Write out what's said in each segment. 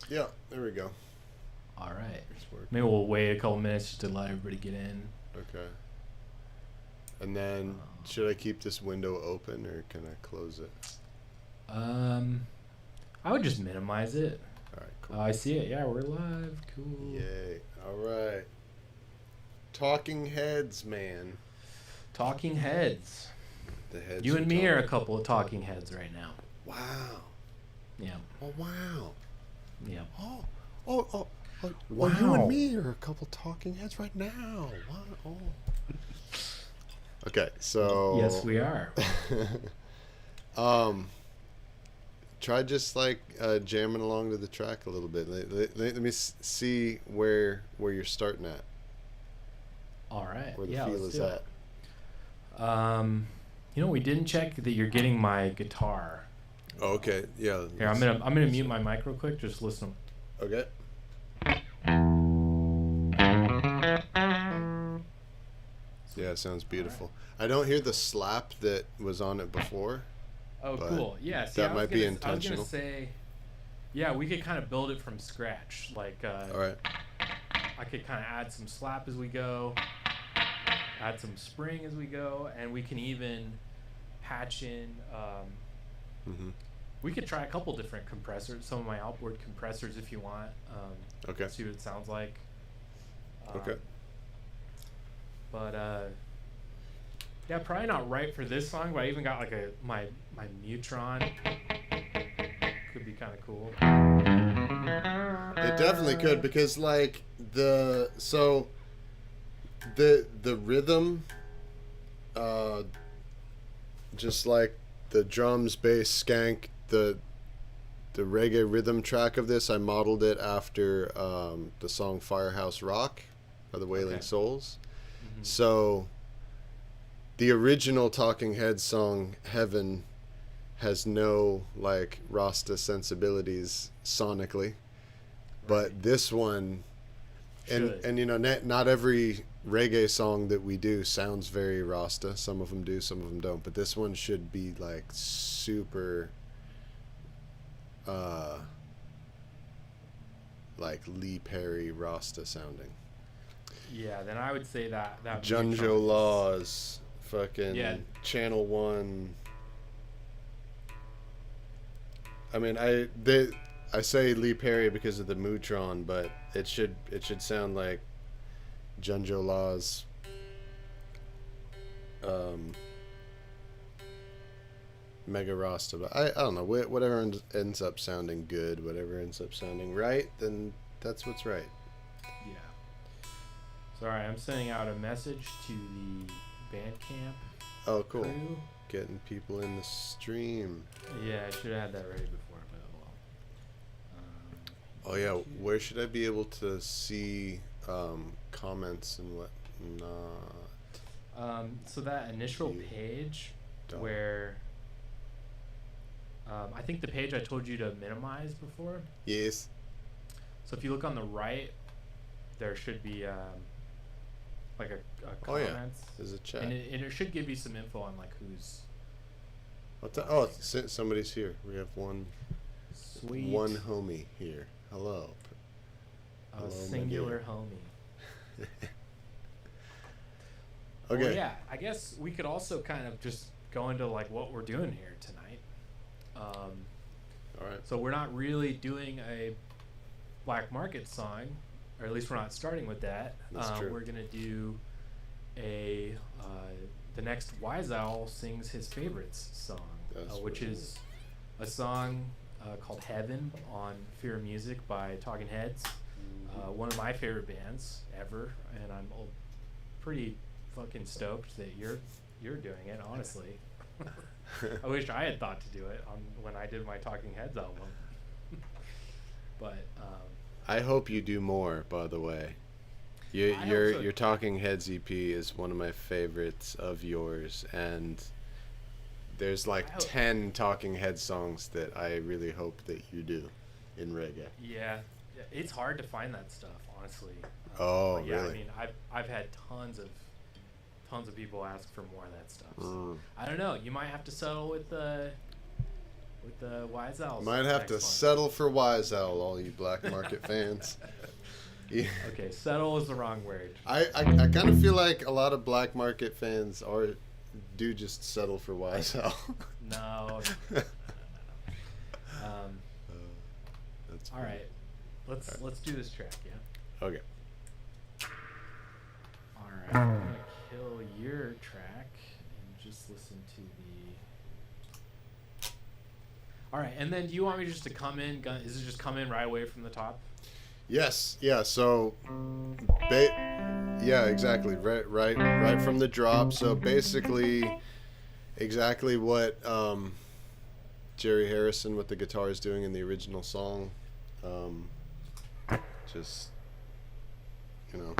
Yeah, there we go. All right. It's working. Maybe we'll wait a couple minutes just to let everybody get in. Okay. And then, should I keep this window open or can I close it? I would just minimize it. All right, cool. I see it. Yeah, we're live. Cool. Yay. All right. Talking heads, man. Talking heads. The heads. You and me are a couple of talking heads right now. Wow. Yeah. Oh, wow. Yeah. Oh. Wow. Well, you and me are a couple talking heads right now. Wow. Oh. Okay, so. Yes, we are. Try just like jamming along to the track a little bit. Let me see where you're starting at. All right. Where the yeah, feel let's is do at. it. We didn't check that you're getting my guitar. Oh, okay. Yeah. Here, I'm gonna mute my mic real quick. Just listen. Okay. Yeah, it sounds beautiful. Right. I don't hear the slap that was on it before. Oh, cool. Yeah, see, that might be intentional. I was gonna say, yeah, we could kind of build it from scratch. Like, all right. I could kind of add some slap as we go, add some spring as we go, and we can even patch in. We could try a couple different compressors, some of my outboard compressors if you want. Okay. See what it sounds like. Okay. But yeah, probably not right for this song. But I even got like my Neutron. Could be kind of cool. It definitely could, because like the rhythm, just like the drums, bass, skank, the reggae rhythm track of this, I modeled it after the song Firehouse Rock by the Wailing Souls. Mm-hmm. So the original Talking Heads song Heaven has no like Rasta sensibilities sonically, but this one, and you know, not every reggae song that we do sounds very Rasta. Some of them do, some of them don't, but this one should be like super like Lee Perry Rasta sounding. Yeah, then I would say that Junjo Laws, fucking Channel One. I mean, I say Lee Perry because of the Mutron, but it should sound like Junjo Laws. Mega Rasta, but I don't know, whatever ends up sounding good, whatever ends up sounding right, then that's what's right. Yeah. Sorry, I'm sending out a message to the Bandcamp. Oh, cool. Crew. Getting people in the stream. Yeah, I should have had that ready before, but oh yeah, where should I be able to see comments and whatnot? So that initial page where I think the page I told you to minimize before. Yes. So if you look on the right, there should be like a comments. Oh yeah, there's a chat. And it should give you some info on like who's. Oh, somebody's here. We have one. Sweet. One homie here. Hello. A singular homie. Okay. Well, yeah, I guess we could also kind of just go into like what we're doing here tonight. All right. So we're not really doing a Black Market song, or at least we're not starting with that. That's true. We're gonna do the next Wise Owl sings his favorites song, which is a song called Heaven on Fear of Music by Talking Heads. One of my favorite bands ever, and I'm pretty fucking stoked that you're doing it, honestly. I wish I had thought to do it when I did my Talking Heads album. But I hope you do more, by the way. Your Talking Heads EP is one of my favorites of yours, and there's like 10 Talking Heads songs that I really hope that you do in reggae. Yeah, it's hard to find that stuff, honestly. Oh, yeah, really? I mean, I've had tons of people ask for more of that stuff. So I don't know. You might have to settle with with the Wise Owl. Might have to settle for Wise Owl, all you black market fans. Yeah. Okay, settle is the wrong word. I kind of feel like a lot of black market fans do just settle for Wise Owl. No. All right, let's do this track, yeah. Okay. All right, I'm gonna kill your track and just listen to the. All right, and then do you want me just to come in? Is it just come in right away from the top? Yes. Yeah. So, yeah, exactly. Right from the drop. So basically, exactly what Jerry Harrison with the guitar is doing in the original song. Just, you know.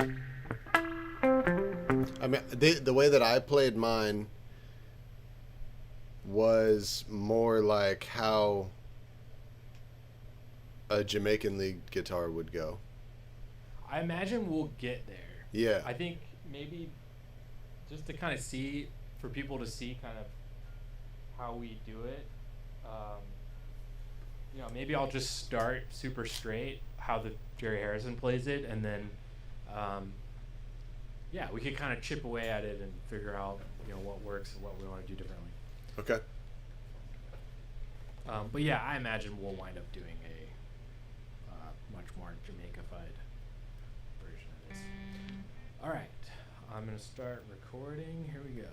I mean, the way that I played mine was more like how a Jamaican lead guitar would go. I imagine we'll get there. Yeah. I think maybe just to kind of see, for people to see kind of how we do it, you know, maybe I'll just start super straight, how the Jerry Harrison plays it, and then, yeah, we could kind of chip away at it and figure out, you know, what works and what we want to do differently. Okay. But yeah, I imagine we'll wind up doing a much more Jamaica-fied version of this. All right, I'm gonna start recording. Here we go.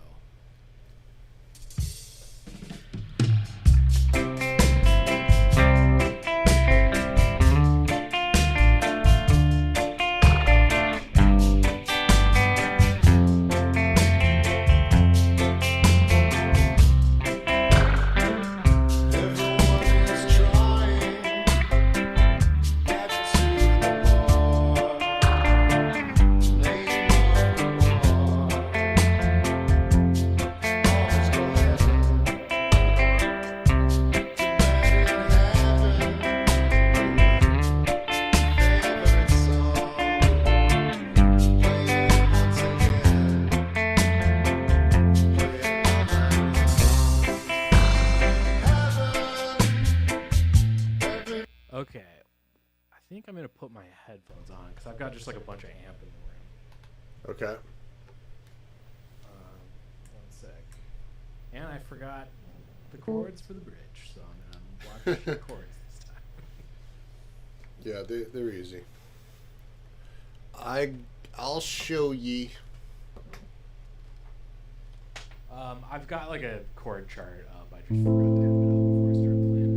Okay, I think I'm gonna put my headphones on because I've got just like a bunch of amp in the room. Okay. One sec. And I forgot the chords for the bridge, so I'm gonna watch the chords this time. Yeah, they're easy. I'll show ye. I've got like a chord chart up. I just forgot to have it up before I start playing.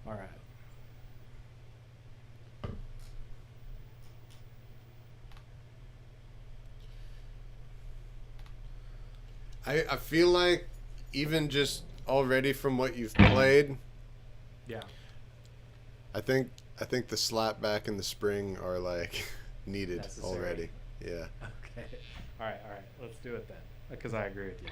All right. I feel like even just already from what you've played, Yeah. I think the slap back and the spring are like needed Necessary. already. Yeah. Okay. All right. Let's do it then, because I agree with you.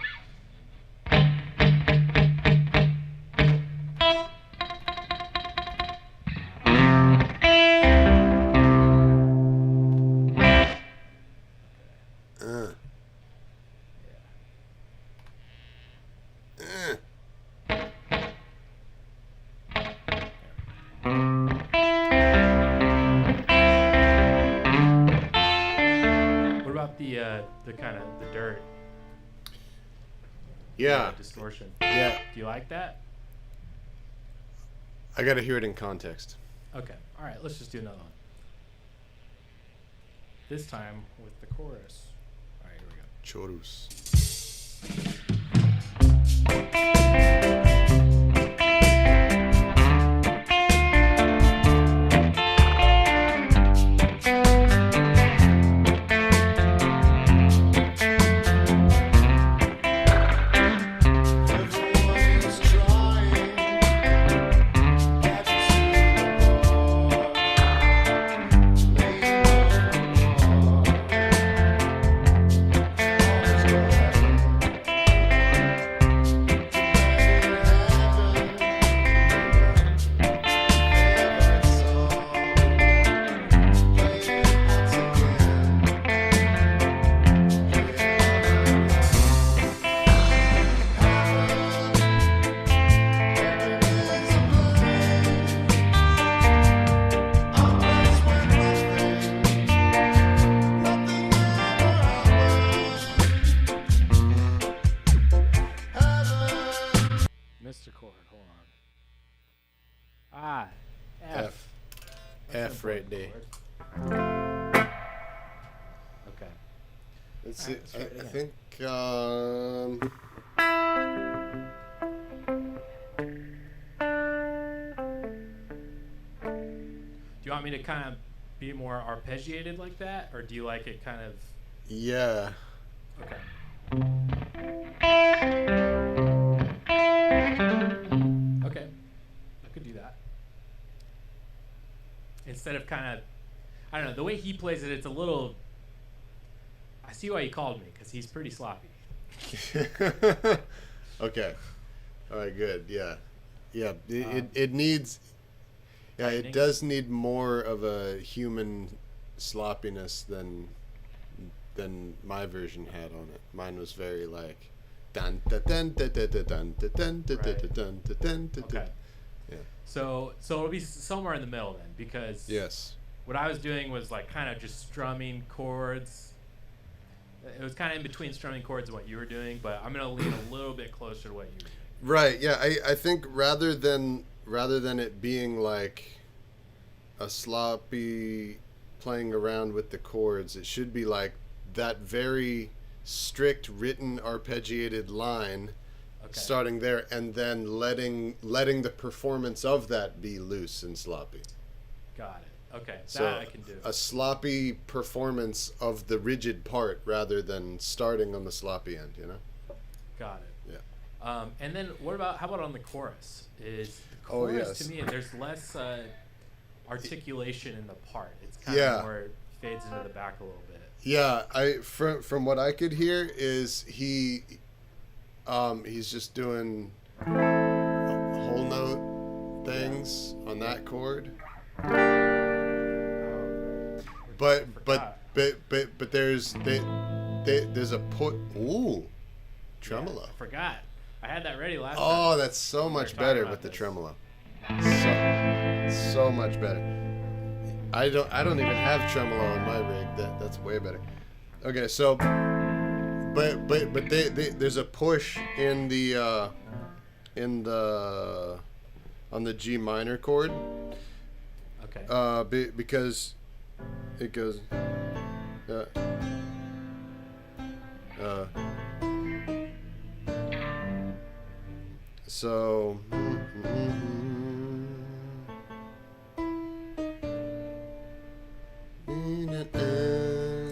What about the kind of the dirt? Yeah. Distortion. Yeah. Do you like that? I gotta hear it in context. Okay. All right. Let's just do another one. This time with the chorus. All right. Here we go. Chorus. Ah, F. F right there. Okay. Let's see. Let's try it I again. think. Do you want me to kind of be more arpeggiated like that, or do you like it kind of? Yeah. Okay. Okay, I could do that. Instead of kind of, I don't know, the way he plays it, it's a little. I see why you called me, because he's pretty sloppy. Okay. All right. Good. Yeah. Yeah. It needs. Yeah, tightening. it does need more of a human sloppiness than my version had on it. Mine was very like dun dun dun dun dun dun dun dun dun dun dun. Okay. Yeah. So it'll be somewhere in the middle then, because Yes. what I was doing was like kind of just strumming chords. It was kind of in between strumming chords and what you were doing, but I'm gonna lean a little bit closer to what you were doing. Right. Yeah. I think rather than it being like a sloppy playing around with the chords, it should be like that very strict written arpeggiated line, starting there, and then letting the performance of that be loose and sloppy. Got it. Okay, So that I can do. a sloppy performance of the rigid part rather than starting on the sloppy end, you know? Got it. Yeah. And then how about on the chorus? Is the Oh, chorus yes. to me, there's less articulation in the part. It's kind Yeah. of more fades into the back a little bit. Yeah, from what I could hear is he's just doing whole note things on that chord. But there's a tremolo. Yeah, I forgot. I had that ready last time. Oh, that's so much better with the tremolo. So much better. I don't even have tremolo on my rig. That's way better. Okay, so but there's a push in the on the G minor chord. Okay. Because it goes so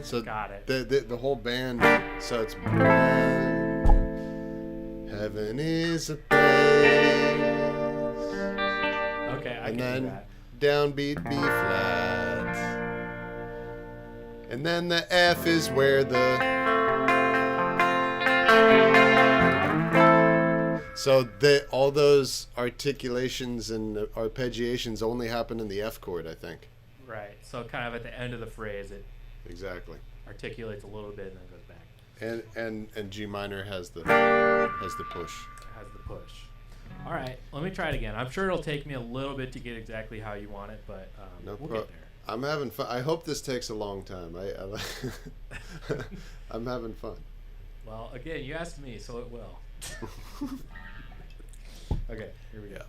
so Got it. the whole band, so it's heaven is a place, Okay, I and can do then that. downbeat B flat, and then the F is where so all those articulations and arpeggiations only happen in the F chord, I think. Right. So kind of at the end of the phrase, it Exactly. articulates a little bit and then goes back. And G minor has the push. Has the push. All right, let me try it again. I'm sure it'll take me a little bit to get exactly how you want it, but we'll get there. I'm having fun. I hope this takes a long time. I'm having fun. Well, again, you asked me, so it will. Okay, here we go.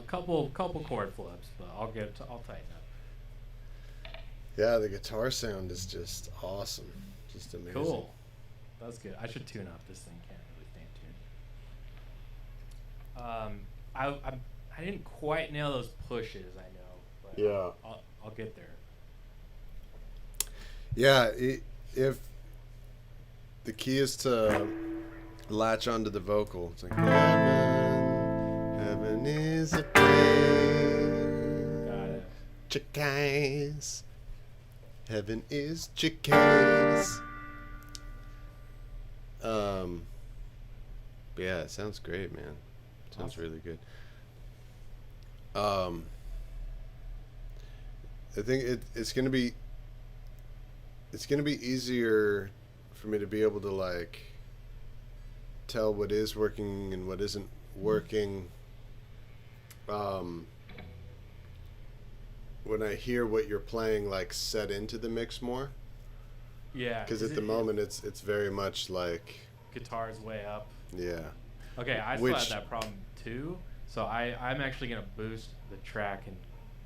a couple chord flips, but I'll tighten up. Yeah, the guitar sound is just awesome. Just amazing. Cool. That's good. I should tune up. This thing can't really stay in tune. I didn't quite nail those pushes, I know. But Yeah. I'll get there. Yeah, if the key is to latch onto the vocal, it's like heaven is a place. Got it. Chickies. Heaven is chickies. But yeah, it sounds great, man. It sounds Awesome. really good. I think it's gonna be easier for me to be able to like tell what is working and what isn't working when I hear what you're playing like set into the mix more. Yeah. Because at the moment it's very much like guitar's way up. yeah. Okay, I still had that problem too. So I'm actually gonna boost the track and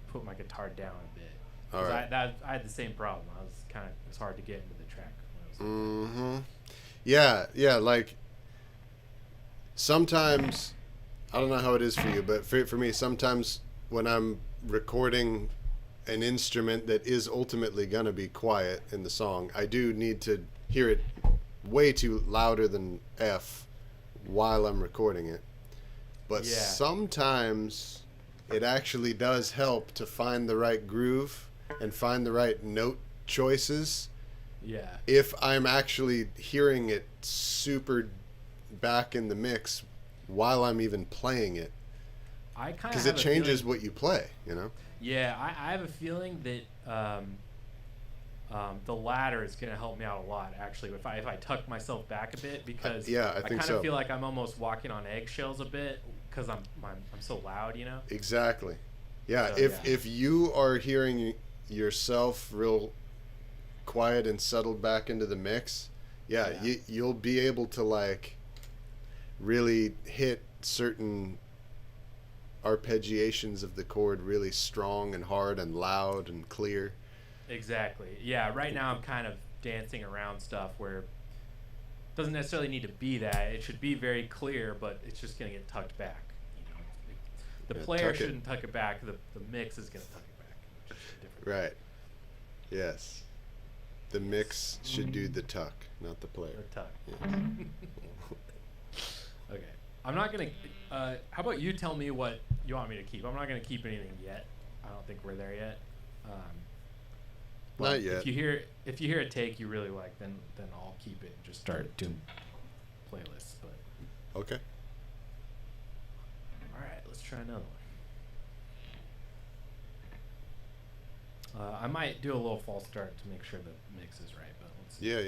put my guitar down a bit. All right. I had the same problem. It's hard to get into the track. Mm-hmm. Yeah. Like sometimes, I don't know how it is for you, but for me, sometimes when I'm recording an instrument that is ultimately gonna be quiet in the song, I do need to hear it way too louder than F while I'm recording it. But sometimes it actually does help to find the right groove and find the right note choices. Yeah. If I'm actually hearing it super back in the mix while I'm even playing it. Because it changes what you play, you know? Yeah, I have a feeling that the latter is going to help me out a lot, actually, if I tuck myself back a bit, because I kind of feel like I'm almost walking on eggshells a bit because I'm so loud, you know? Exactly. Yeah, So, if you are hearing yourself real quiet and settled back into the mix, you'll be able to like really hit certain arpeggiations of the chord really strong and hard and loud and clear. Exactly. Yeah, right now I'm kind of dancing around stuff where it doesn't necessarily need to be that. It should be very clear, but it's just going to get tucked back. You know, the player shouldn't tuck it back. The mix is going to tuck it back. Which is different. Right. Yes. The mix should do the tuck, not the player. The tuck. Yeah. Okay. I'm not going to... how about you tell me what you want me to keep? I'm not going to keep anything yet. I don't think we're there yet. Not yet. If you hear a take you really like, then I'll keep it and just start doing playlists. But Okay. all right, let's try another one. I might do a little false start to make sure the mix is right, but let's see. Yeah.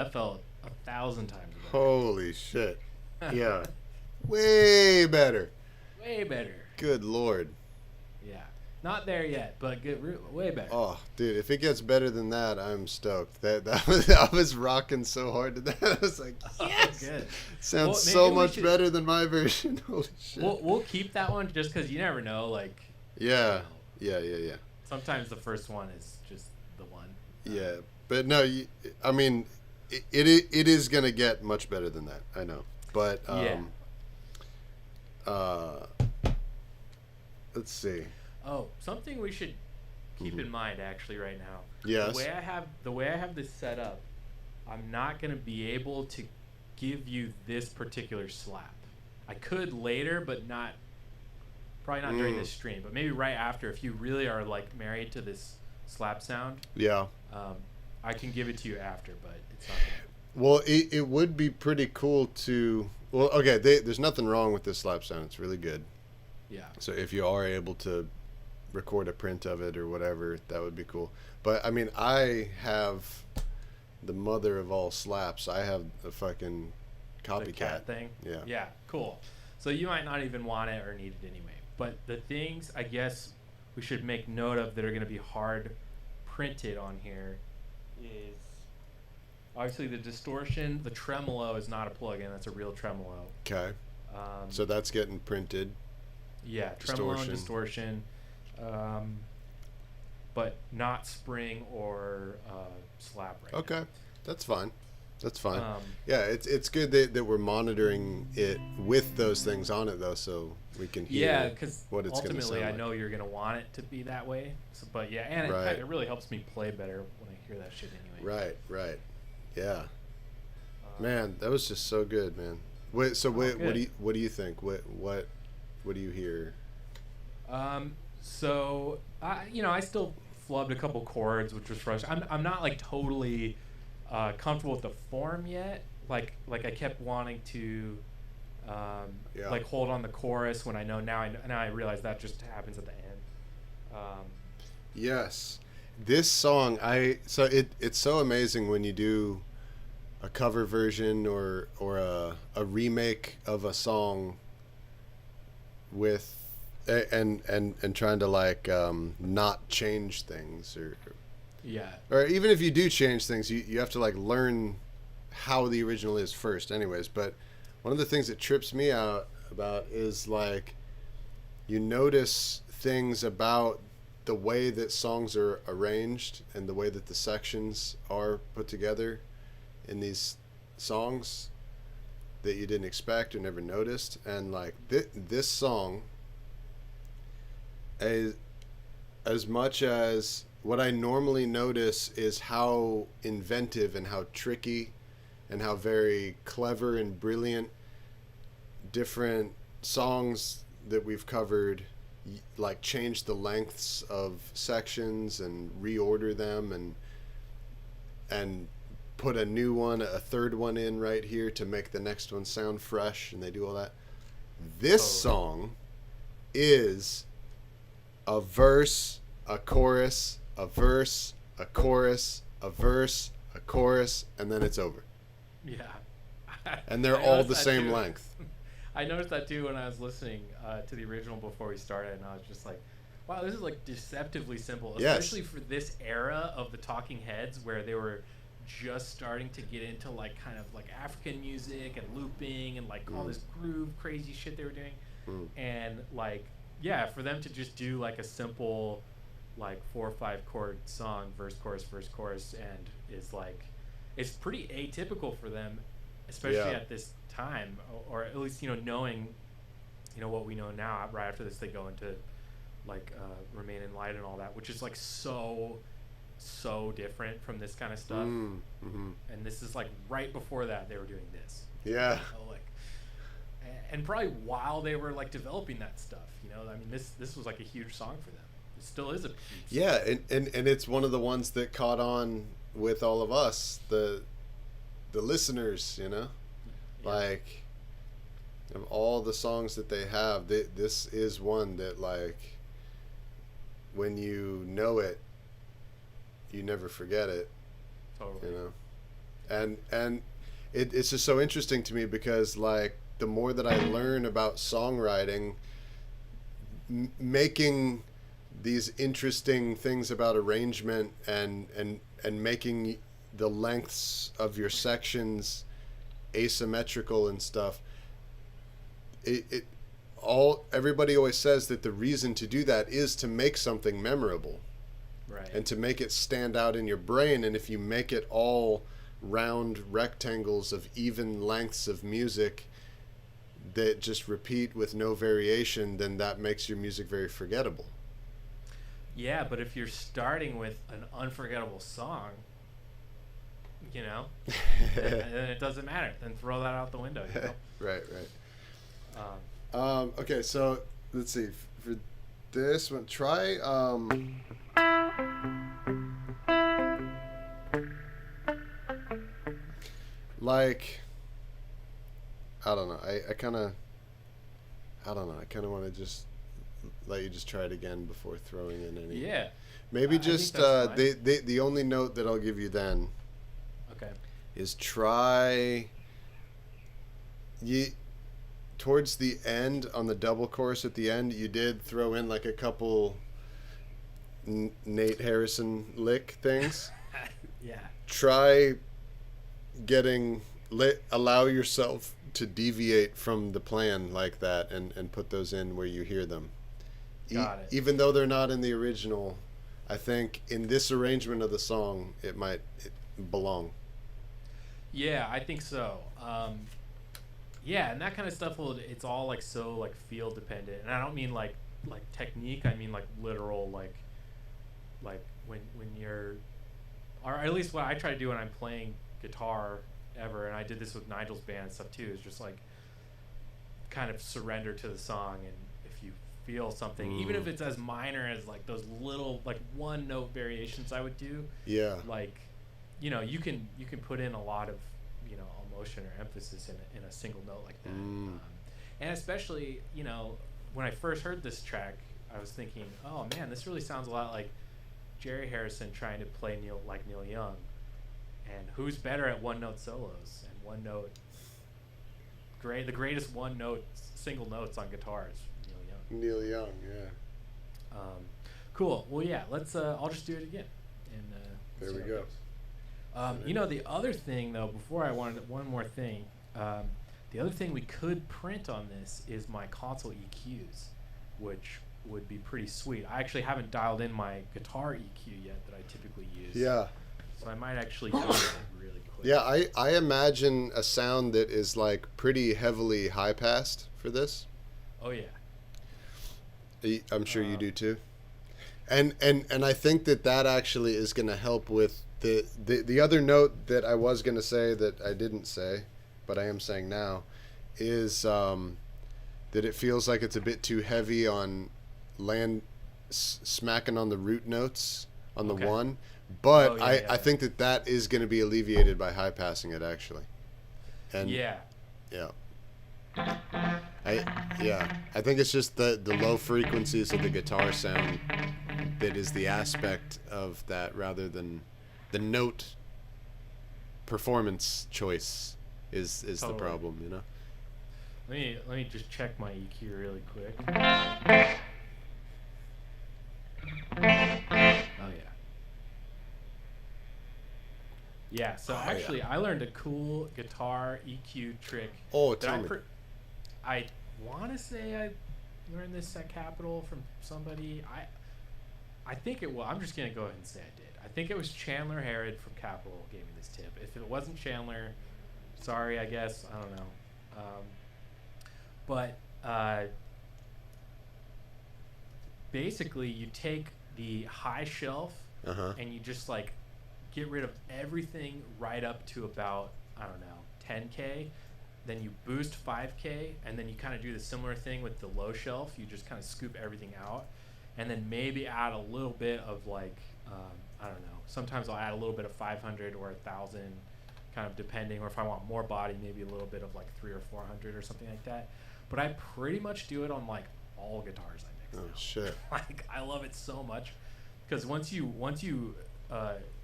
that felt 1,000 times better. Holy shit. Yeah. Way better. Way better. Good Lord. Yeah. Not there yet, but good. Way better. Oh, dude, if it gets better than that, I'm stoked. I was rocking so hard to that. I was like, yes! Good. Sounds so much better than my version. Holy shit. We'll keep that one just because you never know. Like. Yeah. Yeah. Sometimes the first one is just the one. Yeah. But no, I mean, it is going to get much better than that. I know. But, let's see. Oh, something we should keep in mind actually right now. Yes. The way I have this set up, I'm not gonna be able to give you this particular slap. I could later, but probably not during this stream. But maybe right after, if you really are like married to this slap sound. Yeah. I can give it to you after, but it's not. Well, it would be pretty cool to. Well, okay. There's nothing wrong with this slap sound. It's really good. Yeah. So if you are able to record a print of it or whatever, that would be cool. But I mean, I have the mother of all slaps. I have a fucking copycat the cat thing. Yeah. Yeah. Cool. So you might not even want it or need it anyway. But the things I guess we should make note of that are going to be hard printed on here is obviously the distortion. The tremolo is not a plugin. That's a real tremolo. Okay. So that's getting printed. Yeah, tremolo and distortion, but not spring or slap right Okay, now. That's fine. That's fine. Yeah, it's good that we're monitoring it with those things on it though, so we can hear what it's going to sound ultimately I like. know you're going to want it to be that way. So, but yeah, and it really helps me play better when I hear that shit anyway. Right. Yeah. Man, that was just so good, man. What do you think? What do you hear? So I still flubbed a couple chords, which was frustrating. I'm not like totally comfortable with the form yet. Like I kept wanting to like hold on the chorus when I know now I realize that just happens at the end. Yes, this song it's so amazing when you do a cover version or a remake of a song with and trying to like not change things or even if you do change things, you have to like learn how the original is first anyways. But one of the things that trips me out about is like you notice things about the way that songs are arranged and the way that the sections are put together in these songs that you didn't expect or never noticed. And like this song, as much as what I normally notice is how inventive and how tricky and how very clever and brilliant different songs that we've covered like change the lengths of sections and reorder them and put a new one, a third one in right here to make the next one sound fresh, and they do all that. This song is a verse, a chorus, a verse, a chorus, a verse, a chorus, and then it's over. Yeah. And they're all the same length. I noticed that too when I was listening to the original before we started, and I was just like, wow, this is like deceptively simple, especially for this era of the Talking Heads where they were just starting to get into like kind of like African music and looping and like all this groove crazy shit they were doing. And like, yeah, for them to just do like a simple like 4 or 5 chord song, verse, chorus, and is like, it's pretty atypical for them, especially at this time, or at least, knowing, what we know now. Right after this, they go into like Remain in Light and all that, which is like so different from this kind of stuff. And this is like right before that they were doing this. Yeah. And probably while they were like developing that stuff, I mean, this was like a huge song for them. It still is a huge song. Yeah, and it's one of the ones that caught on with all of us, the listeners, like of all the songs that they have, this is one that like when you know it, you never forget it. Totally. And it's just so interesting to me because like the more that I learn about songwriting, making these interesting things about arrangement and making the lengths of your sections asymmetrical and stuff, it all everybody always says that the reason to do that is to make something memorable, right, and to make it stand out in your brain. And if you make it all round rectangles of even lengths of music that just repeat with no variation, then that makes your music very forgettable. Yeah, but if you're starting with an unforgettable song, you know, then it doesn't matter. Then throw that out the window. You know? Right. Okay, so let's see. For this one, try. Like, I don't know. I kind of want to just let you just try it again before throwing in any. Yeah. Maybe just the only note that I'll give you then. Okay. Is try. Towards the end on the double chorus at the end, you did throw in like a couple Nate Harrison lick things. Yeah. Try allow yourself to deviate from the plan like that and put those in where you hear them. Got it. Even though they're not in the original, I think in this arrangement of the song it belong. Yeah, I think so. Yeah, and that kind of stuff it's all like so like field dependent. And I don't mean like technique, I mean like literal like when you're, or at least what I try to do when I'm playing guitar ever, and I did this with Nigel's band and stuff too, is just like kind of surrender to the song, and if you feel something, even if it's as minor as like those little like one note variations I would do, like, you know, you can put in a lot of, you know, emotion or emphasis in a single note like that. And especially, you know, when I first heard this track, I was thinking, oh man, this really sounds a lot like Jerry Harrison trying to play Neil Young. And who's better at one note solos and one note? The greatest one note single notes on guitars, Neil Young, yeah. Cool. Well, yeah. Let's. I'll just do it again. And there we go. You know, the other thing though, before I wanted one more thing. The other thing we could print on this is my console EQs, which would be pretty sweet. I actually haven't dialed in my guitar EQ yet that I typically use. Yeah. So I might actually do it really quick. Yeah, I imagine a sound that is like pretty heavily high passed for this. Oh yeah. I'm sure you do too. And I think that actually is going to help with the other note that I was going to say that I didn't say, but I am saying now, is that it feels like it's a bit too heavy on smacking on the root notes on the one. But I think that is going to be alleviated by high passing it actually. And yeah. I think it's just the low frequencies of the guitar sound that is the aspect of that, rather than the note performance choice is totally the problem, you know. Let me just check my EQ really quick. Oh yeah. Yeah, so actually I learned a cool guitar EQ trick. Oh, tell me. I want to say I learned this at Capitol from somebody. I think it was. I'm just going to go ahead and say I did. I think it was Chandler Harrod from Capitol gave me this tip. If it wasn't Chandler, sorry, I guess. I don't know. But basically you take the high shelf and you just like get rid of everything right up to about, I don't know, 10K. Then you boost 5K, and then you kind of do the similar thing with the low shelf. You just kind of scoop everything out, and then maybe add a little bit of like, I don't know. Sometimes I'll add a little bit of 500 or 1,000, kind of depending. Or if I want more body, maybe a little bit of like 300 or 400 or something like that. But I pretty much do it on like all guitars I mix. Oh shit! Like I love it so much, because once you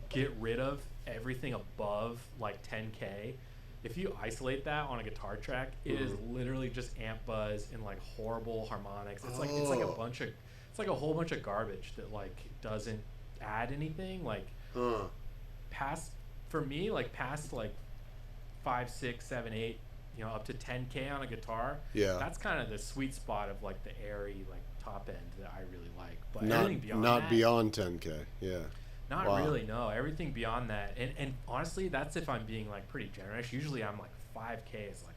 get rid of everything above like 10K, if you isolate that on a guitar track, it is literally just amp buzz and like horrible harmonics. It's like it's like a whole bunch of garbage that like doesn't add anything. Like past for me, like past like 5, 6, 7, 8, up to 10K on a guitar. Yeah, that's kind of the sweet spot of like the airy like top end that I really like. But not everything beyond not that, beyond 10K. Yeah. Not Wow. really, no. Everything beyond that, and honestly, that's if I'm being like pretty generous. Usually, I'm like 5K is like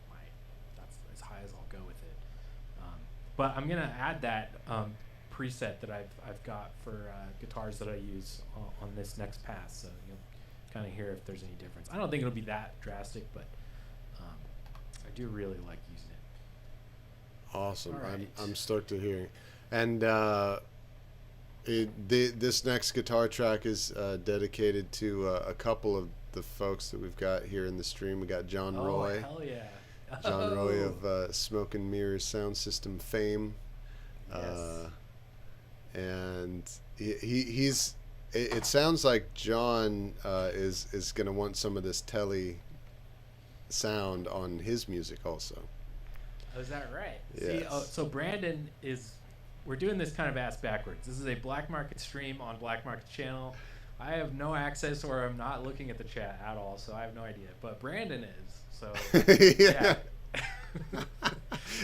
that's as high as I'll go with it. But I'm gonna add that preset that I've got for guitars that I use on this next pass, so you'll kind of hear if there's any difference. I don't think it'll be that drastic, but I do really like using it. Awesome. Right. I'm stoked to hear. And this next guitar track is dedicated to a couple of the folks that we've got here in the stream. We got John Roy. Oh, hell yeah. John Roy of Smoke and Mirrors sound system fame. Yes. And he's it sounds like John is going to want some of this telly sound on his music also. Oh, is that right? Yes. See, so Brandon we're doing this kind of ass backwards. This is a Black Market stream on Black Market channel. I have no access, or I'm not looking at the chat at all, so I have no idea. But Brandon is, so yeah.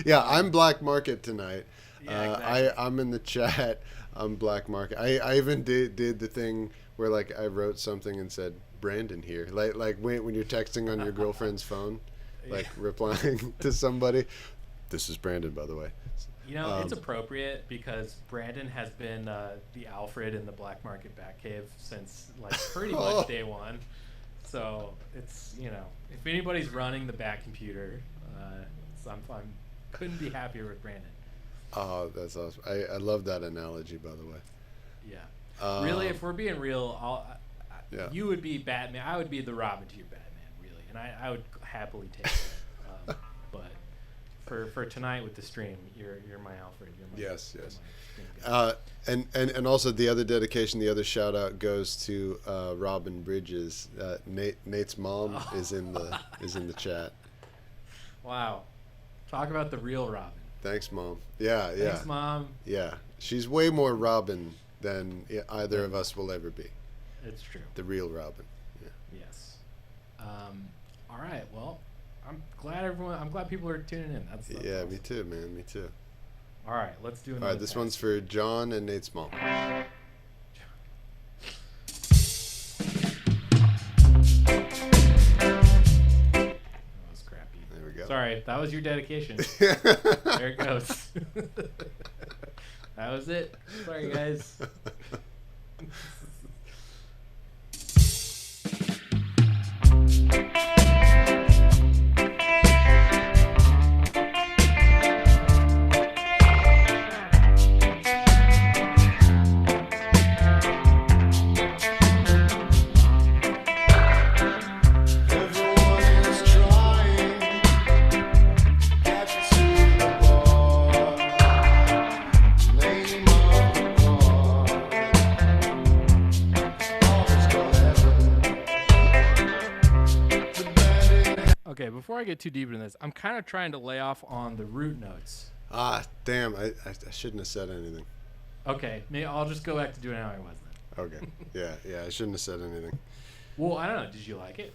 Yeah, I'm Black Market tonight. Yeah, exactly. I'm in the chat. I'm Black Market. I even did the thing where like I wrote something and said Brandon here, like when you're texting on your girlfriend's phone, like replying to somebody. This is Brandon, by the way. It's appropriate because Brandon has been the Alfred in the Black Market Batcave since like pretty much day one. So it's if anybody's running the Bat computer, I'm couldn't be happier with Brandon. Oh, that's awesome. I love that analogy, by the way. Yeah. Really, if we're being real, yeah. You would be Batman. I would be the Robin to your Batman, really, and I would happily take it. But for tonight with the stream, you're my Alfred. You're my, yes. My And also the other dedication, the other shout out goes to Robin Bridges. Nate's mom is in the chat. Wow, talk about the real Robin. Thanks, Mom. Yeah. Thanks, Mom. Yeah, she's way more Robin than either of us will ever be. It's true. The real Robin. Yeah. Yes. All right. Well, I'm glad people are tuning in. That's yeah, awesome. Me too, man. Me too. All right, let's do another. All right, this one's for John and Nate's mom. That was crappy. There we go. Sorry, that was your dedication. There it goes. That was it. Sorry, guys. Okay, before I get too deep into this, I'm kind of trying to lay off on the root notes. Ah, damn! I shouldn't have said anything. Okay, maybe I'll just go back to doing how I was then. Okay. Yeah. I shouldn't have said anything. Well, I don't know. Did you like it?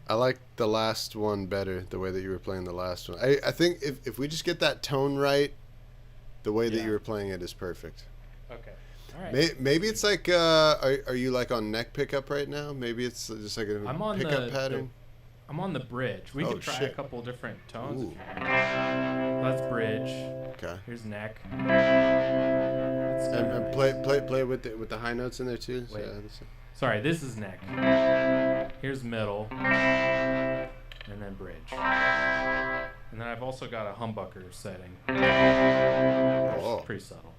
I like the last one better, the way that you were playing the last one. I think if we just get that tone right, the way that you were playing it is perfect. Okay. All right. Maybe it's like, are you like on neck pickup right now? Maybe it's just like a pickup pattern. I'm on the bridge. We could try a couple different tones. Ooh. That's bridge. Okay. Here's neck. And play with the high notes in there too. Wait. So, Sorry, this is neck. Here's middle. And then bridge. And then I've also got a humbucker setting. Oh. Pretty subtle.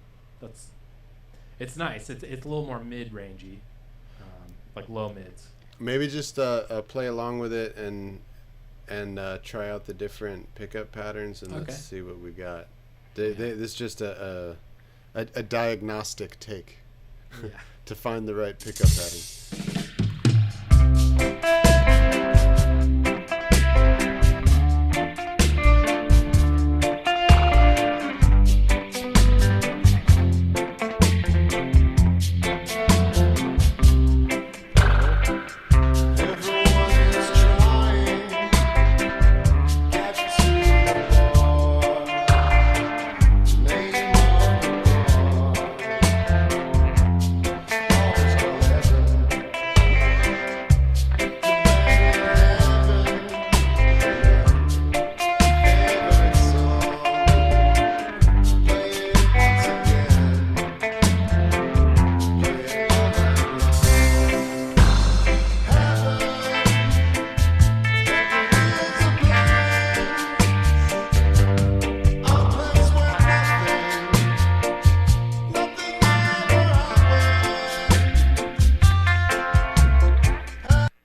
It's nice. It's a little more mid-rangey, like low mids. maybe just play along with it and try out the different pickup patterns and let's see what we got. This is just a diagnostic take. to find the right pickup pattern.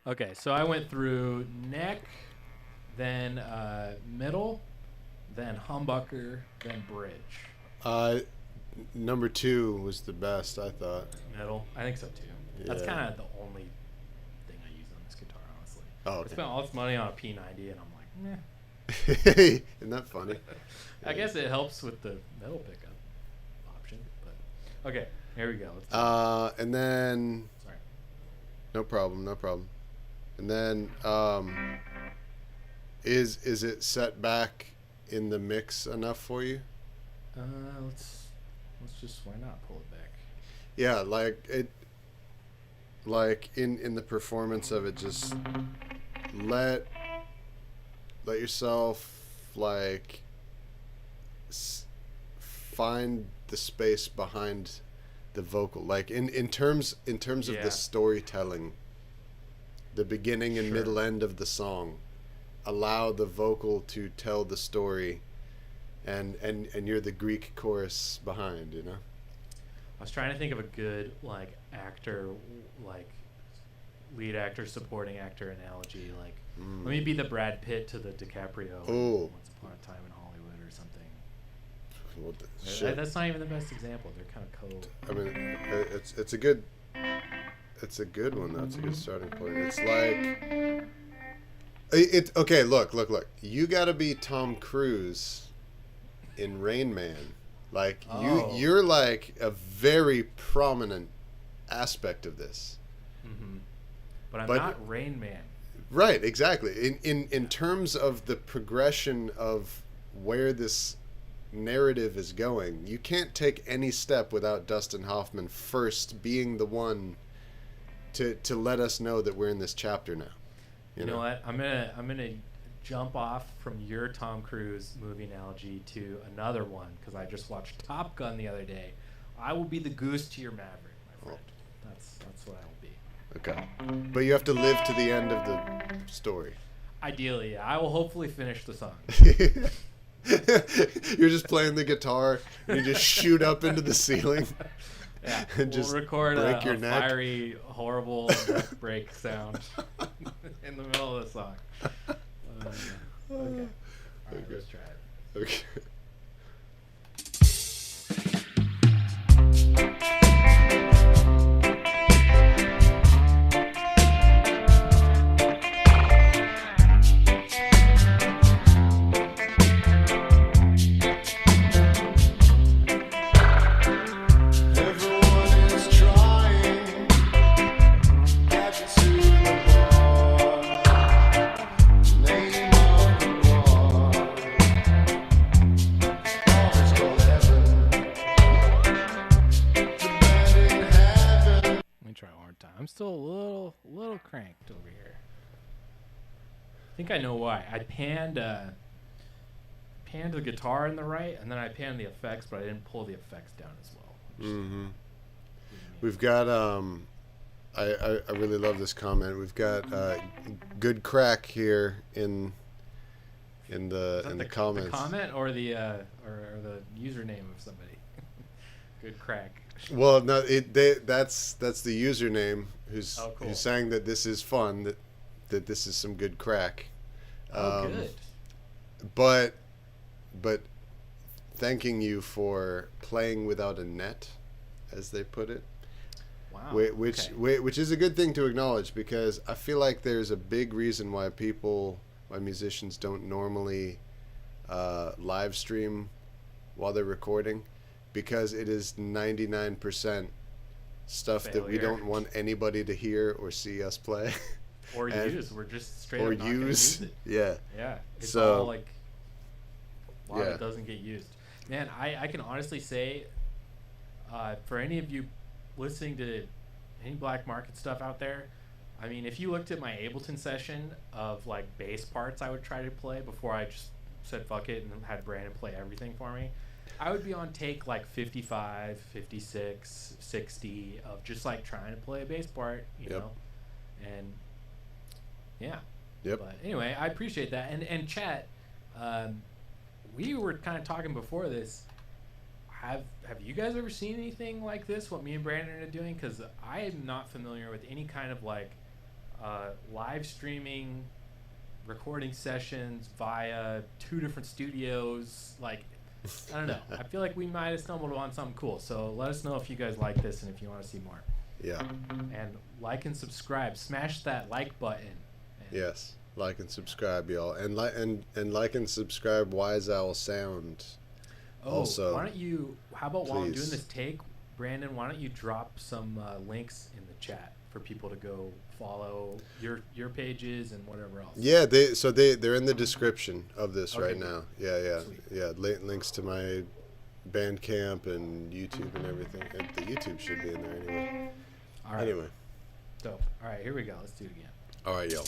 Okay, so I went through neck, then middle, then humbucker, then bridge. Number 2 was the best, I thought. Middle, I think so too. Yeah. That's kind of the only thing I use on this guitar, honestly. Oh, okay. I spent all this money on a P90, and I'm like, meh. Isn't that funny? I guess it helps with the middle pickup option, but okay, here we go. And then, sorry. No problem. And then, is it set back in the mix enough for you? Let's just, why not pull it back? Yeah, like in the performance of it, just let yourself like find the space behind the vocal, like in terms of the storytelling, the beginning and middle end of the song. Allow the vocal to tell the story, and you're the Greek chorus behind, you know. I was trying to think of a good like actor, like lead actor, supporting actor analogy. Like, let me be the Brad Pitt to the DiCaprio. Oh. Once Upon a Time in Hollywood or something. Well, That's not even the best example. They're kind of cold. I mean, it's a good one. That's a good starting point. It's like okay. Look. You got to be Tom Cruise in Rain Man. Like you're like a very prominent aspect of this. Mm-hmm. But I'm not Rain Man. Right. Exactly. In terms of the progression of where this narrative is going, you can't take any step without Dustin Hoffman first being the one to let us know that we're in this chapter now. You know what? I'm gonna jump off from your Tom Cruise movie analogy to another one, because I just watched Top Gun the other day. I will be the goose to your Maverick, my friend. That's what I will be. Okay, but you have to live to the end of the story. Ideally, yeah. I will hopefully finish the song. You're just playing the guitar and you just shoot up into the ceiling. Yeah, and just we'll record break your a neck. fiery, horrible neck break sound in the middle of the song. Okay. All right, let's try it. Okay. I'm still a little cranked over here. I think I know why. I panned the guitar in the right, and then I panned the effects, but I didn't pull the effects down as well. Mm-hmm. We've got I really love this comment. We've got good crack here in the comments. The comment or the username of somebody. Good crack. Well, no, that's the username who's saying that this is fun, that this is some good crack. Good. But thanking you for playing without a net, as they put it. Wow. Which is a good thing to acknowledge, because I feel like there's a big reason why musicians don't normally live stream while they're recording, because it is 99% stuff that we don't want anybody to hear or see us play. Or use. We're just straight up not gonna use it. Yeah. Yeah. It's all like a lot of it doesn't get used. Man, I can honestly say, for any of you listening to any Black Market stuff out there, I mean, if you looked at my Ableton session of like bass parts I would try to play before I just said fuck it and had Brandon play everything for me, I would be on take like 55, 56, 60 of just like trying to play a bass part, you know? And yeah. Yep. But anyway, I appreciate that. And chat, we were kind of talking before this. Have you guys ever seen anything like this, what me and Brandon are doing? Because I am not familiar with any kind of like live streaming recording sessions via 2 different studios. Like, I don't know. I feel like we might have stumbled on something cool. So let us know if you guys like this and if you want to see more. Yeah. And like and subscribe. Smash that like button. Yes. Like and subscribe, y'all. And like and subscribe Wise Owl Sound. Oh, also, why don't you, how about while I'm please. doing this take, Brandon, why don't you drop some links in the chat for people to go follow your pages and whatever else? Yeah, they're in the description of this Okay, right now. Yeah. Sweet. Yeah, links to my Bandcamp and YouTube and everything. The YouTube should be in there anyway. All right. Anyway. Dope. All right, here we go. Let's do it again. All right, yo.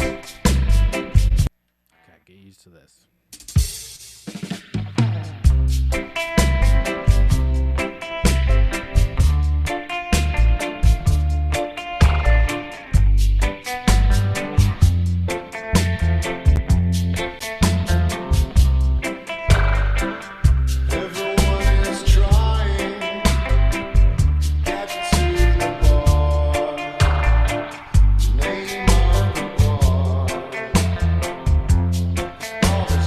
Okay, get used to this. Name of the bar. All this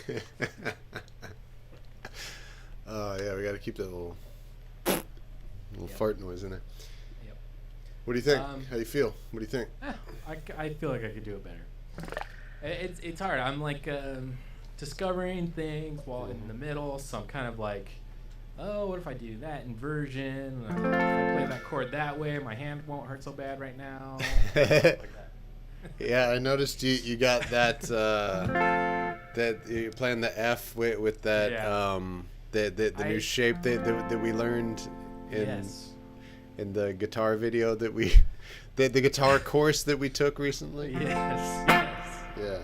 Yeah, we got to keep that little fart noise in there. Yep. What do you think? How do you feel? What do you think? I feel like I could do it better. It's hard. I'm like discovering things while in the middle, so I'm kind of like, oh, what if I do that inversion? If I play that chord that way, my hand won't hurt so bad right now. Like that. Yeah, I noticed you got that that you're playing the F with that the new shape that we learned in the guitar video that we the guitar course that we took recently. Yes. Yeah.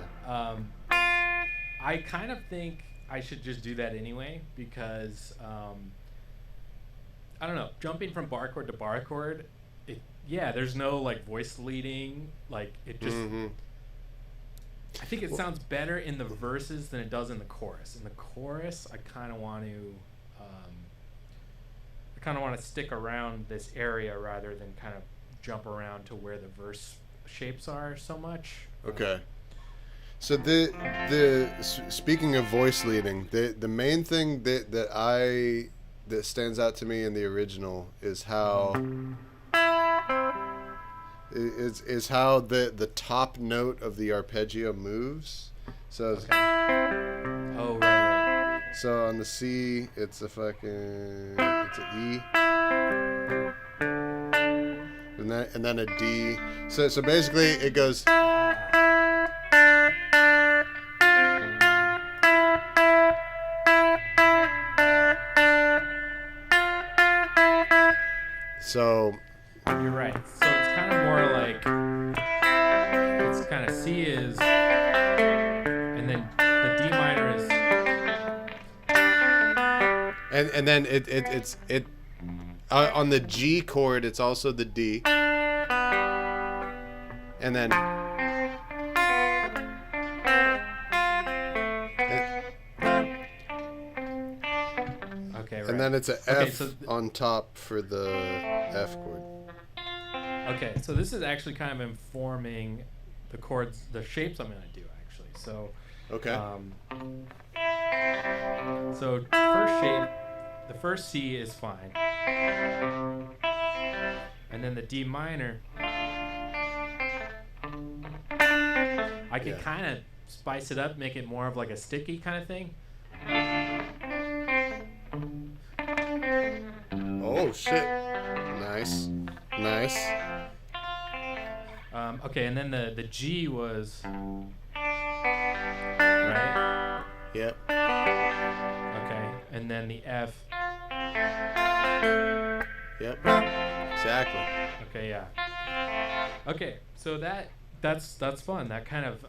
I kind of think I should just do that anyway because I don't know, jumping from bar chord to bar chord, there's no like voice leading, like it just I think it sounds better in the verses than it does in the chorus. In the chorus, I kind of want to stick around this area rather than kind of jump around to where the verse shapes are so much. Okay. So speaking of voice leading, the main thing that stands out to me in the original is how is how the top note of the arpeggio moves. So Oh right. So on the C it's an E. And then a D. So basically it goes So you're right. So it's kind of more like it's kind of C is, and then the D minor is, and then it's on the G chord it's also the D, and then okay, right. And then it's an F on top for the F chord. Okay, so this is actually kind of informing the chords, the shapes I'm going to do actually. So okay. So first shape, the first C is fine, and then the D minor, I can kind of spice it up, make it more of like a sticky kind of thing. Oh shit! Nice. Okay, and then the G was right. Yep. Okay, and then the F. Yep. Exactly. Okay, yeah. Okay, so that's fun. That kind of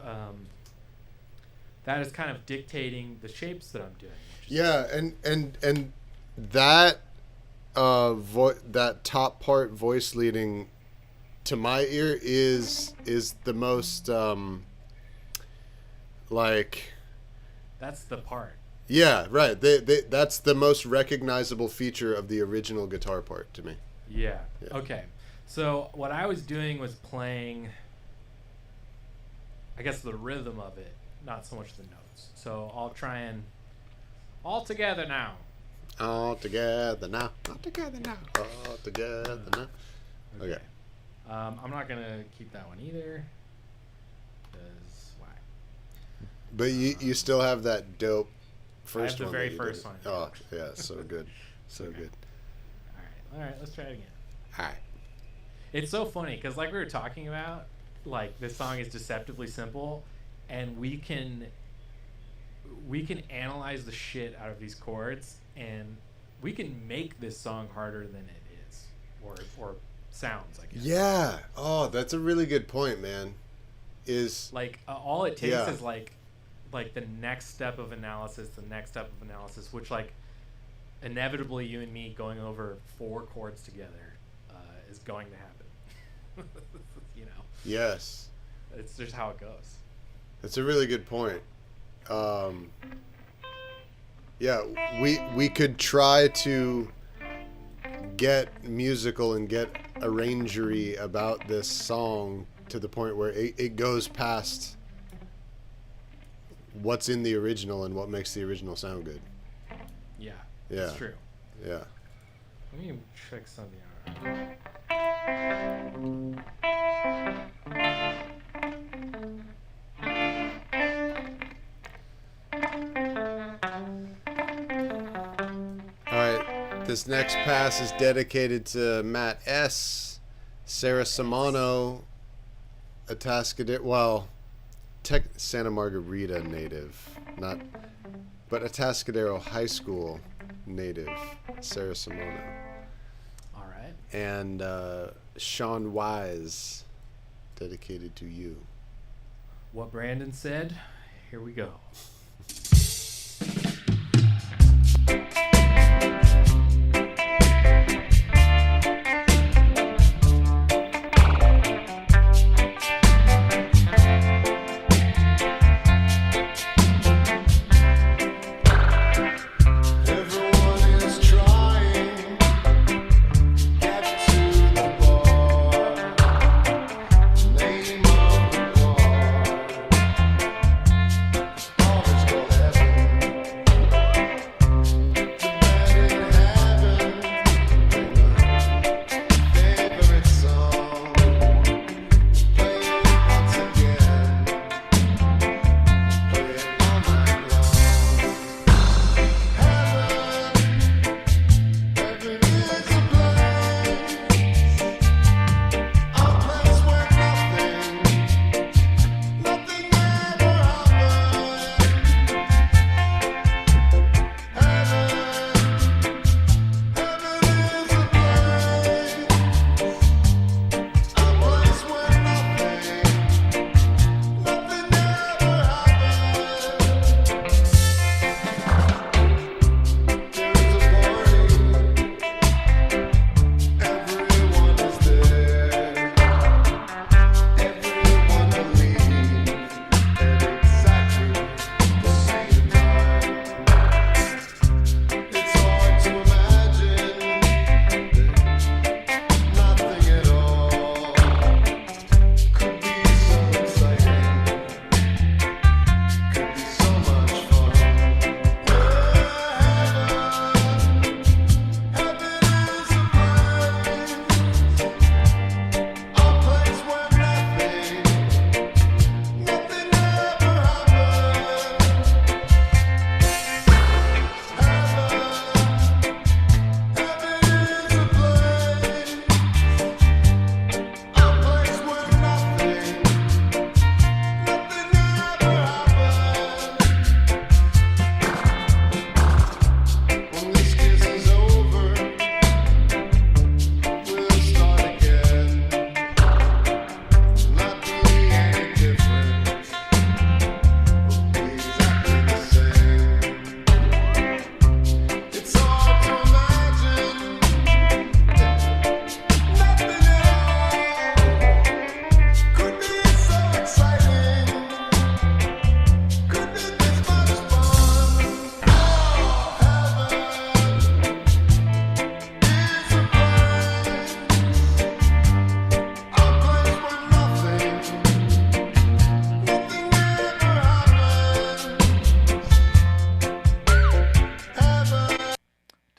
that is kind of dictating the shapes that I'm doing. Yeah, and that that top part voice leading to my ear is the most like that's the part. Yeah, right. That's the most recognizable feature of the original guitar part to me. Yeah. Okay. So what I was doing was playing, I guess, the rhythm of it, not so much the notes. So I'll try and all together now. All together now. All together now. All together now. Okay. I'm not gonna keep that one either. Cause why? But you still have that dope first one. I have the very first one. Oh yeah, so good, so good. All right. Let's try it again. All right. It's so funny because, like we were talking about, like this song is deceptively simple, and we can analyze the shit out of these chords, and we can make this song harder than it is, or sounds, I guess. Yeah. Oh, that's a really good point, man. Is like all it takes is like the next step of analysis, which like inevitably you and me going over 4 chords together is going to happen. You know. Yes. It's just how it goes. That's a really good point. Yeah, we could try to get musical and get arrangery about this song to the point where it goes past what's in the original and what makes the original sound good. Yeah. Yeah. That's true. Yeah. Let me check something out. All right. This next pass is dedicated to Matt S., Sarah Samano, Atascadero, well, Santa Margarita native, but Atascadero High School native, Sarah Simona. All right. And Sean Wise, dedicated to you. What Brandon said, here we go.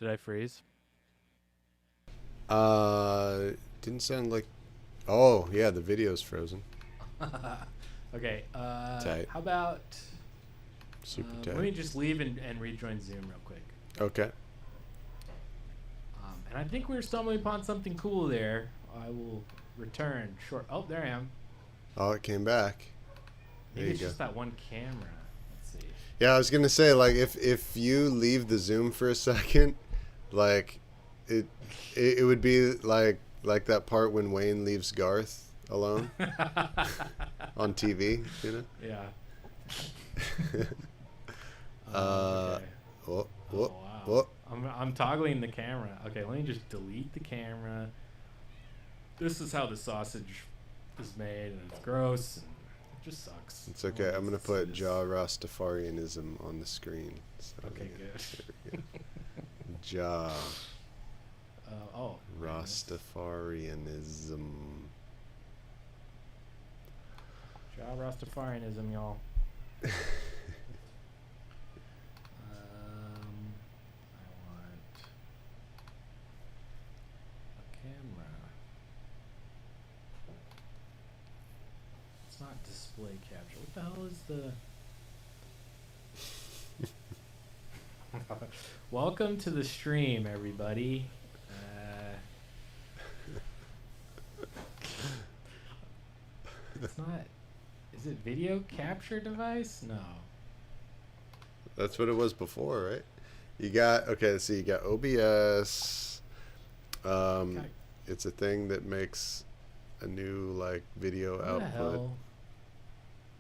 Did I freeze? Didn't sound like. Oh yeah, the video's frozen. Okay. Tight. How about? Super tight. Let me just leave and rejoin Zoom real quick. Okay. And I think we're stumbling upon something cool there. I will return short. Oh, there I am. Oh, it came back. There Maybe you it's go. just that one camera. Let's see. Yeah, I was gonna say, like, if you leave the Zoom for a second, like, it would be like that part when Wayne leaves Garth alone on TV, you know? Yeah. Okay. Oh, wow. Whoop. I'm toggling the camera. Okay, let me just delete the camera. This is how the sausage is made, and it's gross, and it just sucks. It's okay. I'm gonna put Jah Rastafarianism on the screen. So, Okay, yeah, good. Jah Rastafarianism. Rastafarianism. Jah Rastafarianism, y'all. not display capture. What the hell is the... Welcome to the stream, everybody. It's not... Is it video capture device? No. That's what it was before, right? You got... Okay, so you got OBS. It's a thing that makes a new, like, video what output. The hell?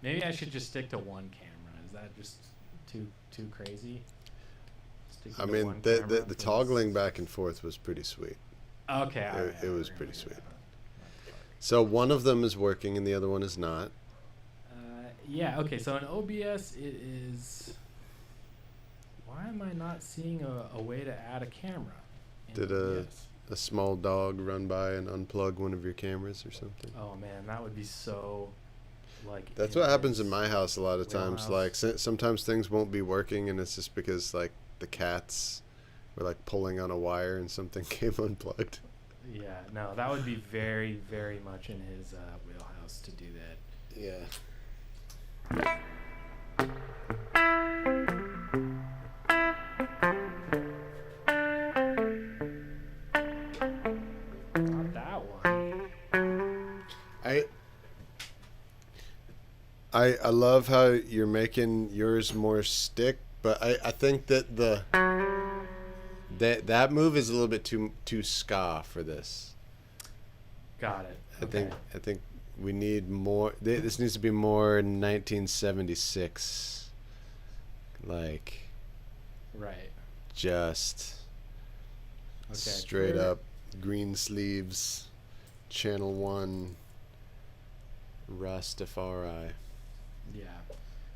Maybe I should just stick to one camera. Is that just too crazy? I mean, the toggling back and forth was pretty sweet. Okay. It was pretty sweet. So one of them is working and the other one is not. Yeah, okay, so in OBS it is... Why am I not seeing a way to add a camera? Did a small dog run by and unplug one of your cameras or something? Oh man, that would be so... Like, that's what happens in my house a lot of times. House. Like sometimes things won't be working and it's just because like the cats were like pulling on a wire and something came unplugged. Yeah, no, that would be very, very much in his wheelhouse to do that. Yeah. Not that one. I love how you're making yours more stick, but I think that that move is a little bit too ska for this. Got it. I think we need more. This needs to be more 1976, like. Right. Just. Okay. Straight up, green sleeves, Channel 1, Rastafari. Yeah.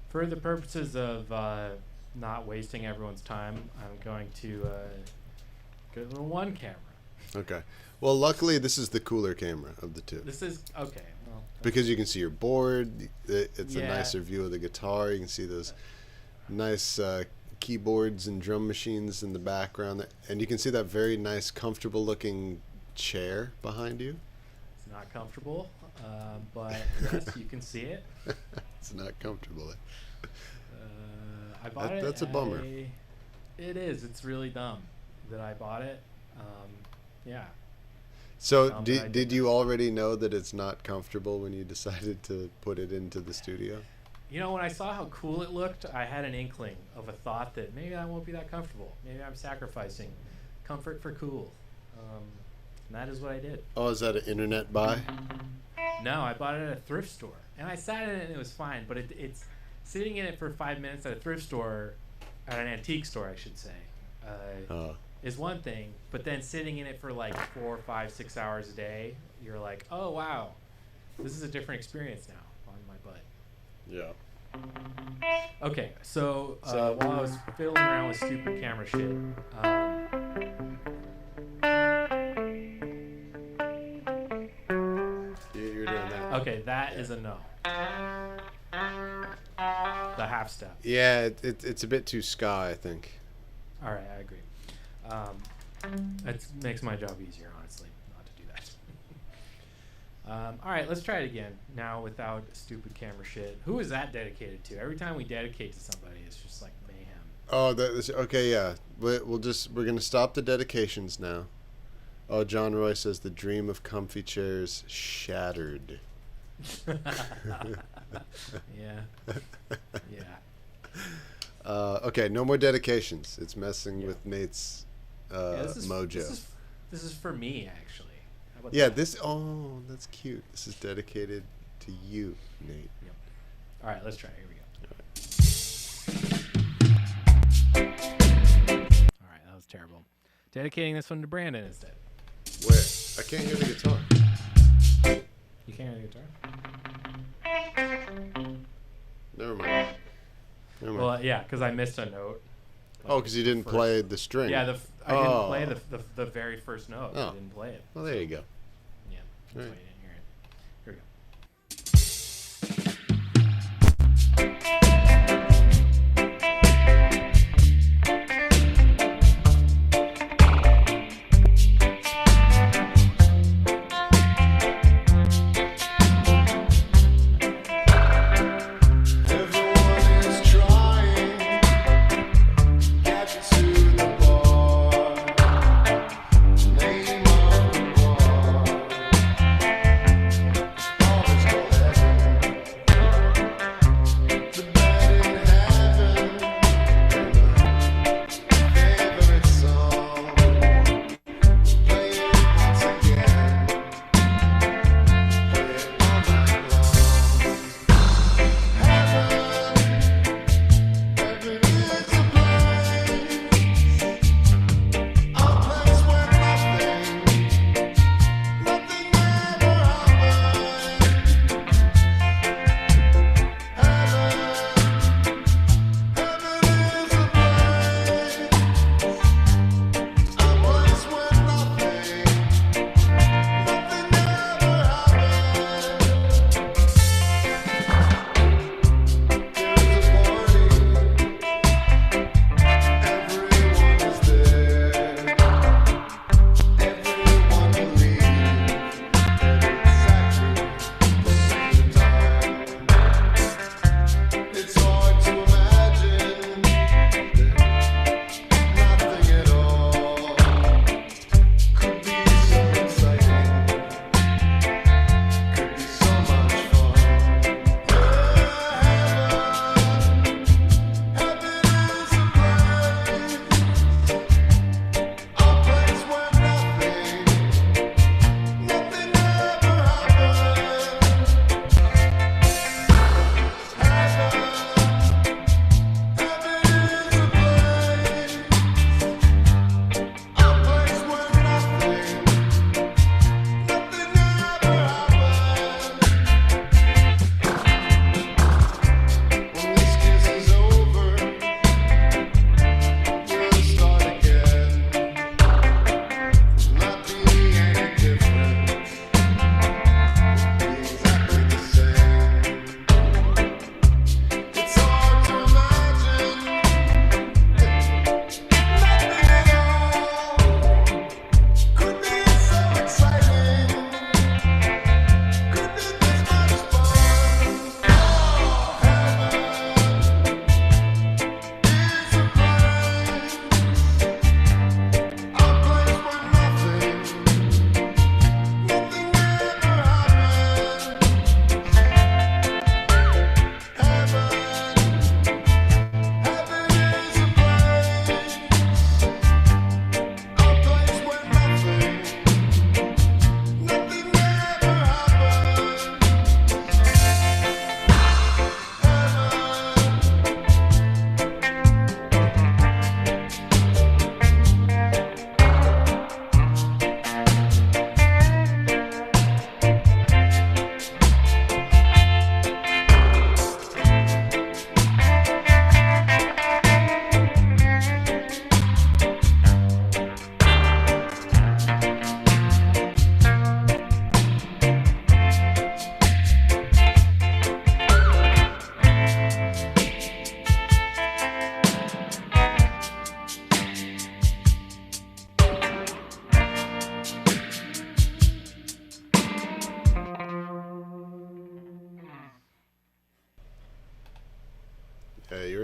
For the purposes of not wasting everyone's time, I'm going to go to the one camera. Okay. Well, luckily, this is the cooler camera of the two. This is... Okay. Well, because you can see your board. It's a nicer view of the guitar. You can see those nice keyboards and drum machines in the background. And you can see that very nice, comfortable-looking chair behind you. It's not comfortable, but yes, you can see it. It's not comfortable. I bought it. That's a bummer. It is. It's really dumb that I bought it. Yeah. So did you already know that it's not comfortable when you decided to put it into the studio? You know, when I saw how cool it looked, I had an inkling of a thought that maybe I won't be that comfortable. Maybe I'm sacrificing comfort for cool. And that is what I did. Oh, is that an internet buy? No, I bought it at a thrift store. And I sat in it and it was fine, but it's sitting in it for 5 minutes at a thrift store, at an antique store, I should say, is one thing. But then sitting in it for like 4, 5, 6 hours a day, you're like, oh, wow, this is a different experience now on my butt. Yeah. Okay, so while I was fiddling around with stupid camera shit, you're doing that. Okay, that is a no. The half step. Yeah, it's a bit too ska, I think. All right, I agree. It makes my job easier, honestly, not to do that. All right, let's try it again now without stupid camera shit. Who is that dedicated to? Every time we dedicate to somebody, it's just like mayhem. Oh, okay, yeah. We're gonna stop the dedications now. Oh, John Roy says the dream of comfy chairs shattered. Yeah. Okay, no more dedications. It's messing with Nate's mojo. This is for me, actually. How about yeah, that? that's cute. This is dedicated to you, Nate. Yep. All right, let's try. Here we go. All right, that was terrible. Dedicating this one to Brandon instead. Where? I can't hear the guitar. You can't hear the guitar? Never mind. Well, yeah, because I missed a note. Like because you didn't play the string. Yeah, I didn't play the very first note. Oh. I didn't play it. Well, there you go. Yeah, that's why you didn't hear it. Here we go.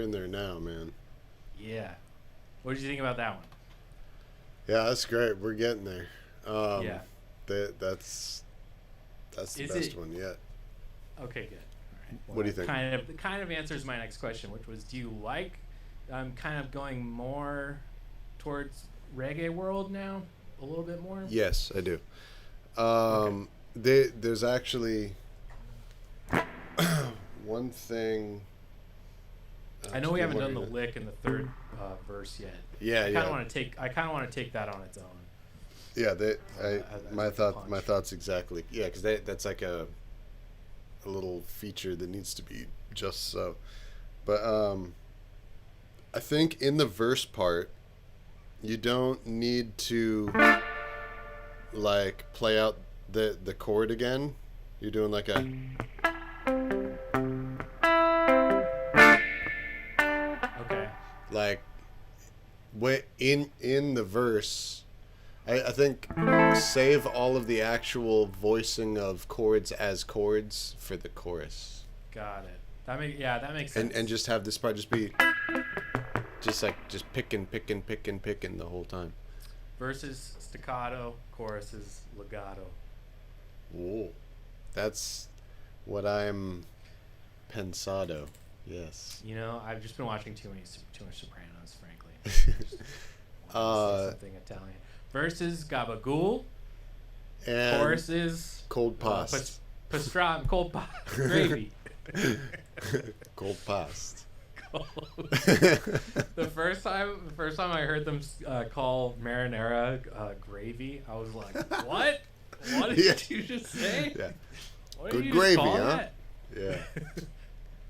in there now, man. Yeah. What did you think about that one? Yeah, that's great. We're getting there. Yeah. That's the best one yet. Okay, good. All right. Well, what do you think? Kind of answers my next question, which was, do you like? I'm kind of going more towards reggae world now, a little bit more. Yes, I do. Okay. There's actually one thing. I know we haven't done the lick in the third verse yet. Yeah, I kind of want to take that on its own. Yeah, my punch. thoughts exactly. Yeah, because that's like a little feature that needs to be just so. But I think in the verse part, you don't need to like play out the chord again. You're doing like a. Okay. Like, in the verse, I think save all of the actual voicing of chords as chords for the chorus. Got it. That makes sense. And just have this part just be just picking the whole time. Verses staccato, choruses legato. Whoa, that's what I'm pensado. Yes. You know, I've just been watching too much Sopranos, frankly. Something Italian. Verses gabagool. And choruses cold past. Pastrami, cold past, gravy. Cold past. The first time I heard them call marinara gravy, I was like, "What? What did you just say? Yeah. What Good did you gravy, just call huh? that? Yeah.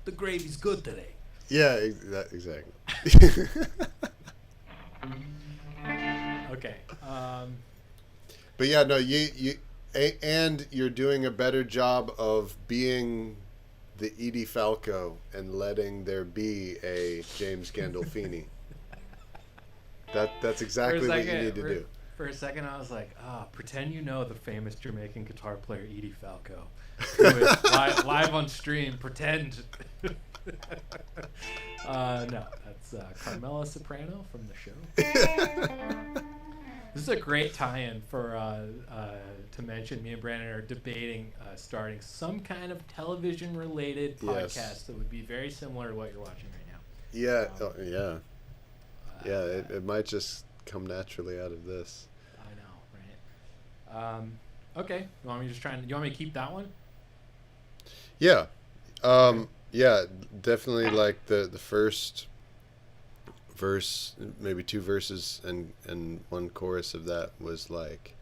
The gravy's good today." Yeah, exactly. Okay. But yeah, no, and you're doing a better job of being the Edie Falco and letting there be a James Gandolfini. That's exactly what you need to do. For a second, I was like, pretend you know the famous Jamaican guitar player Edie Falco. Do it live on stream. Pretend. No, that's Carmela Soprano from the show. This is a great tie-in for to mention. Me and Brandon are debating starting some kind of television-related podcast that would be very similar to what you're watching right now. Yeah, yeah. It might just come naturally out of this. I know, right? Okay. You want me to keep that one? Yeah. Yeah, definitely like the first verse, maybe two verses and one chorus of that was like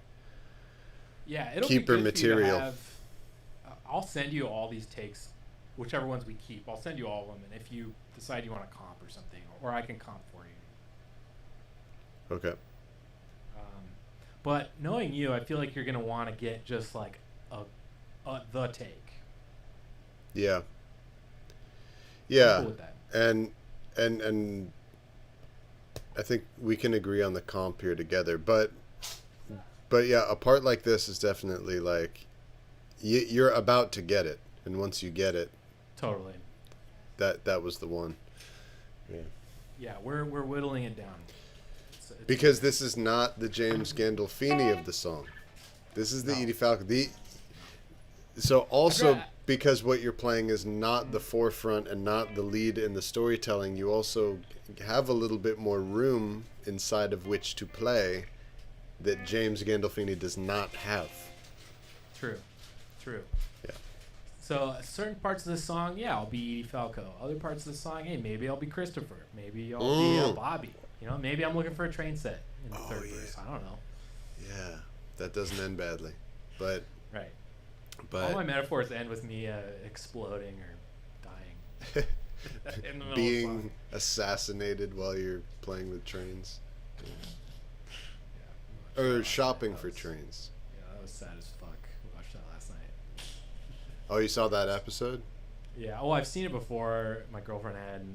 it'll keeper be good material. For you to have, I'll send you all these takes, whichever ones we keep. I'll send you all of them, and if you decide you want to comp or something, or I can comp for you. Okay. But knowing you, I feel like you're gonna want to get just like the take. Yeah. Yeah. I'm cool with that. And I think we can agree on the comp here together, but yeah, a part like this is definitely like you're about to get it, and once you get it, totally, that was the one. Yeah, we're whittling it down. Because this is not the James Gandolfini of the song. This is the Edie Falco. So also because what you're playing is not the forefront and not the lead in the storytelling, you also have a little bit more room inside of which to play that James Gandolfini does not have. True. Yeah. So certain parts of the song, I'll be Edie Falco. Other parts of the song, hey, maybe I'll be Christopher. Maybe I'll be Bobby. You know, maybe I'm looking for a train set in the third verse. I don't know. Yeah, that doesn't end badly, but right. But all my metaphors end with me exploding or dying. In the middle being assassinated while you're playing with trains. Yeah. Or shopping for trains. Yeah, that was sad as fuck. We watched that last night. Oh, you saw that episode? Yeah. Oh, I've seen it before. My girlfriend had,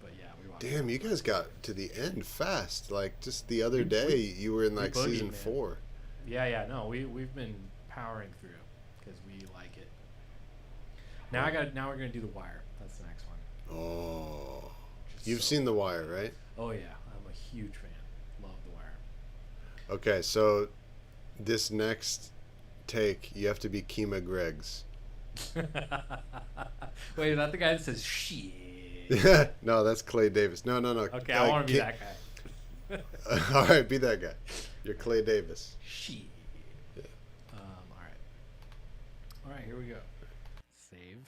but yeah, we watched. Damn, you guys got to the end fast. Like just the other day, you were in like season 4. Yeah. No, we've been powering through because we like it. Now we're gonna do The Wire. That's the next one. Oh. You've seen The Wire, right? Oh yeah, I'm a huge fan. Love The Wire. Okay, so this next take, you have to be Kima Greggs. Wait, is that the guy that says shit? No, that's Clay Davis. No. Okay, I want to be that guy. All right, be that guy. You're Clay Davis. Shit. Yeah. All right, here we go. Save.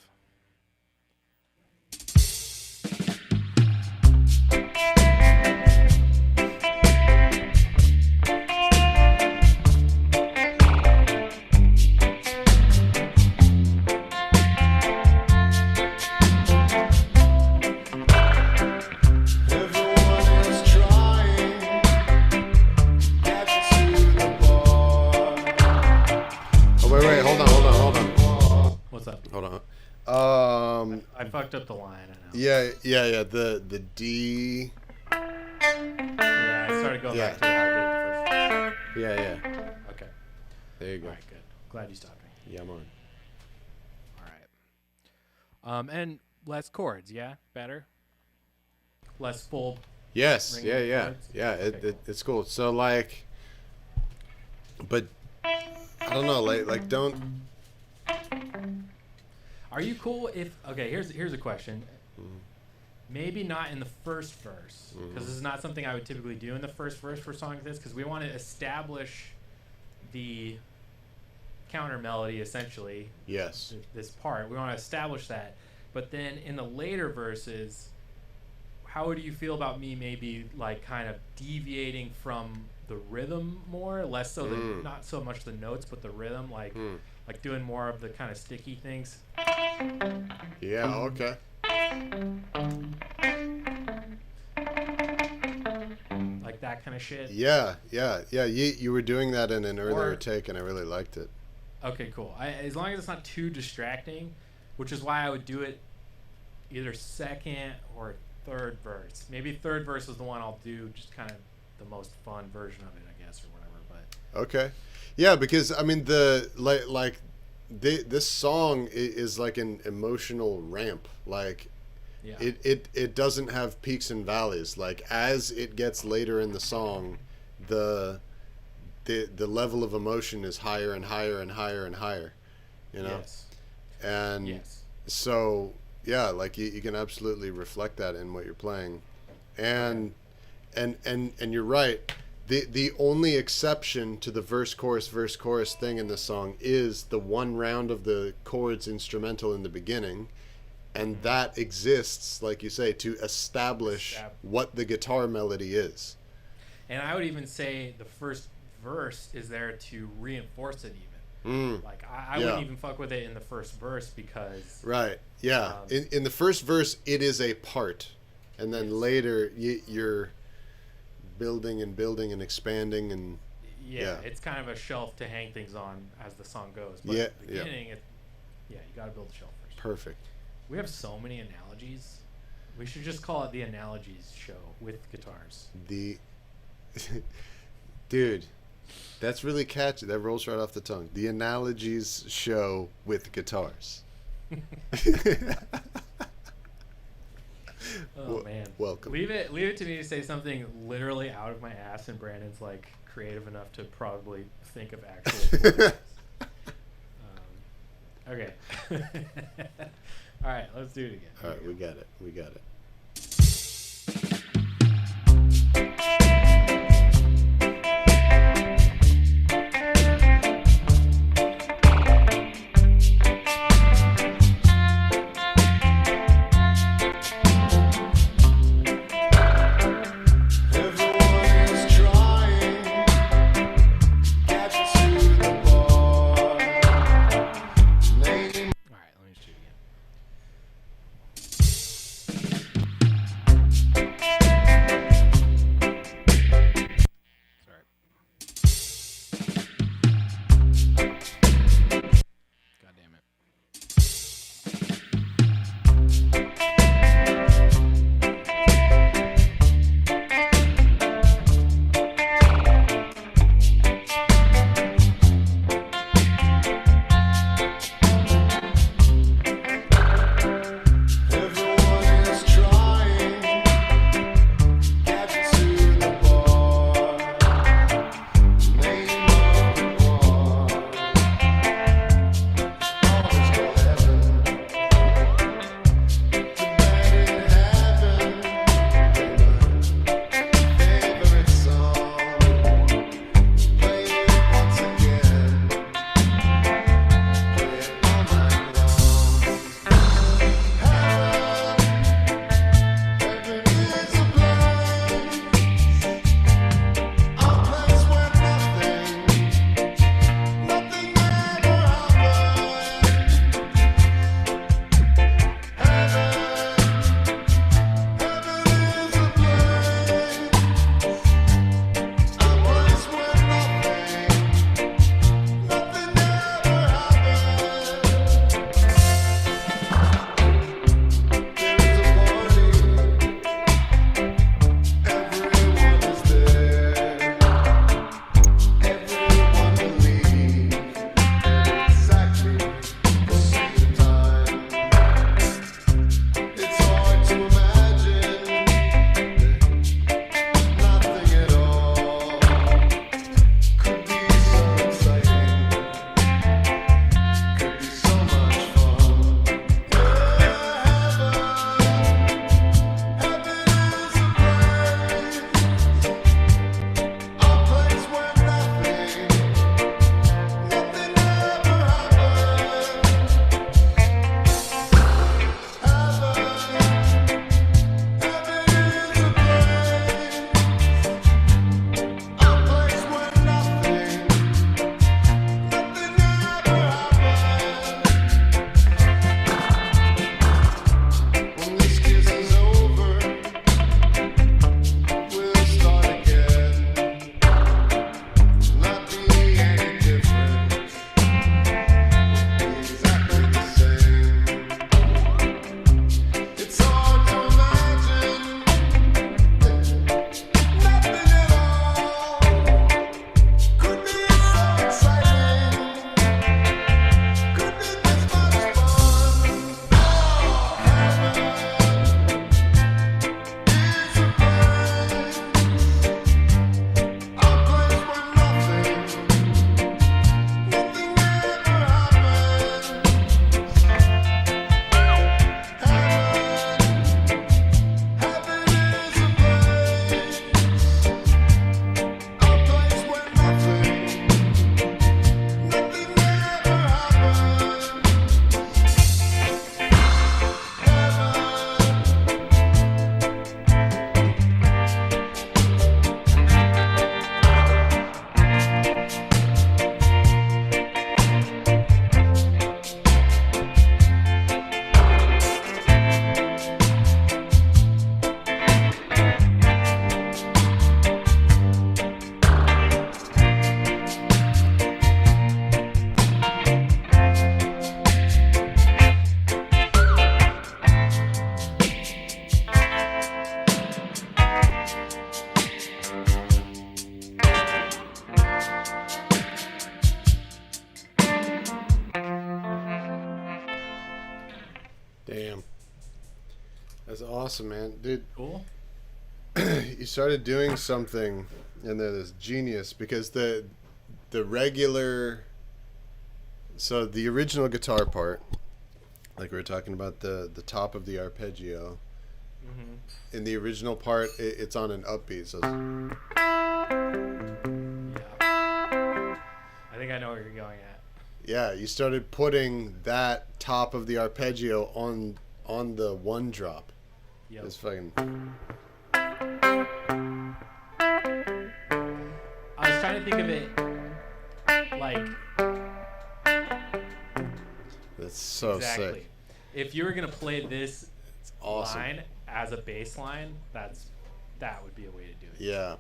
I fucked up the line, I know. Yeah. The D. Yeah, I started going back to how I did it first. Yeah. Okay. There you go. All right, good. Glad you stopped me. Yeah, I'm on. All right. And less chords, yeah? Better? Less full. Yes. Yeah. Chords? Yeah. Okay, cool. It's cool. So like, but I don't know. Like don't. Are you cool if here's a question. Maybe not in the first verse, because this is not something I would typically do in the first verse for songs like this, because we want to establish the counter melody essentially. Yes. This part we want to establish that, but then in the later verses, how do you feel about me maybe like kind of deviating from the rhythm more, less so not so much the notes, but the rhythm, like doing more of the kind of sticky things? Yeah. Okay. Like that kind of shit. Yeah. You were doing that in an earlier take, and I really liked it. Okay, cool. As long as it's not too distracting, which is why I would do it either second or third verse. Maybe third verse is the one I'll do, just kind of the most fun version of it, I guess, or whatever. But okay, yeah, because I mean this song is like an emotional ramp. Like yeah. it doesn't have peaks and valleys. Like as it gets later in the song, the level of emotion is higher and higher and higher and higher. You know. Yes. And yes. So yeah, like you can absolutely reflect that in what you're playing, and you're right. The only exception to the verse chorus thing in this song is the one round of the chords instrumental in the beginning, and that exists, like you say, to establish what the guitar melody is. And I would even say the first verse is there to reinforce it even. Like I wouldn't even fuck with it in the first verse because right. Yeah. In the first verse it is a part, and then later you're building and expanding and it's kind of a shelf to hang things on as the song goes. But at the beginning you got to build the shelf first. Perfect. We have so many analogies. We should just call it the Analogies Show with guitars. Dude, that's really catchy. That rolls right off the tongue. The Analogies Show with guitars. Oh man. Welcome. Leave it to me to say something literally out of my ass, and Brandon's like creative enough to probably think of actual words. Okay. All right, let's do it again. All right, we got it. awesome, man, dude. Cool. You started doing something in there that's genius, because the regular, so the original guitar part, like we were talking about, the top of the arpeggio, in the original part, it's on an upbeat, so yeah, I think I know where you're going at. yeah, you started putting that top of the arpeggio on the one drop. Yep. It's fucking. I was trying to think of it like. That's so exactly. sick. If you were gonna play this Awesome. line as a bass line, that would be a way to do it. Yeah.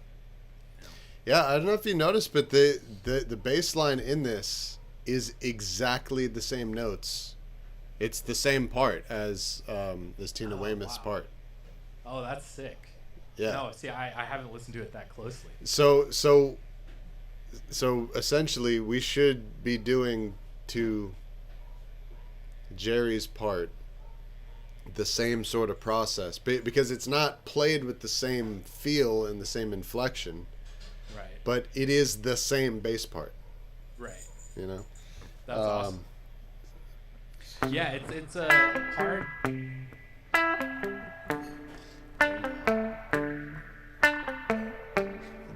Yeah, I don't know if you noticed, but the bass line in this is exactly the same notes. It's the same part as Tina Weymouth's part. Oh, that's sick. Yeah. No, see, I haven't listened to it that closely. So essentially, we should be doing to Jerry's part the same sort of process, because it's not played with the same feel and the same inflection, right? But it is the same bass part, right? You know, that's awesome. Yeah, it's a hard.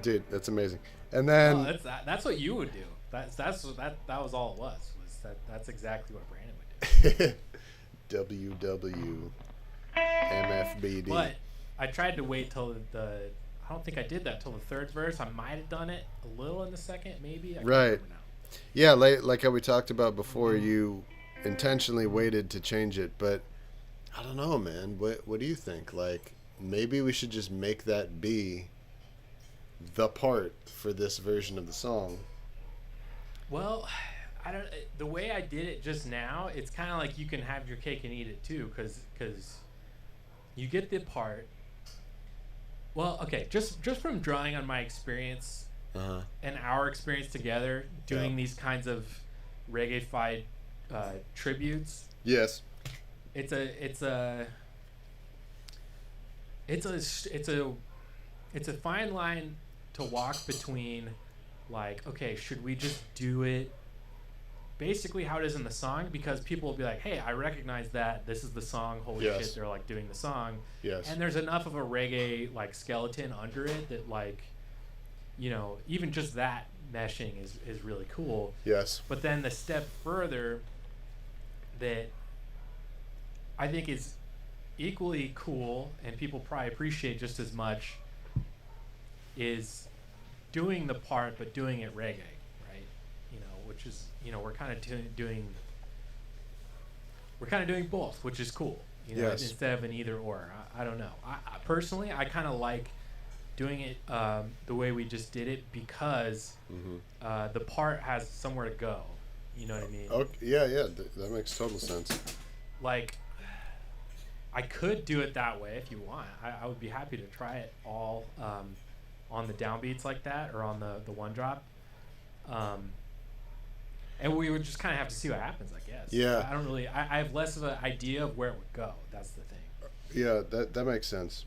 Dude, that's amazing. And then that's what you would do. That was all it was that's exactly what Brandon would do. MFBD. But I tried to wait till I don't think I did that till the third verse. I might have done it a little in the second, maybe. I can't remember now. Yeah, like how we talked about before, you intentionally waited to change it, but I don't know, man. What do you think? Like, maybe we should just make that be the part for this version of the song. Well, I don't. The way I did it just now, it's kind of like you can have your cake and eat it too, because you get the part. Well, okay, just from drawing on my experience and our experience together doing these kinds of reggae-fied tributes. Yes. It's a fine line to walk between, like, okay, should we just do it basically how it is in the song, because people will be like, hey, I recognize that this is the song, holy shit, they're like doing the song. Yes. And there's enough of a reggae like skeleton under it that, like, you know, even just that meshing is really cool. Yes. But then the step further that I think is equally cool and people probably appreciate just as much is doing the part but doing it reggae, right? You know, which is, you know, we're kind of doing both, which is cool, you know, instead of an either or. I don't know. I personally, I kind of like doing it the way we just did it, because the part has somewhere to go. You know what I mean? Okay, yeah, that makes total sense. Like, I could do it that way if you want. I would be happy to try it all on the downbeats like that, or on the one drop. And we would just kind of have to see what happens, I guess. Yeah. I don't really. I have less of an idea of where it would go. That's the thing. Yeah, that makes sense.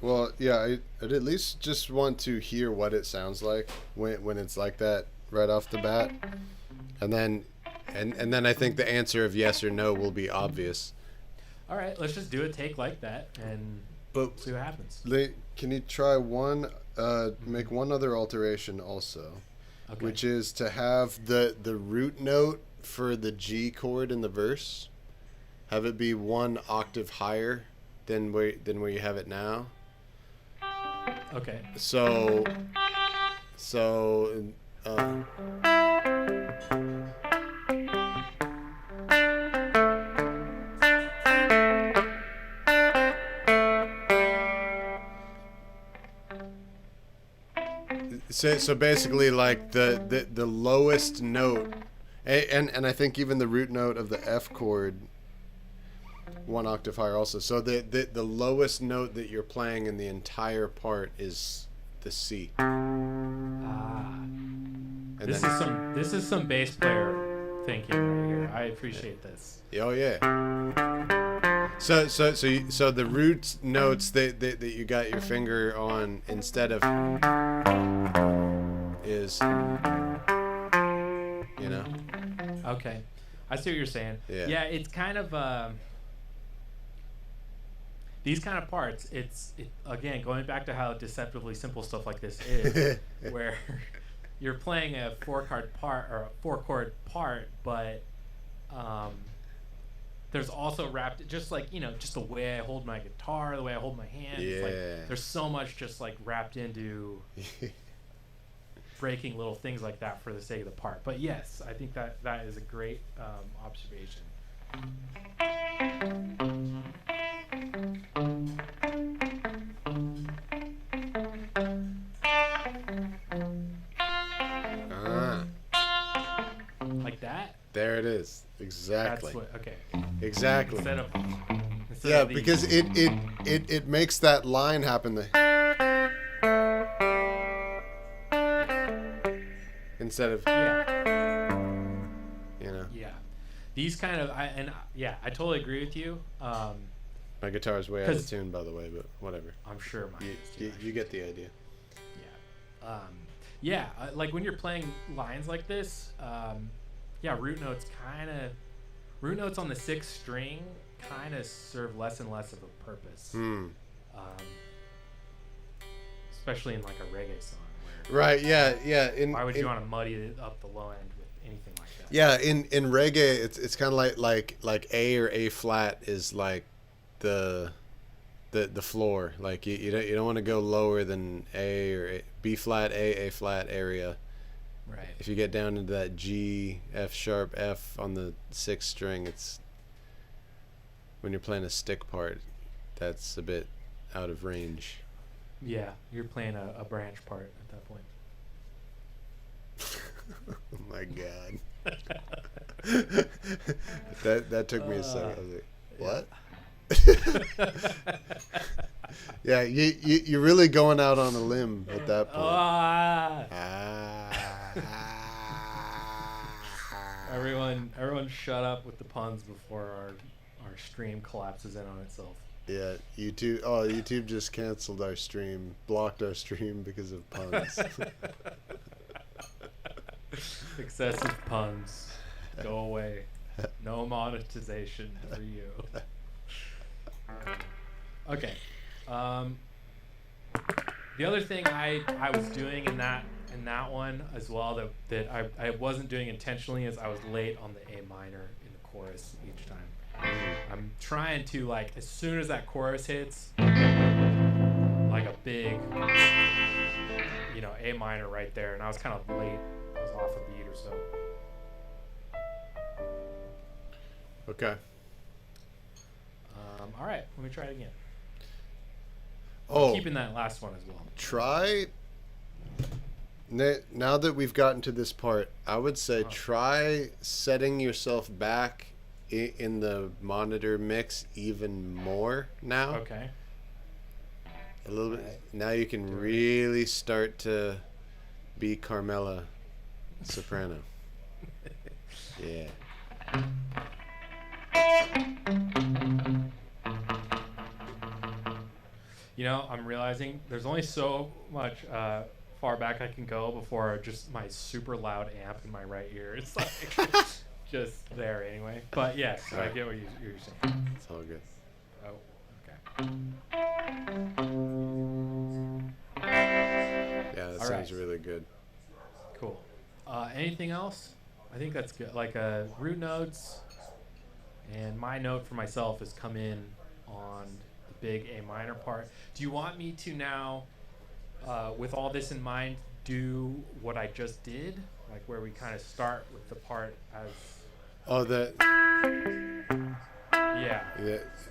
Well, yeah, I'd at least just want to hear what it sounds like when it's like that right off the bat, and then I think the answer of yes or no will be obvious. All right, let's just do a take like that and see what happens. Can you try make one other alteration also, which is to have the root note for the G chord in the verse, have it be one octave higher than where you have it now. Okay. So So basically, like the lowest note, and I think even the root note of the F chord, one octave higher also. So the lowest note that you're playing in the entire part is the C. This is some bass player thinking right here. I appreciate this. Oh yeah. So the root notes that you got your finger on instead of is, you know. Okay, I see what you're saying. Yeah. It's kind of these kind of parts. Again, going back to how deceptively simple stuff like this is, where you're playing a four chord part, but there's also wrapped, just like, just the way I hold my guitar, the way I hold my hand. Yeah. It's like there's so much just like wrapped into breaking little things like that for the sake of the part. But yes, I think that is a great observation. Like that? There it is. Exactly. That's what, okay. Exactly. Instead of because it makes that line happen. Instead of Yeah. These kind of I totally agree with you. My guitar's way out of tune, by the way, but whatever. I'm sure mine is too. You get the idea. Yeah. Like when you're playing lines like this, root notes on the sixth string kind of serve less and less of a purpose. Especially in like a reggae song. Right, yeah. Why would you want to muddy it up the low end with anything like that? Yeah, in reggae, it's kind of like A or A flat is like the floor. Like you don't want to go lower than A or B flat, A flat area. Right. If you get down into that G, F sharp, F on the sixth string, it's when you're playing a stick part, that's a bit out of range. Yeah, you're playing a branch part at that point. Oh my god. that took me a second. I was like, what? Yeah, you're really going out on a limb at that point. Everyone shut up with the puns before our stream collapses in on itself. Yeah, YouTube just canceled our stream, blocked our stream because of puns. Excessive puns. Go away. No monetization for you. Okay. The other thing I was doing in that one as well that I wasn't doing intentionally is I was late on the A minor in the chorus each time. I'm trying to, like, as soon as that chorus hits, like a big, A minor right there, and I was kind of late. I was off a beat or so. Okay. All right, let me try it again. Oh, keeping that last one as well. Try. Now that we've gotten to this part, I would say try setting yourself back in the monitor mix even more now. Okay. A little bit. Now you can really start to be Carmela soprano. Yeah. I'm realizing there's only so much far back I can go before just my super loud amp in my right ear. It's like just there anyway. But yes, I get what you're saying. It's all good. Oh, okay. Yeah, that sounds really good. Cool. Anything else? I think that's good. Like root notes, and my note for myself has come in on the big A minor part. Do you want me to now, with all this in mind, do what I just did, like where we kind of start with the part as? Oh, the. Yeah.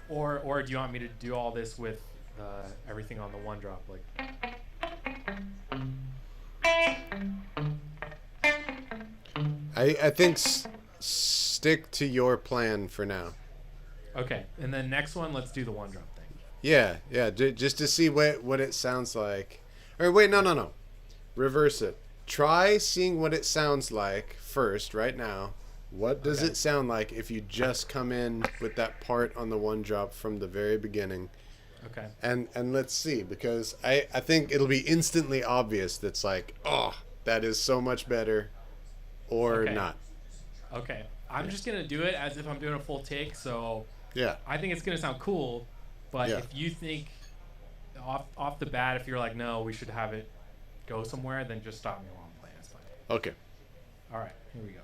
Or do you want me to do all this with everything on the one drop, like? I think stick to your plan for now. Okay, and then next one, let's do the one drop thing. Yeah, just to see what it sounds like. Or wait, no. Reverse it. Try seeing what it sounds like first, right now, What does it sound like if you just come in with that part on the one drop from the very beginning? Okay. And let's see, because I think it'll be instantly obvious that's like, oh, that is so much better, or not. Okay. I'm just going to do it as if I'm doing a full take, so yeah. I think it's going to sound cool, but if you think off the bat, if you're like, no, we should have it go somewhere, then just stop me while I'm playing. It's fine. Okay. All right, here we go.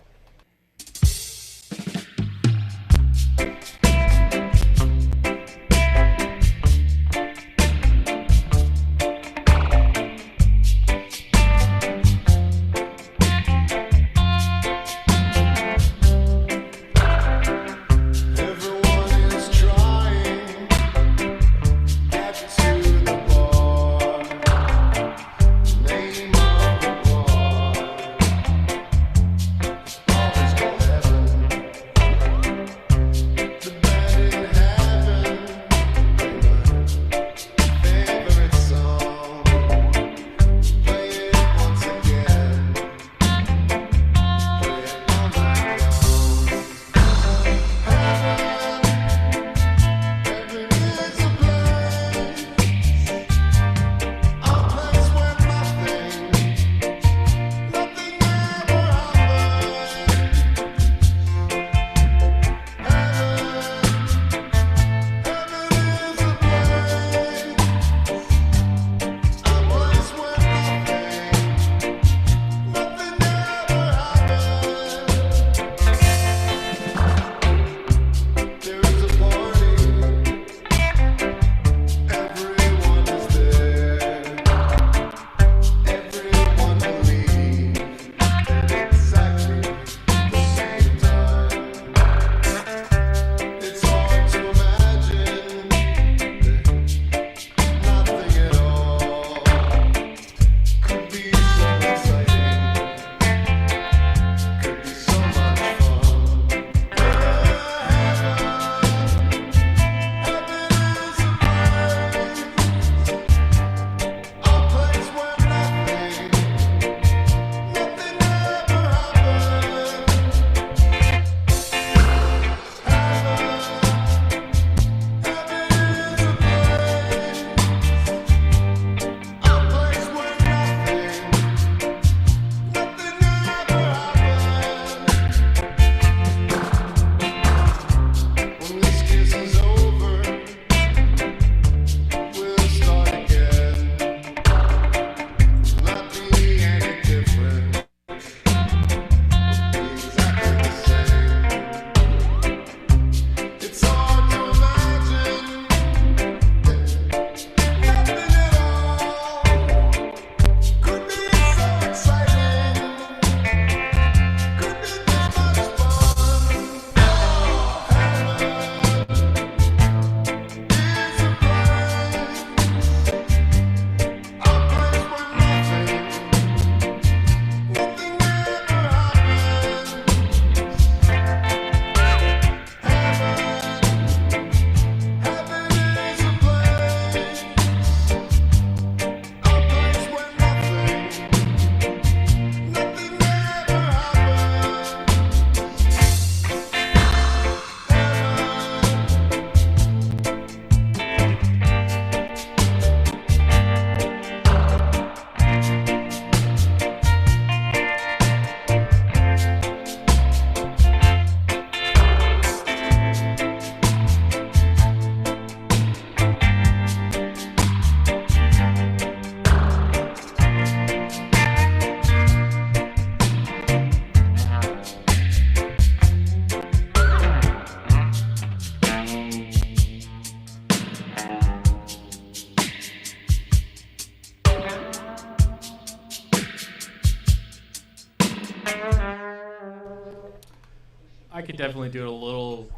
I could definitely do it a little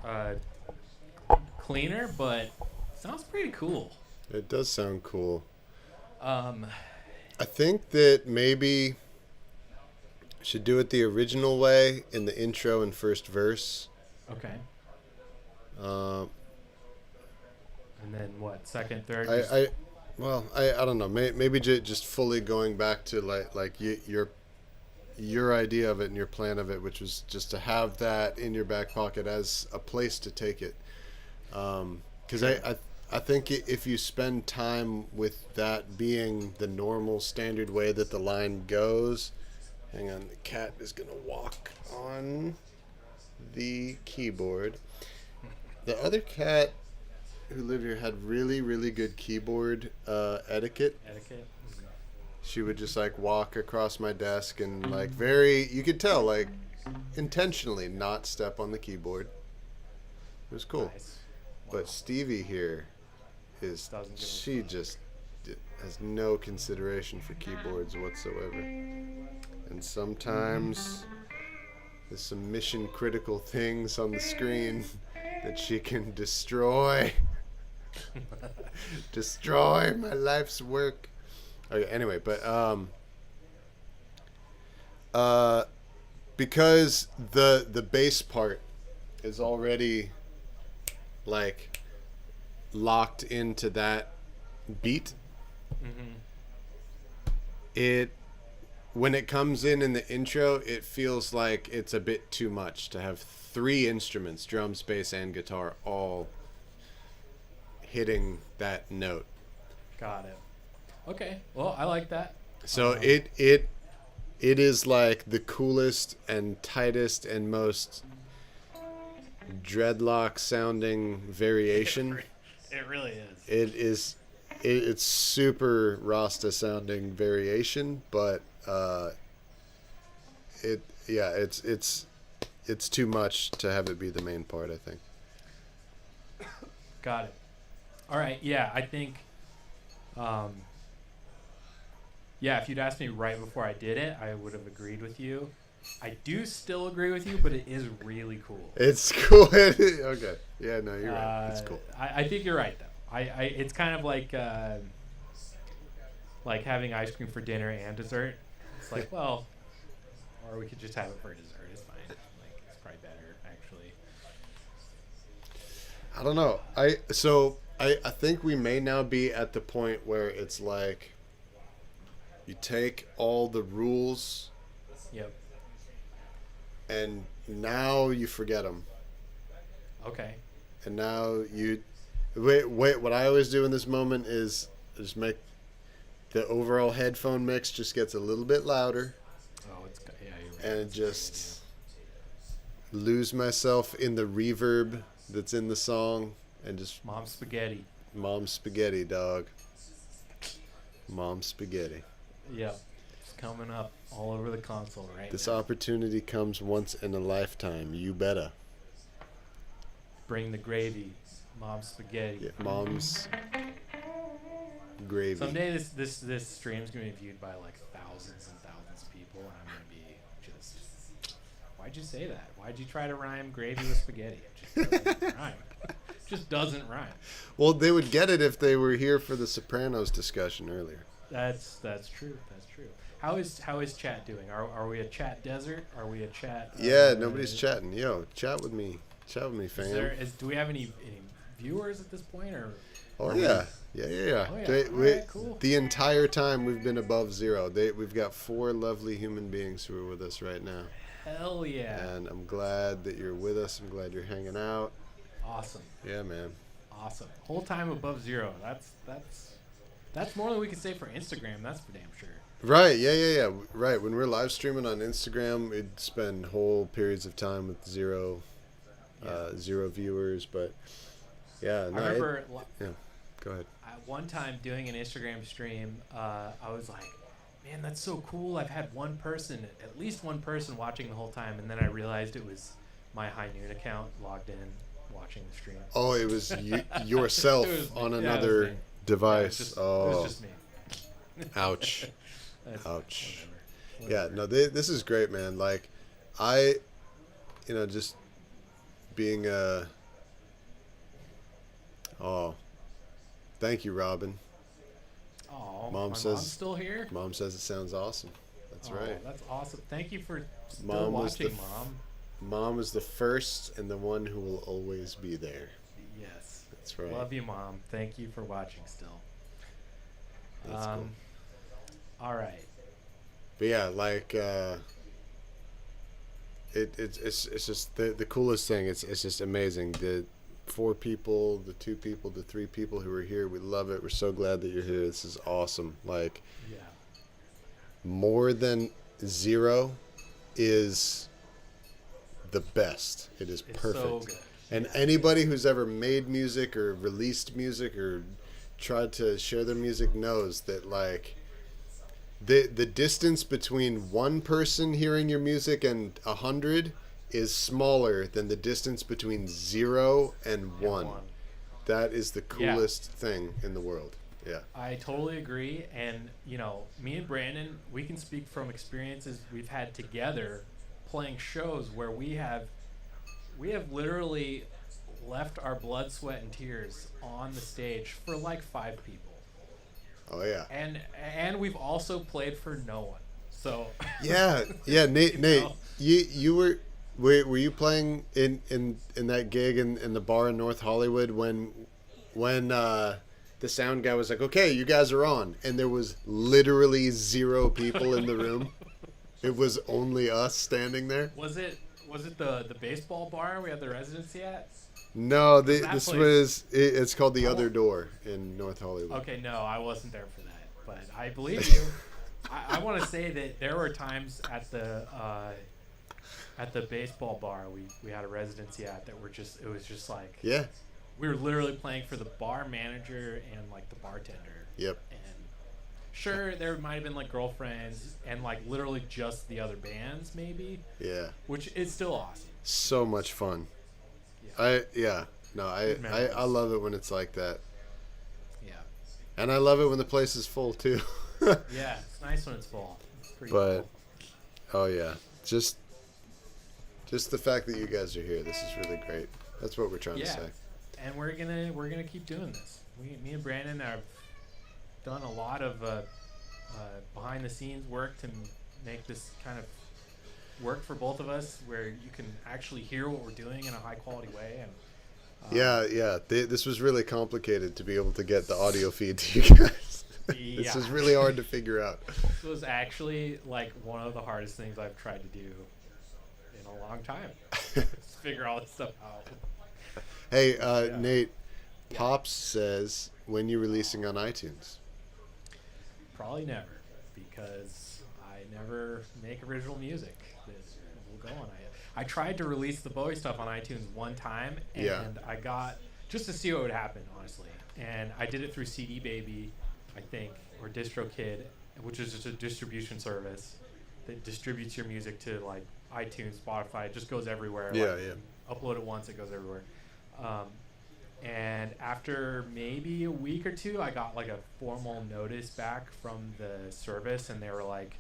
cleaner, but sounds pretty cool. It does sound cool. I think that maybe should do it the original way in the intro and first verse. Okay. And then what? Second, third? I don't know. Maybe just fully going back to like your your idea of it and your plan of it, which was just to have that in your back pocket as a place to take it. Because I think if you spend time with that being the normal standard way that the line goes, hang on, the cat is gonna walk on the keyboard. The other cat who lived here had really, really good keyboard etiquette. She would just like walk across my desk and like you could tell like intentionally not step on the keyboard. It was cool. Nice. But Stevie here she just has no consideration for keyboards whatsoever. And sometimes there's some mission critical things on the screen that she can destroy. Destroy my life's work. Okay, anyway, but because the bass part is already like locked into that beat, when it comes in the intro, it feels like it's a bit too much to have three instruments, drums, bass, and guitar, all hitting that note. Got it. Okay. Well, I like that. So it is like the coolest and tightest and most dreadlock sounding variation. It really is. It's super Rasta sounding variation, but it's too much to have it be the main part, I think. Got it. All right. Yeah, I think if you'd asked me right before I did it, I would have agreed with you. I do still agree with you, but it is really cool. It's cool. Okay. Yeah, no, you're right. It's cool. I think you're right, though. It's kind of like having ice cream for dinner and dessert. It's like, well, or we could just have it for dessert. It's fine. Like, it's probably better, actually. I don't know. I think we may now be at the point where it's like you take all the rules. Yep. And now you forget them. Okay. And now you wait. What I always do in this moment is just make the overall headphone mix just gets a little bit louder. Oh, you're right. And just lose myself in the reverb that's in the song and just Mom spaghetti, dog. Mom spaghetti. Yep. It's coming up all over the console right This now. opportunity comes once in a lifetime. You better. Bring the gravy, Mom's spaghetti. Yeah, Mom's gravy. Someday this stream's gonna be viewed by like thousands and thousands of people, and I'm gonna be just, why'd you say that? Why'd you try to rhyme gravy with spaghetti? It just doesn't rhyme. Just doesn't rhyme. Well, they would get it if they were here for the Sopranos discussion earlier. That's true. That's true. How is chat doing? Are we a chat desert? Are we a chat? Yeah, nobody's chatting. Yo, chat with me. Chat with me, fam. Do we have any viewers at this point, or? Oh yeah. Oh, yeah. Alright, cool. The entire time we've been above zero. We've got 4 lovely human beings who are with us right now. Hell yeah. And I'm glad that you're with us. I'm glad you're hanging out. Awesome. Yeah, man. Awesome. Whole time above zero. That's more than we can say for Instagram. That's for damn sure. Right. Yeah. Right. When we're live streaming on Instagram, we'd spend whole periods of time with zero viewers. But yeah. No, I remember. Yeah. Go ahead. One time doing an Instagram stream, I was like, man, that's so cool. I've had at least one person watching the whole time. And then I realized it was my High Noon account logged in, watching the stream. Oh, it was yourself on another device. It was just me. Ouch. Ouch. Whatever. Yeah, no, this is great, man. Like, just being thank you, Robin. Oh, Mom says mom's still here? Mom says it sounds awesome. That's right. That's awesome. Thank you for still Mom watching, Mom. Mom is the first and the one who will always be there. Yes. That's right. Love you, Mom. Thank you for watching still. That's cool. All right. But yeah, like it's just the coolest thing. It's just amazing. The 4 people, the 2 people, the 3 people who are here, we love it. We're so glad that you're here. This is awesome. Like, Yeah. more than 0 is the best. It is It's perfect. so good. And Yeah. anybody who's ever made music or released music or tried to share their music knows that, like, the distance between one person hearing your music and 100 is smaller than the distance between 0 and 1. That is the coolest thing in the world. Yeah. I totally agree. And, you know, me and Brandon, we can speak from experiences we've had together playing shows where we have literally left our blood, sweat, and tears on the stage for like 5 people. Oh yeah. And we've also played for no one. So Yeah. Nate, know? you were you playing in that gig in the bar in North Hollywood when the sound guy was like, "Okay, you guys are on," and there was literally 0 people in the room. It was only us standing there. Was it the baseball bar we had the residency at? No, That this place- was it's called the Other Door in North Hollywood. Okay, no, I wasn't there for that, but I believe you. I want to say that there were times at the baseball bar we had a residency at that it was just like, Yeah. we were literally playing for the bar manager and like the bartender. Yep. And sure, there might have been like girlfriends and like literally just the other bands maybe, Yeah. which is still awesome. So much fun. Yeah. I love it when it's like that. Yeah. And I love it when the place is full too. Yeah, it's nice when it's full. It's pretty But cool. oh yeah, just the fact that you guys are here, this is really great. That's what we're trying to say. And we're gonna keep doing this. Me and Brandon have done a lot of behind the scenes work to make this kind of work for both of us, where you can actually hear what we're doing in a high quality way. And Yeah. This was really complicated to be able to get the audio feed to you guys. This Yeah. is really hard to figure out. This was actually like one of the hardest things I've tried to do in a long time. Just figure all this stuff out. Hey, Yeah. Nate, Yeah. Pops says, when you releasing on iTunes? Probably never, because I never make original music that will go on it. I tried to release the Bowie stuff on iTunes one time, and Yeah. I got just to see what would happen, honestly. And I did it through CD Baby, I think, or DistroKid, which is just a distribution service that distributes your music to like iTunes, Spotify. It just goes everywhere. Yeah, like, yeah. Upload it once, it goes everywhere. And after maybe a week or 2, I got like a formal notice back from the service, and they were like,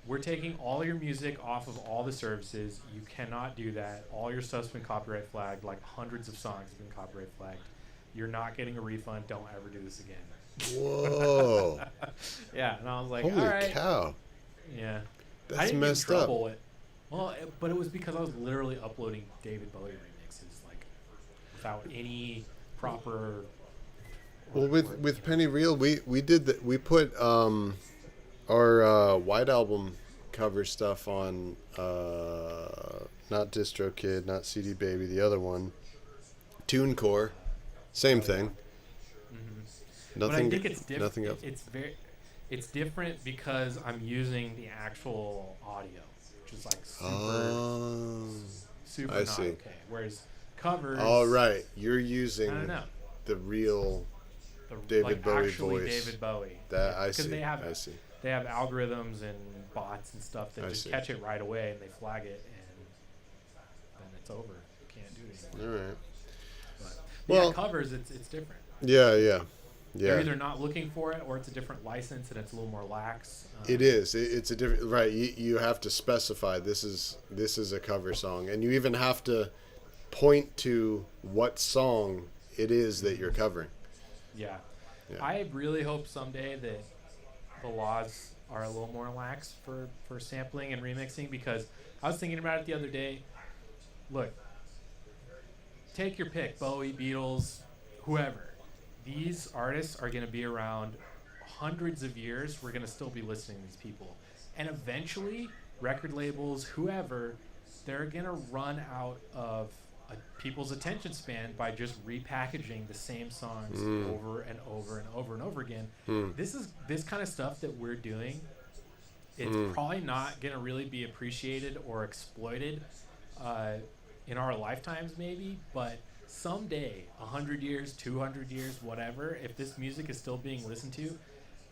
we're taking all your music off of all the services. You cannot do that. All your stuff's been copyright flagged. Like hundreds of songs have been copyright flagged. You're not getting a refund. Don't ever do this again. Whoa. Yeah, and I was like, Holy all right. cow. Yeah. That's I didn't messed get in up. trouble with. Well, but it was because I was literally uploading David Bowie remixes, like, without any proper. Well, with Penny Real, we did that. We put our White Album cover stuff on not DistroKid, not CD Baby, the other one, TuneCore, same thing. Mm-hmm. Nothing. But I think it's different. Nothing else. It's different because I'm using the actual audio, which is like super I not see. okay. Whereas covers. All right, you're I don't using know. the real. The, David like, Bowie actually voice. David Bowie. That Yeah, I 'cause see. They have I see. They have algorithms and bots and stuff that I just see. catch it right away, and they flag it, and then it's over. You can't do it anymore. All right. But Well- yeah, covers it's different. Yeah. They're either not looking for it, or it's a different license and it's a little more lax. It is. It's a different. Right. You have to specify this is a cover song, and you even have to point to what song it is that you're covering. Yeah. Yeah. I really hope someday that the laws are a little more lax for sampling and remixing, because I was thinking about it the other day. Look, take your pick, Bowie, Beatles, whoever. These artists are going to be around hundreds of years. We're going to still be listening to these people. And eventually, record labels, whoever, they're gonna run out of people's attention span by just repackaging the same songs over and over and over and over again. This kind of stuff that we're doing. It's probably not gonna really be appreciated or exploited in our lifetimes, maybe, but someday, 100 years, 200 years, whatever, if this music is still being listened to,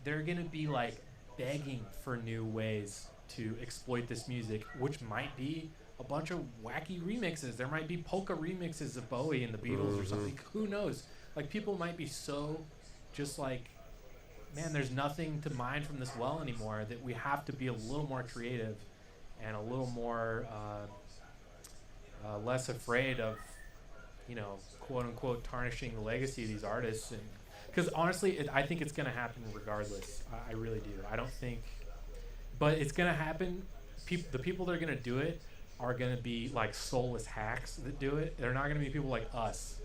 they're gonna be like begging for new ways to exploit this music, which might be a bunch of wacky remixes. There might be polka remixes of Bowie and the Beatles or something. Who knows? Like, people might be so just like, man, there's nothing to mine from this well anymore, that we have to be a little more creative and a little more less afraid of, quote unquote, tarnishing the legacy of these artists. And because honestly, I think it's going to happen regardless. I really do. I don't think, but it's going to happen. The people that are going to do it are going to be like soulless hacks that do it. They're not going to be people like us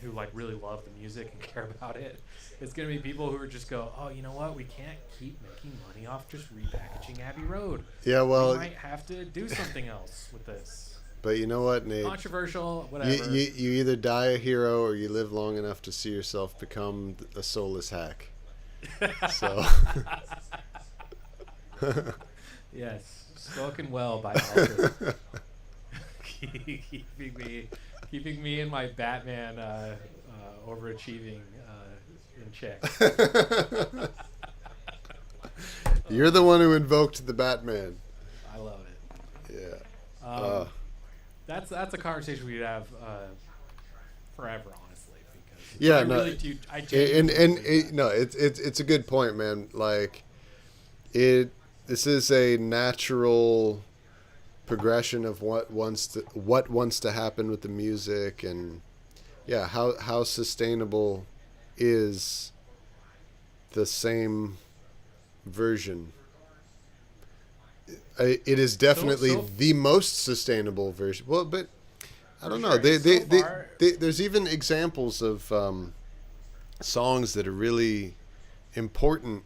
who like really love the music and care about it. It's going to be people who are just go, oh, you know what? We can't keep making money off just repackaging Abbey Road. Yeah, well, we might have to do something else with this. But you know what, Nate? Controversial, whatever. You either die a hero or you live long enough to see yourself become a soulless hack. So. Yes, spoken well by Alfred. keeping me and my Batman overachieving in check. You're the one who invoked the Batman. I love it. Yeah. That's a conversation we'd have forever, honestly. Because yeah, I no, really do. It's a good point, man. Like, this is a natural progression of what wants to happen with the music, and how sustainable is the same version. It is definitely the most sustainable version. Well, but I don't know. There's even examples of songs that are really important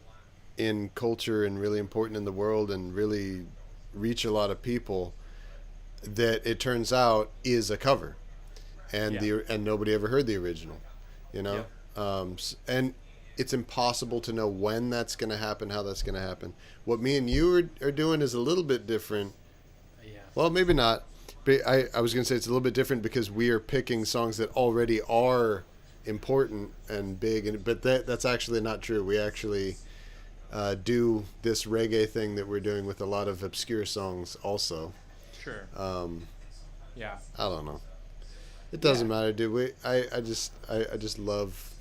in culture and really important in the world and really reach a lot of people that it turns out is a cover, and and nobody ever heard the original, and it's impossible to know when that's going to happen, how that's going to happen. What me and you are doing is a little bit different. Yeah. Well, maybe not. But I was going to say it's a little bit different because we are picking songs that already are important and big, but that's actually not true. We actually do this reggae thing that we're doing with a lot of obscure songs also. Sure. Yeah. I don't know. It doesn't matter, dude. I just love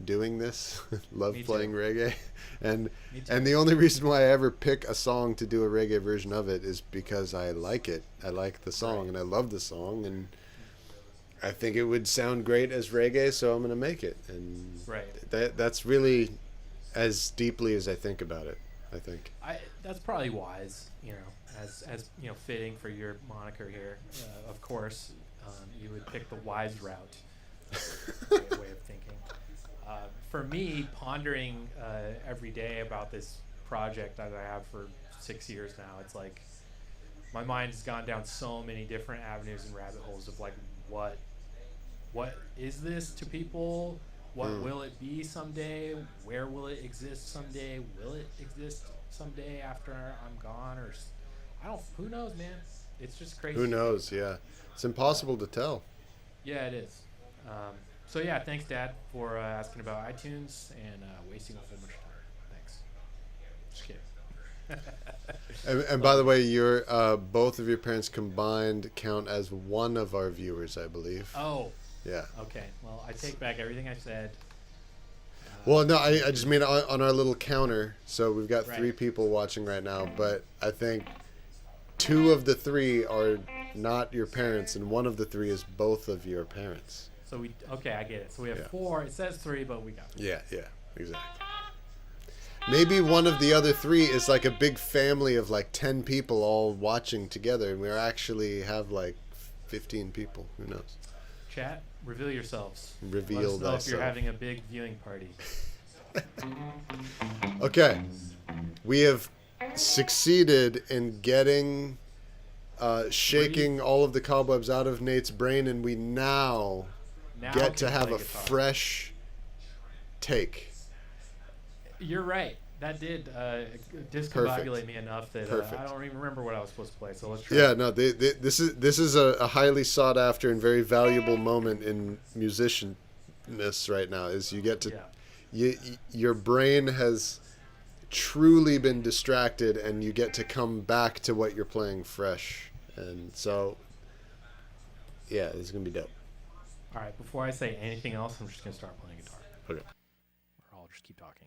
doing this. Love playing reggae, and the only reason why I ever pick a song to do a reggae version of it is because I like it. I like the song, and I love the song, and I think it would sound great as reggae, so I'm gonna make it. And that's really as deeply as I think about it. I think that's probably wise, as fitting for your moniker here. Of course, you would pick the wise route. Way of thinking. For me, pondering every day about this project that I have for 6 years now, it's like my mind's gone down so many different avenues and rabbit holes of like, what is this to people? What will it be someday? Where will it exist someday? Will it exist someday after I'm gone? Or who knows, man? It's just crazy. Who knows? Yeah, it's impossible to tell. Yeah, it is. So thanks, Dad, for asking about iTunes and wasting a whole bunch of time. Thanks. Just kidding. And by the way, your both of your parents combined count as one of our viewers, I believe. Oh. Yeah. Okay. Well, I take back everything I said. Well, no, I just mean on our little counter. So we've got 3 people watching right now, but I think 2 of the 3 are not your parents, and 1 of the 3 is both of your parents. So I get it. So we have 4. It says 3, but we got 4. Yeah, exactly. Maybe one of the other 3 is like a big family of like 10 people all watching together, and we actually have like 15 people. Who knows? Chat, reveal yourselves. Reveal Let us know thyself. if you're having a big viewing party. Okay, we have succeeded in getting shaking all of the cobwebs out of Nate's brain, and we now get to have a fresh take. You're right. That did discombobulate me enough that I don't even remember what I was supposed to play. So let's try. Yeah, no, this is a highly sought after and very valuable moment in musicianness right now. Is you get to, your brain has truly been distracted, and you get to come back to what you're playing fresh. And so, yeah, this is gonna be dope. All right, before I say anything else, I'm just gonna start playing guitar. Okay. Or I'll just keep talking.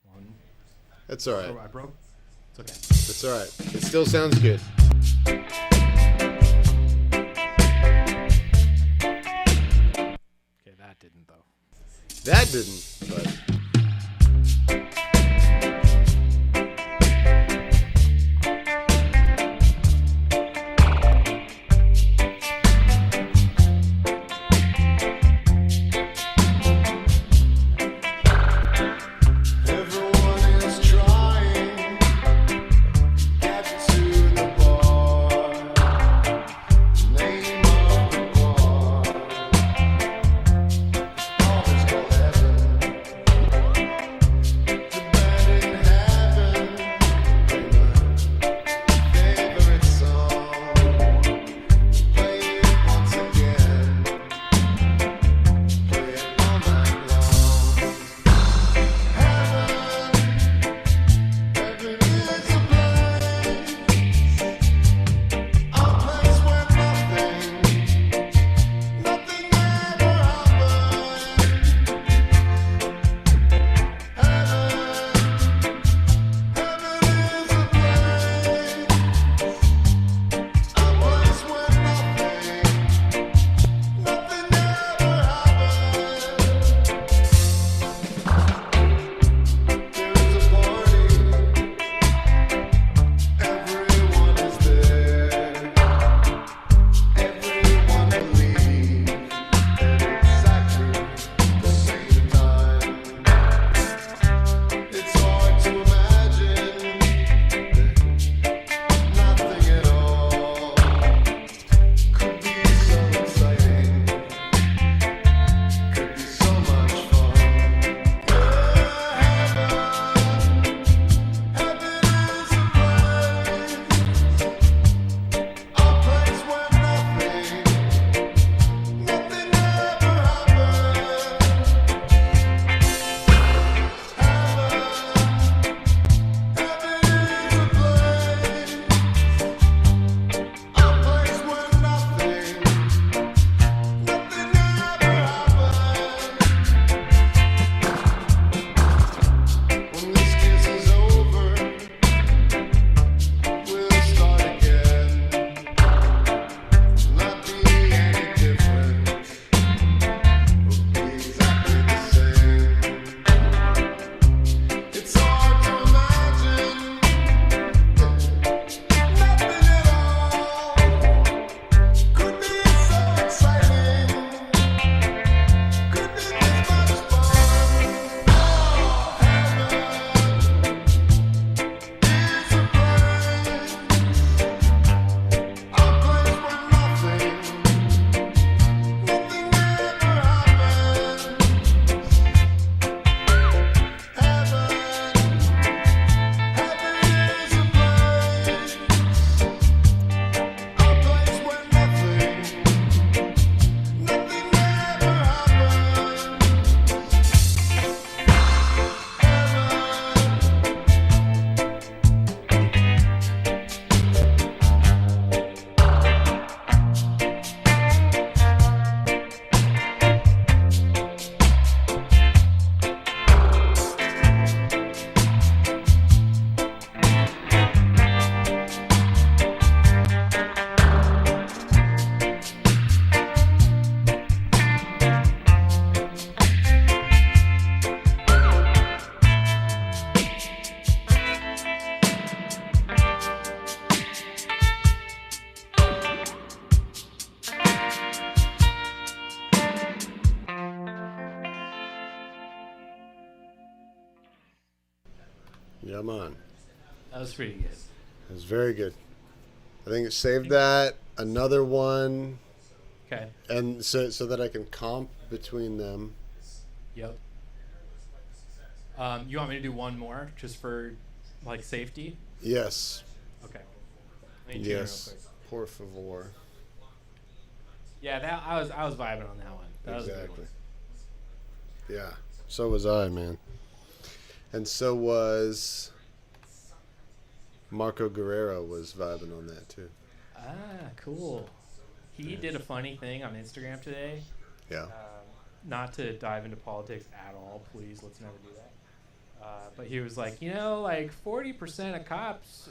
One. That's all right. I broke. It's okay. It's all right. It still sounds good. Okay, that didn't though. That didn't, but. Yeah, man. That was pretty good. It was very good. I think save that. Another one. Okay. And so that I can comp between them. Yep. You want me to do one more just for like safety? Yes. Okay. Let me tune it real Yes. quick. Por favor. Yeah, that I was vibing on that one. That was a good one. Yeah. So was I, man. And so was Marco Guerrero was vibing on that too. Ah, cool. He did a funny thing on Instagram today. Yeah. Not to dive into politics at all, please. Let's never do that. But he was like, like 40% of cops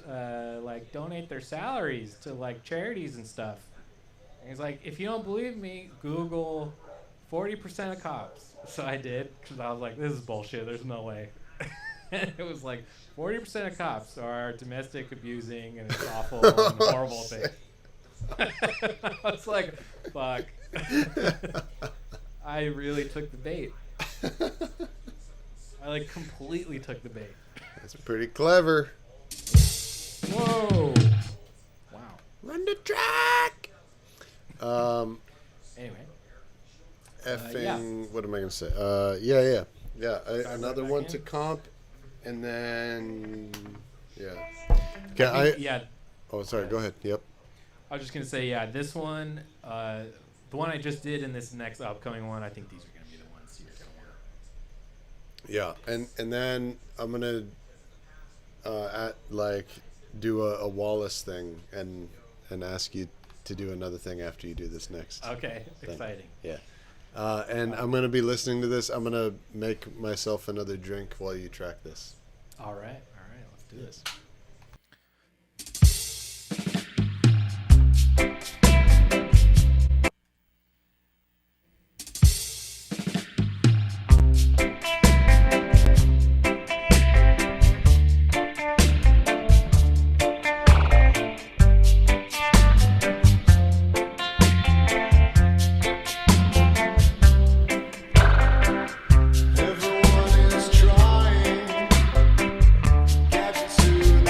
like donate their salaries to like charities and stuff. And he's like, if you don't believe me, Google 40% of cops. So I did, because I was like, this is bullshit. There's no way. And it was like 40% of cops are domestic abusing and it's awful and horrible thing. I was like, fuck. I really took the bait. I like completely took the bait. That's pretty clever. Whoa. Wow. Run the track. Anyway. What am I gonna say? Yeah. Another right one in. to comp, and then okay. Yeah. Oh, sorry. Go ahead. Yep. I was just gonna say, this one, the one I just did, and this next upcoming one, I think these are gonna be the ones you're gonna want. Yeah, and then I'm gonna do a Wallace thing and ask you to do another thing after you do this next. Okay, thing. exciting. Yeah. And I'm gonna be listening to this. I'm gonna make myself another drink while you track this. All right, let's do this. Everyone is trying, get to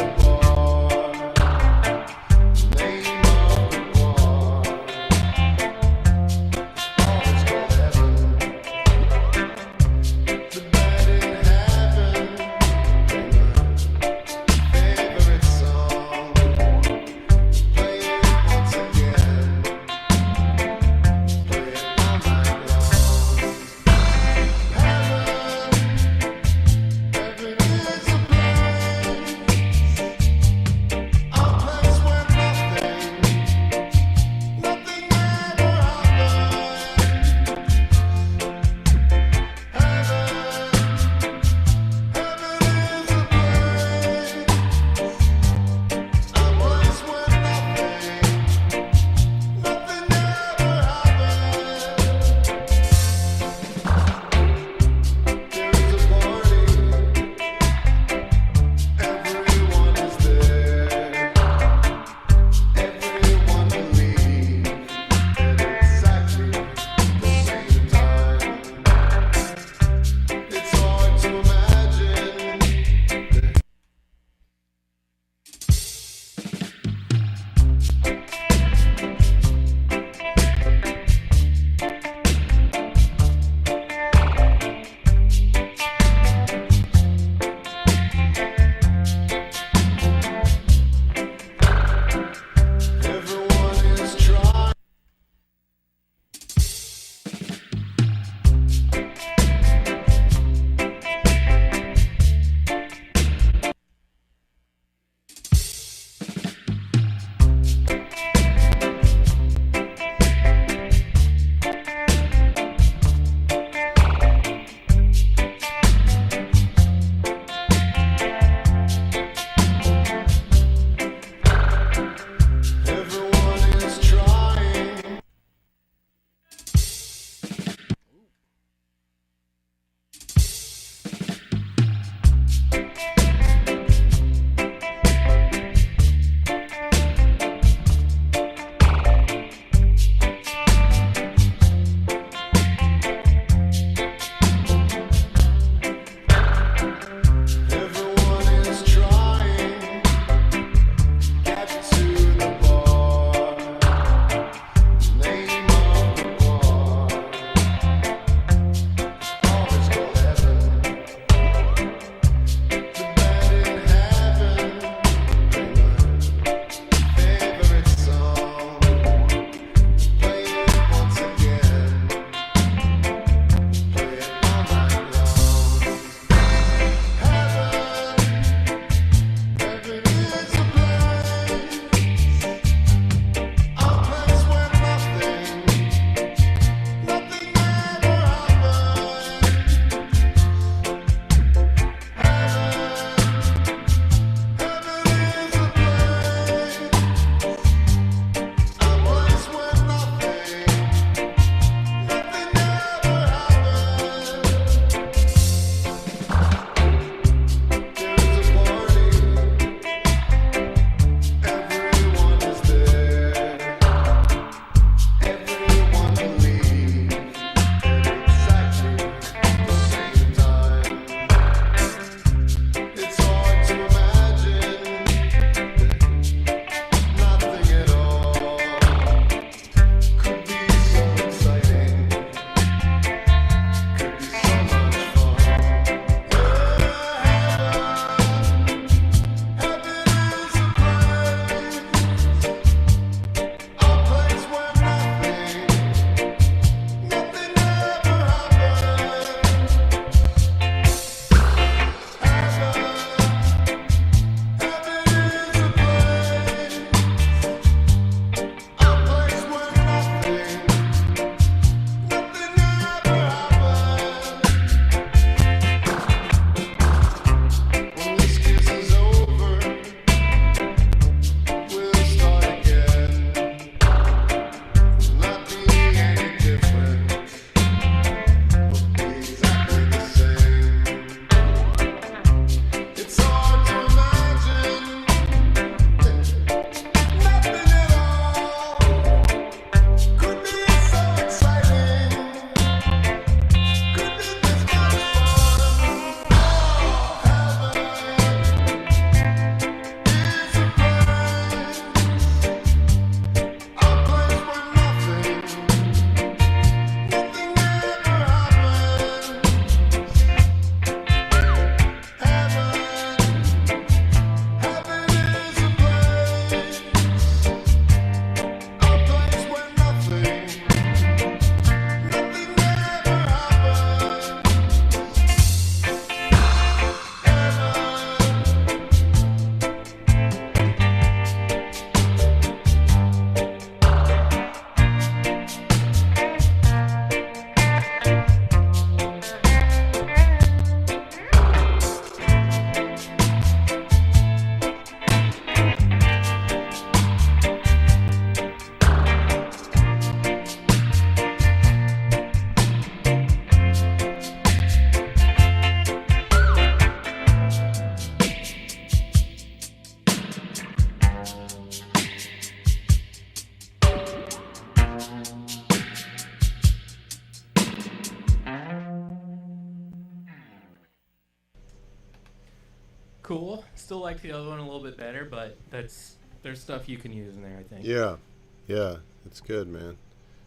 like the other one a little bit better, but there's stuff you can use in there, I think. Yeah, it's good, man.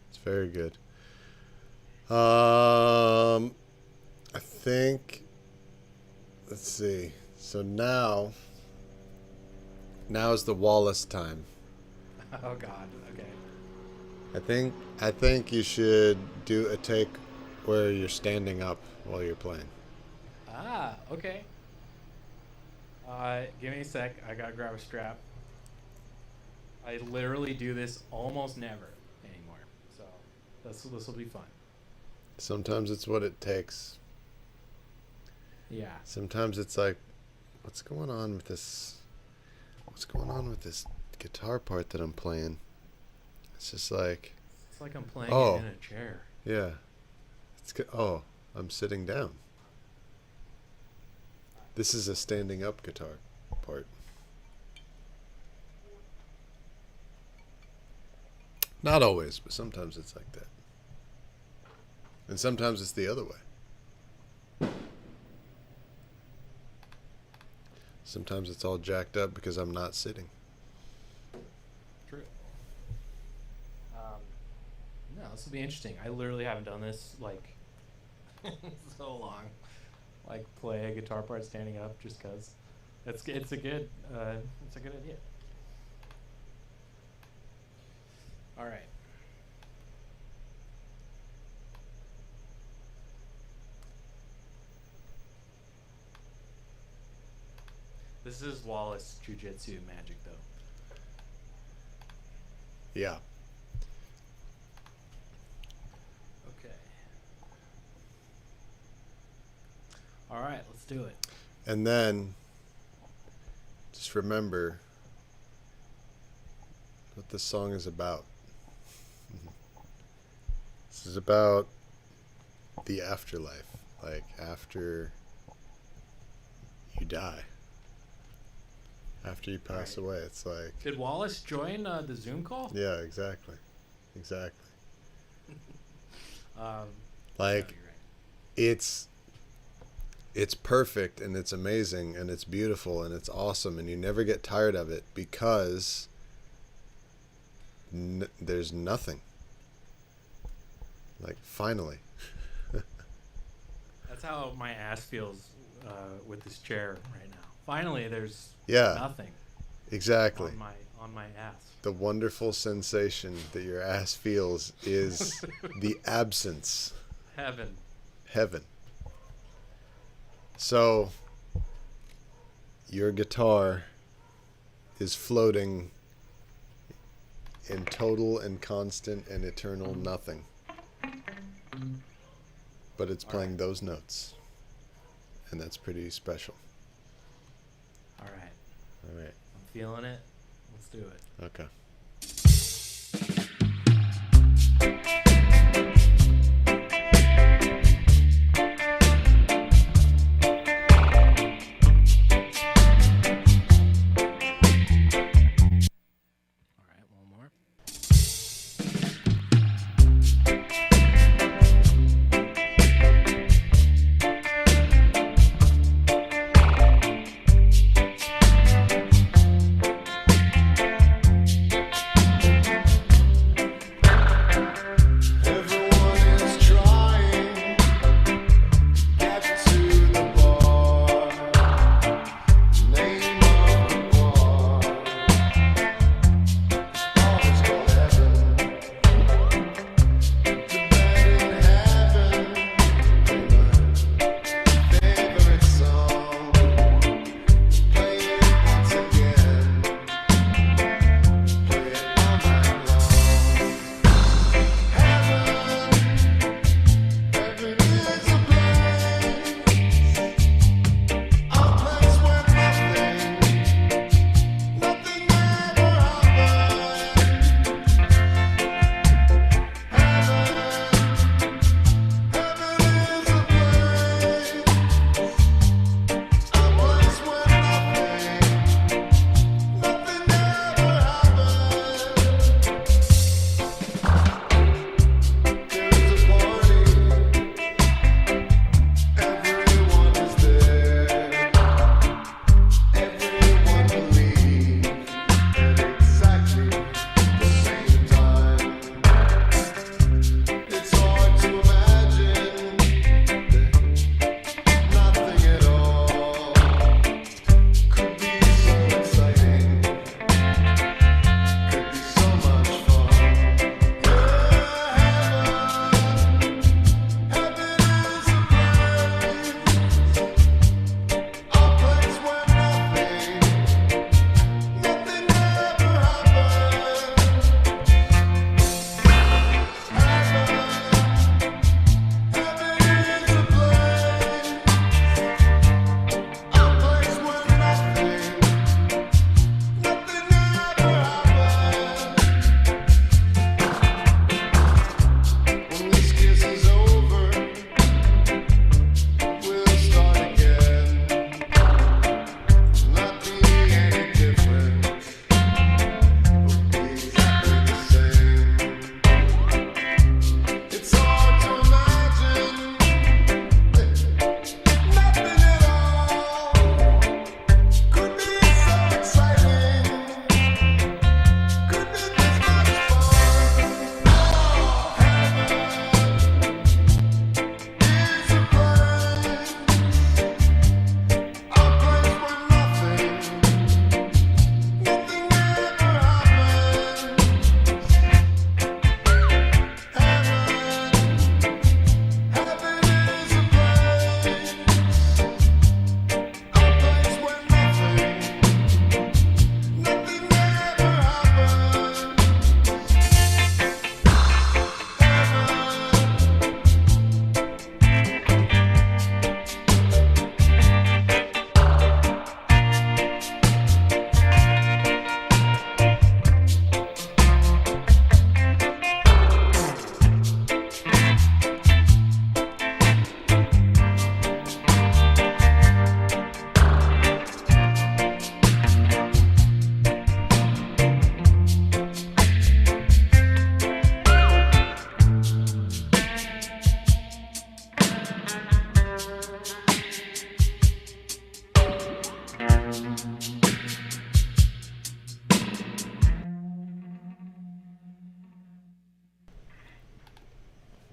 It's very good. I think. Let's see. So now is the Wallace time. Oh God. Okay. I think you should do a take where you're standing up while you're playing. Ah. Okay. Give me a sec. I gotta grab a strap. I literally do this almost never anymore, so this will be fun. Sometimes it's what it takes. Yeah. Sometimes it's like, what's going on with this? What's going on with this guitar part that I'm playing? It's just like. It's like I'm playing it in a chair. Yeah. It's good. Oh, I'm sitting down. This is a standing up guitar part. Not always, but sometimes it's like that. And sometimes it's the other way. Sometimes it's all jacked up because I'm not sitting. True. No, this will be interesting. I literally haven't done this like so long. Like play a guitar part standing up, just cause it's a good idea. All right. This is Wallace Jiu-Jitsu magic, though. Yeah. Okay. All right, let's do it. And then just remember what this song is about. This is about the afterlife, like after you die. After you pass away, it's like. Did Wallace join the Zoom call? Yeah, exactly. Like, it's perfect and it's amazing and it's beautiful and it's awesome and you never get tired of it because there's nothing. Like, finally. That's how my ass feels with this chair right now. Finally, there's nothing. Exactly. On my ass. The wonderful sensation that your ass feels is the absence. Heaven. So, your guitar is floating in total and constant and eternal nothing. But it's playing those notes. And that's pretty special. All right. I'm feeling it. Let's do it. Okay.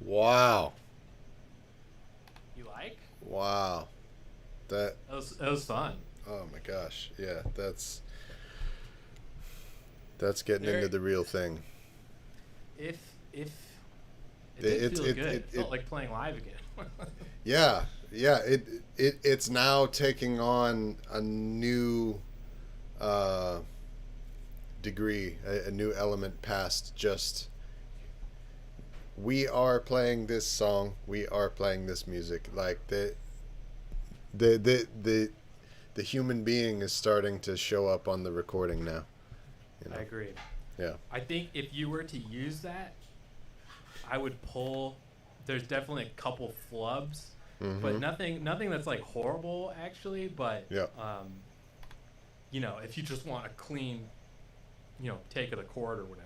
Wow. You like? Wow. That was fun. Oh my gosh. Yeah, that's getting There, into the real thing. If it did feel good. It felt like playing live again. Yeah. It's now taking on a new degree, a new element past just we are playing this song, we are playing this music. Like the human being is starting to show up on the recording now. You know? I agree. Yeah. I think if you were to use that, I would pull. There's definitely a couple flubs, but nothing that's like horrible actually. But yeah. If you just want a clean, take of the chord or whatever,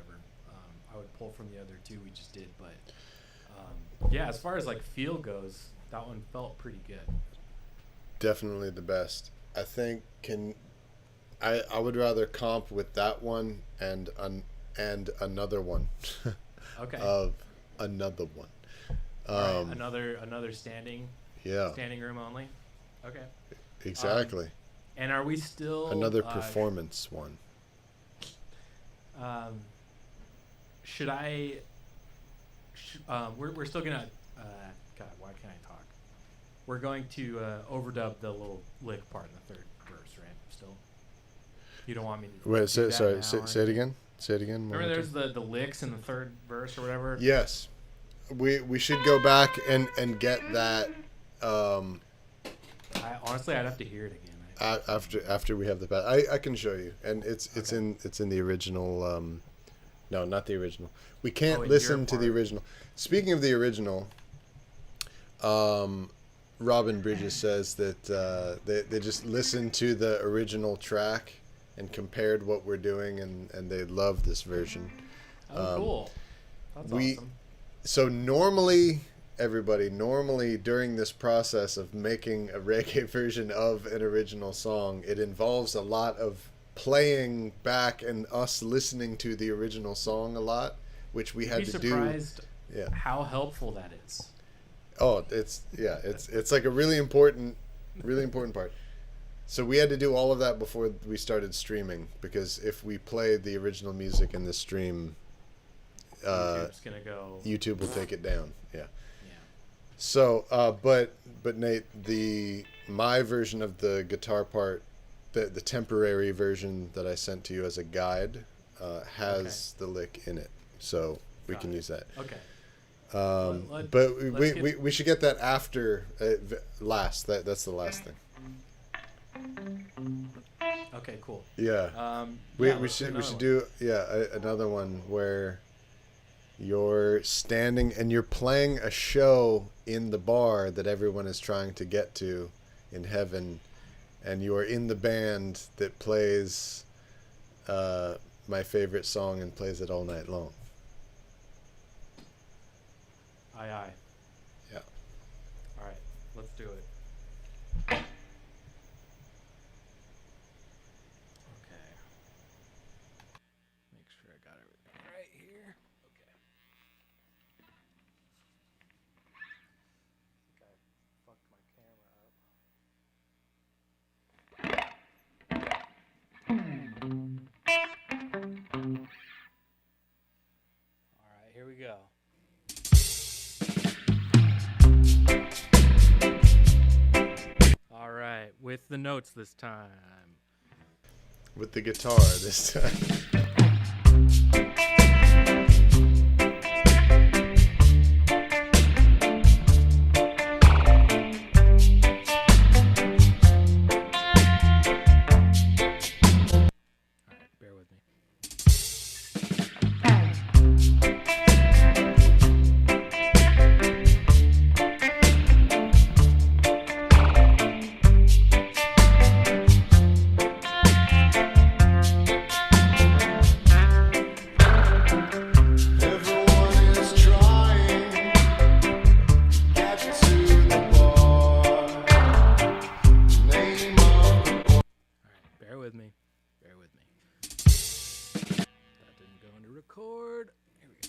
I would pull from the other two we just did. But yeah, as far as like feel goes, that one felt pretty good. Definitely the best. I think I would rather comp with that one and another one. Okay. Of another one. Right, another standing. Yeah. Standing room only. Okay. Exactly. And are we still another performance one? Should I? We're still gonna. God, why can't I talk? We're going to overdub the little lick part in the third verse, right? Still. You don't want me to. Wait. Say it again. Say it again. Remember, there's the licks in the third verse or whatever. Yes. We should go back and get that. Honestly, I'd have to hear it again. After we have the pad, I can show you, and it's in the original. No, not the original. We can't listen to the original. Speaking of the original, Robin Bridges says that they just listened to the original track and compared what we're doing, and they love this version. Oh, cool. That's awesome. So normally during this process of making a reggae version of an original song, it involves a lot of playing back and us listening to the original song a lot, which we had to do. You'd be surprised how helpful that is. Oh, it's like a really important part. So we had to do all of that before we started streaming, because if we play the original music in the stream, YouTube's gonna go. YouTube will take it down. Yeah. So, but Nate, my version of the guitar part, the temporary version that I sent to you as a guide, has the lick in it, so we can use that. Okay. But we should get that after last. That's the last thing. Okay. Cool. Yeah. We should do another one where you're standing and you're playing a show in the bar that everyone is trying to get to in heaven, and you are in the band that plays my favorite song and plays it all night long. Aye. Yeah. All right, let's do it. Okay. Make sure I got everything right here. Okay. I think I fucked my camera up. All right, here we go. All right, with the notes this time. With the guitar this time. with me. Bear with me. That didn't go into record. Here we go.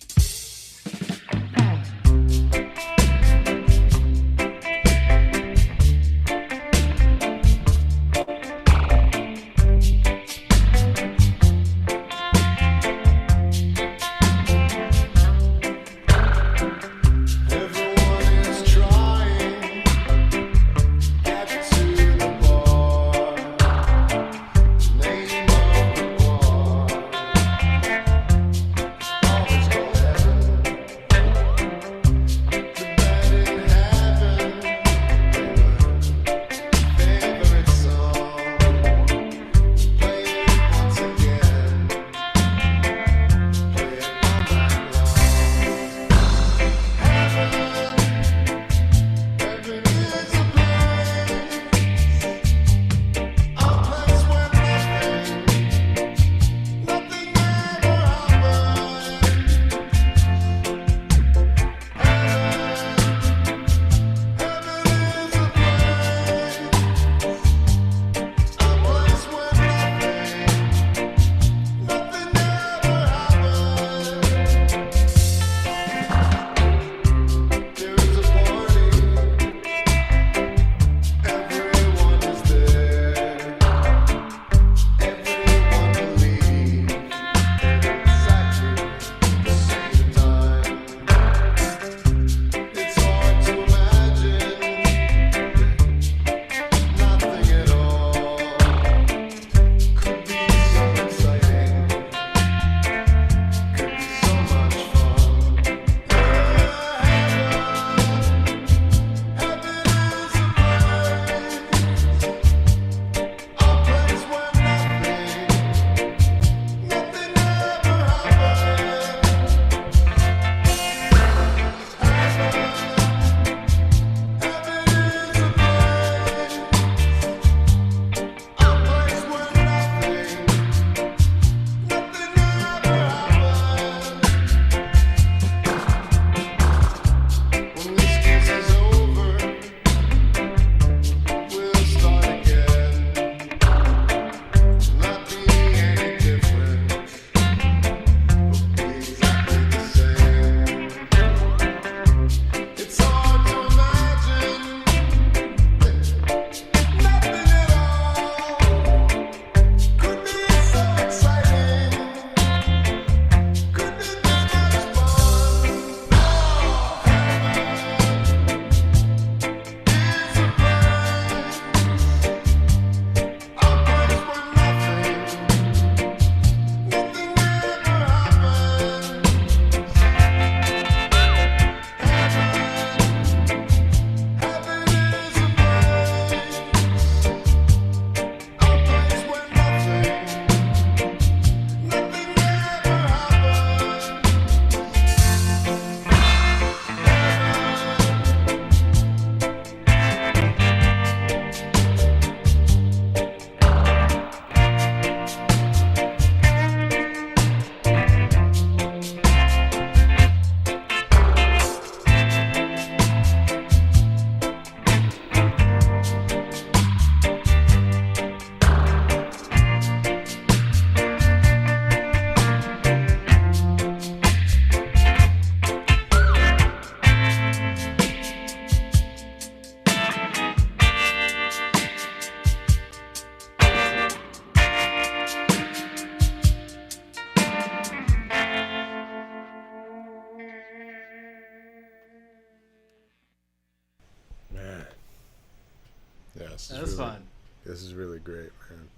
That's fun. This is really great, man.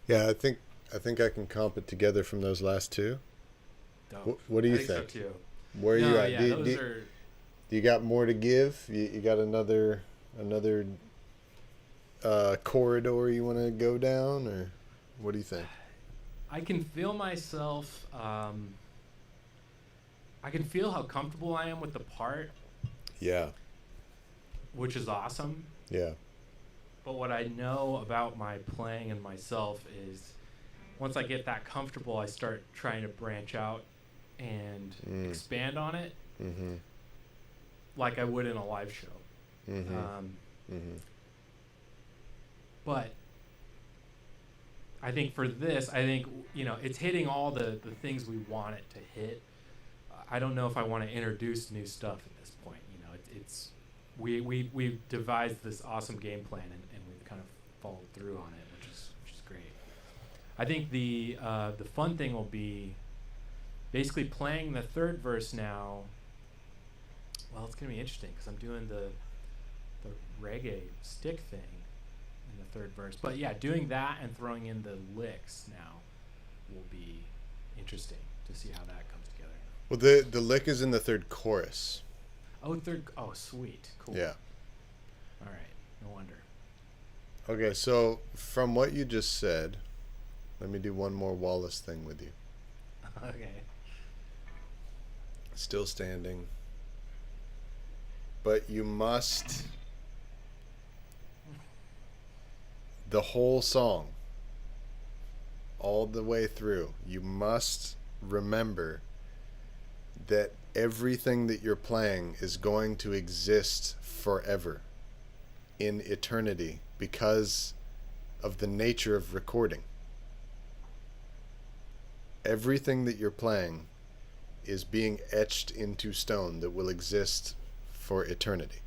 Yeah, I think I can comp it together from those last two. What do you think? So too. Where are you at? Yeah, do you got more to give? You got another corridor you want to go down, or what do you think? I can feel myself. I can feel how comfortable I am with the part. Yeah. Which is awesome. Yeah. But what I know about my playing and myself is once I get that comfortable, I start trying to branch out and expand on it like I would in a live show. But I think for this, it's hitting all the things we want it to hit. I don't know if I want to introduce new stuff at this point. It's we've devised this awesome game plan and we've kind of followed through on it, which is great. I think the fun thing will be basically playing the third verse now. Well, it's gonna be interesting because I'm doing the reggae stick thing in the third verse. But yeah, doing that and throwing in the licks now will be interesting to see how that comes together. Well, the lick is in the third chorus. Oh, sweet. Cool. Yeah. All right. No wonder. Okay, so from what you just said, let me do one more Wallace thing with you. Okay. Still standing. But you must... The whole song, all the way through, you must remember that everything that you're playing is going to exist forever, in eternity, because of the nature of recording. Everything that you're playing is being etched into stone that will exist for eternity.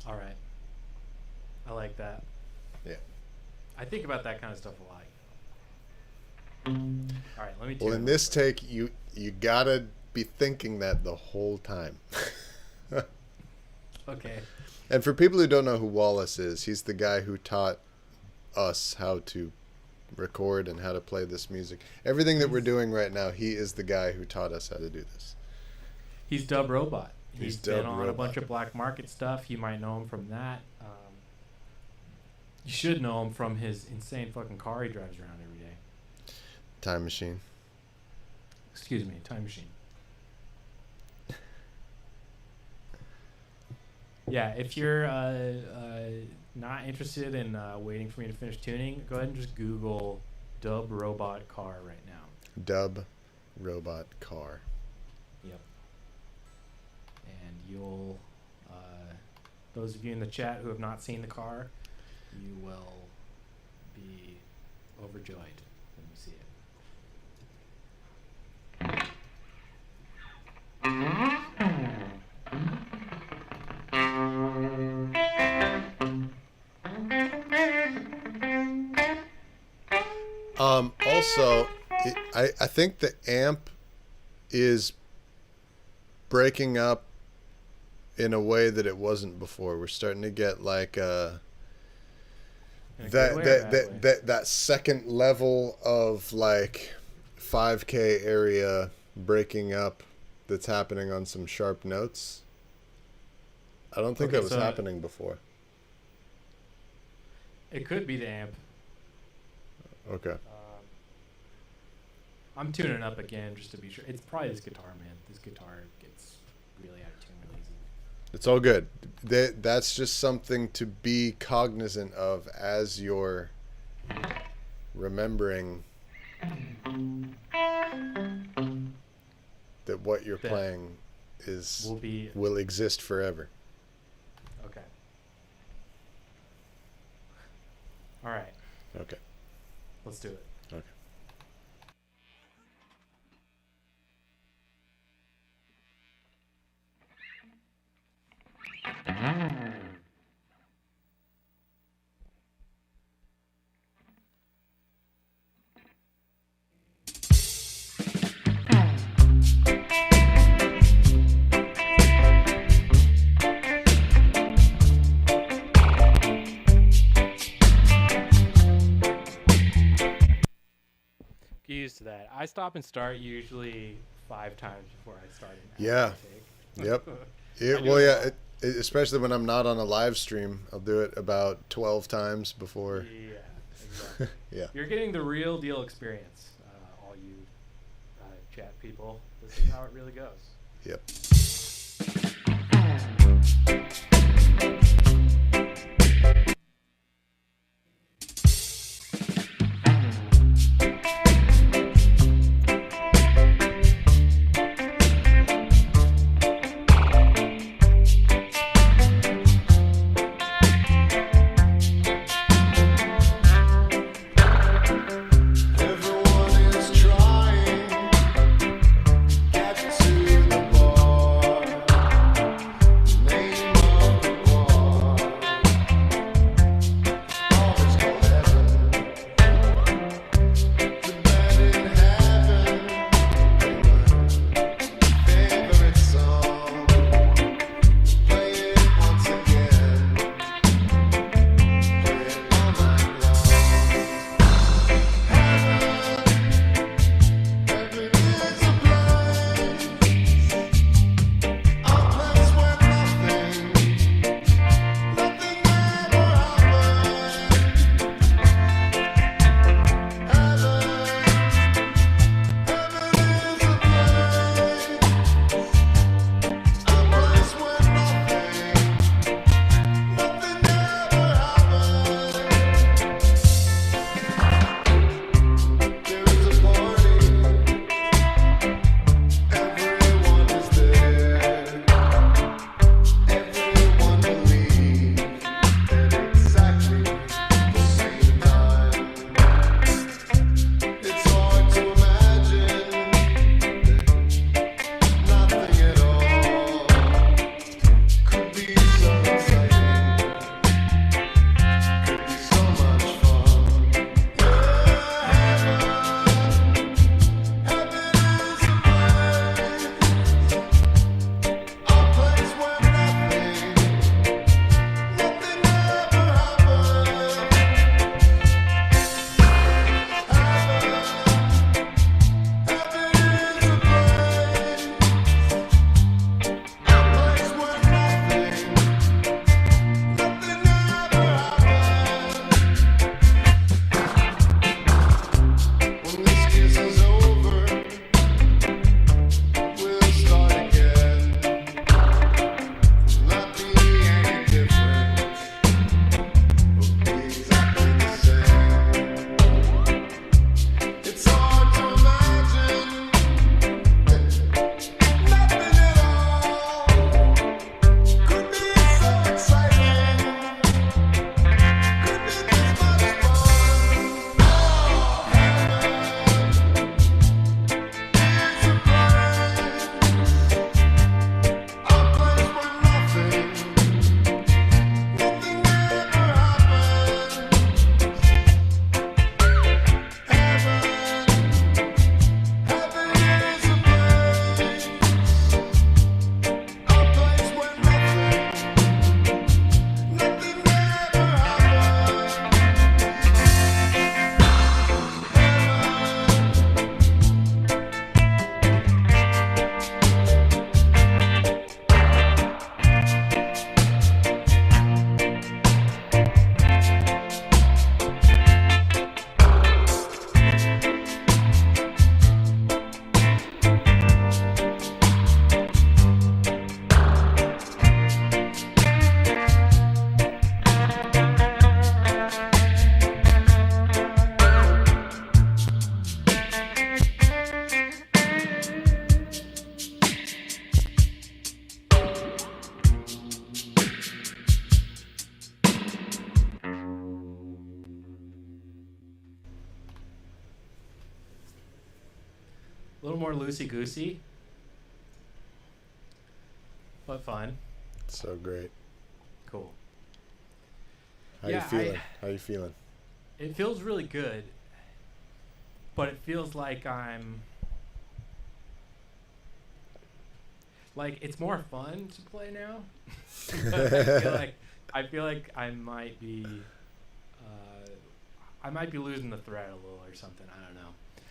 All right. I like that. Yeah. I think about that kind of stuff a lot. All right, let me. Well, in this take, you gotta be thinking that the whole time. Okay. And for people who don't know who Wallace is, he's the guy who taught us how to record and how to play this music. Everything that we're doing right now, he is the guy who taught us how to do this. He's Dub Robot. He's been Dub on Robot. a bunch of black market stuff. You might know him from that. You should know him from his insane fucking car he drives around every day. Time Machine. Excuse me, Time Machine. Yeah, if you're not interested in waiting for me to finish tuning, go ahead and just Google Dub Robot Car right now. Dub Robot Car. Yep. And you'll, those of you in the chat who have not seen the car, you will be overjoyed when you see it. Also, I think the amp is breaking up in a way that it wasn't before. We're starting to get like that second level of like 5K area breaking up that's happening on some sharp notes. I don't think that was happening before. It could be the amp. Okay. I'm tuning up again just to be sure. It's probably this guitar, man. This guitar gets really out of tune really easy. It's all good. That's just something to be cognizant of as you're remembering that what you're playing will exist forever. Okay. All right. Okay. Let's do it. Okay. Get used to that. I stop and start usually 5 times before I start an Yeah. Yep. Especially when I'm not on a live stream, I'll do it about 12 times before. Yeah, exactly. Yeah. You're getting the real deal experience, all you chat people. This is how it really goes. Yep. little more loosey goosey, but fun. So great. Cool. How you feeling? How you feeling? It feels really good, but it feels like it's more fun to play now. I feel like I might be losing the thread a little or something. I don't know.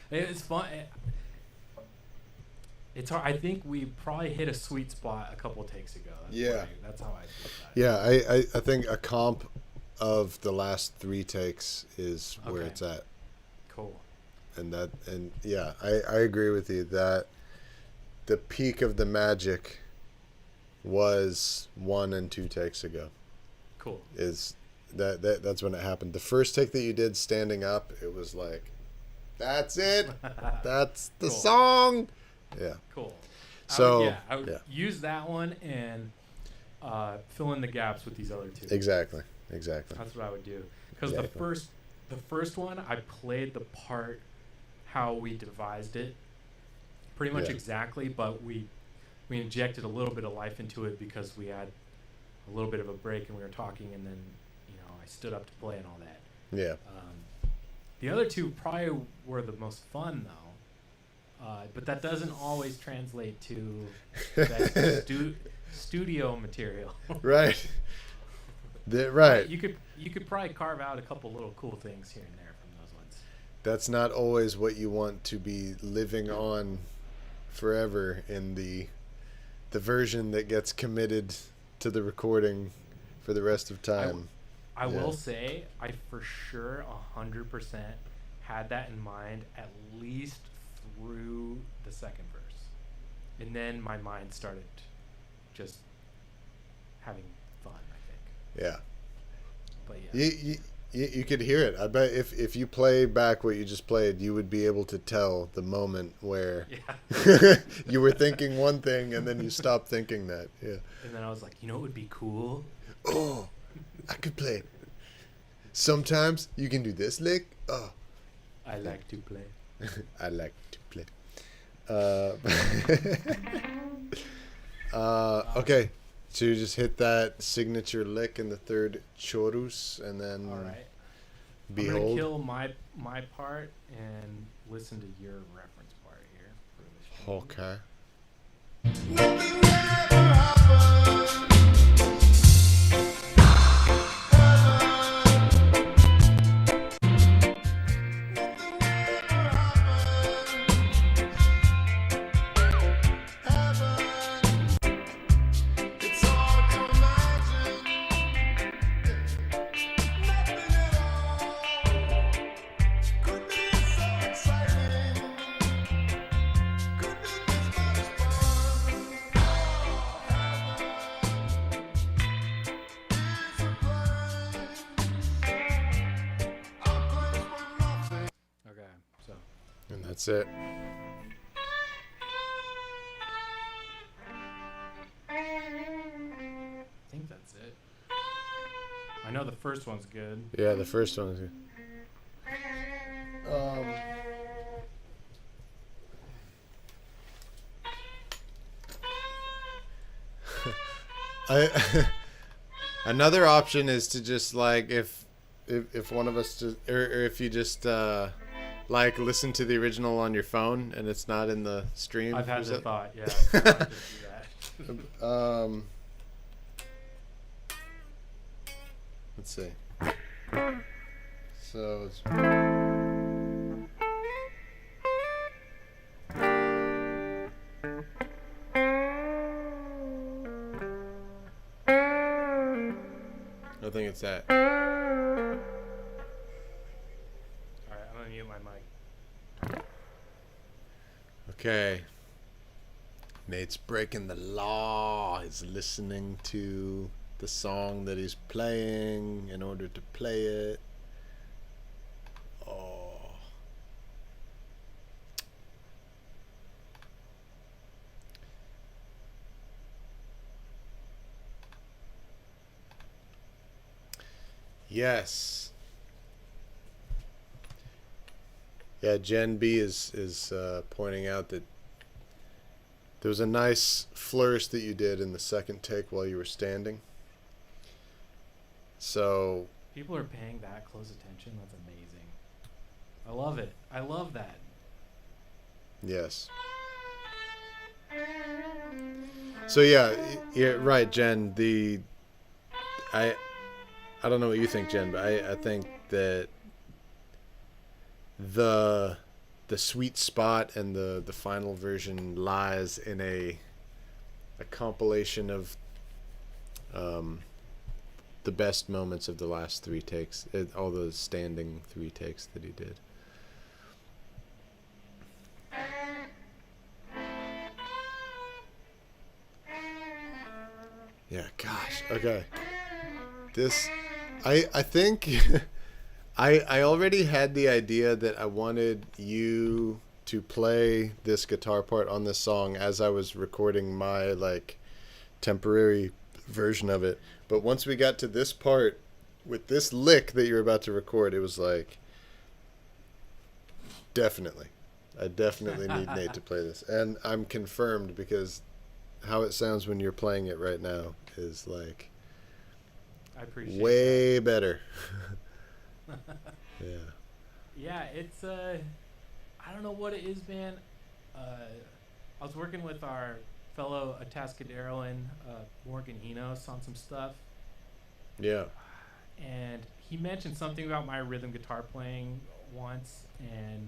It's fun. It's hard. I think we probably hit a sweet spot a couple takes ago. That's how I feel about it. Yeah, I think a comp of the last 3 takes is where it's at. Cool. And yeah, I agree with you that the peak of the magic was 1 and 2 takes ago. Cool. That's when it happened. The first take that you did standing up, it was like, that's it. That's the song. Yeah. Cool. So I would use that one and fill in the gaps with these other 2. Exactly. That's what I would do. Because the first one, I played the part how we devised it, pretty much exactly, but we injected a little bit of life into it because we had a little bit of a break and we were talking, and then I stood up to play and all that. Yeah. The other 2 probably were the most fun though, but that doesn't always translate to that studio material. Right. Right. You could probably carve out a couple little cool things here and there from those ones. That's not always what you want to be living on forever in the version that gets committed to the recording for the rest of time. I will say I for sure 100% had that in mind at least through the second verse, and then my mind started just having fun, I think. Yeah. But yeah. You could hear it. I bet if you play back what you just played, you would be able to tell the moment where you were thinking one thing and then you stopped thinking that. Yeah. And then I was like, it would be cool? Oh, I could play. Sometimes you can do this lick. Oh. I like to play. I like to play. Okay. So you just hit that signature lick in the 3rd chorus, and then all right. Behold. I'm gonna kill my part and listen to your reference part here for the Okay. Nothing ever happened. That's it. I think that's it. I know the first one's good. Yeah, the first one's good. Another option is to just like if one of us just or if you just like listen to the original on your phone and it's not in the stream. I've had the thought, yeah. Let's see. So it's I think it's that. Alright, I'm gonna mute my mic. Okay. Nate's breaking the law. He's listening to the song that he's playing in order to play it. Oh. Yes. Yeah, Jen B is pointing out that there was a nice flourish that you did in the second take while you were standing. So People are paying that close attention. That's amazing. I love it. I love that. yes. So yeah, yeah, right, Jen. I I don't know what you think, Jen, but I think that the sweet spot and the final version lies in a compilation of the best moments of the last three takes, all the standing three takes that he did. Yeah, gosh. Okay. This I think I already had the idea that I wanted you to play this guitar part on this song as I was recording my like temporary version of it. But once we got to this part with this lick that you're about to record, it was like definitely. I definitely need Nate to play this. And I'm confirmed because how it sounds when you're playing it right now is like I appreciate way better. Yeah. Yeah, it's I don't know what it is, man. I was working with our fellow Atascaderoan, Morgan Enos, on some stuff, Yeah. and he mentioned something about my rhythm guitar playing once, and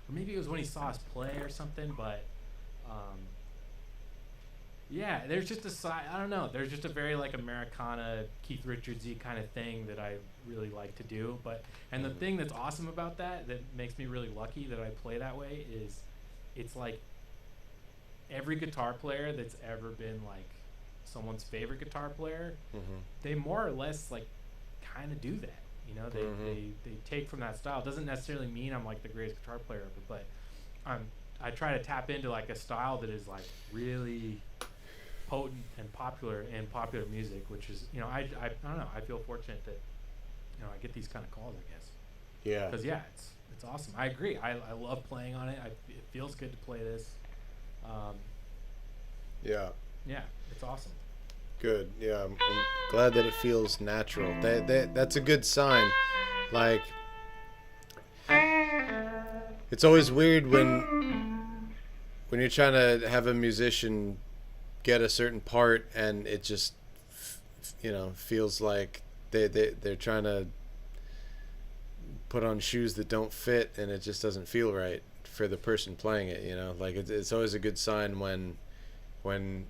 or maybe it was when he saw us play or something, but yeah, there's just a side. I don't know. There's just a very like Americana, Keith Richardsy kind of thing that I really like to do. And the thing that's awesome about that makes me really lucky that I play that way is, it's like every guitar player that's ever been like someone's favorite guitar player, they more or less like kind of do that. You know, they take from that style. It doesn't necessarily mean I'm like the greatest guitar player ever, but I try to tap into like a style that is like really potent and popular in popular music, which is, you know, I don't know, I feel fortunate that, you know, I get these kind of calls, I guess. Yeah. Because yeah, it's awesome. I agree. I love playing on it. It feels good to play this. Yeah. Yeah, it's awesome. Good. Yeah, I'm glad that it feels natural. That's a good sign. Like, it's always weird when you're trying to have a musician get a certain part and it just feels like they're trying to put on shoes that don't fit, and it just doesn't feel right for the person playing it. Like it's always a good sign when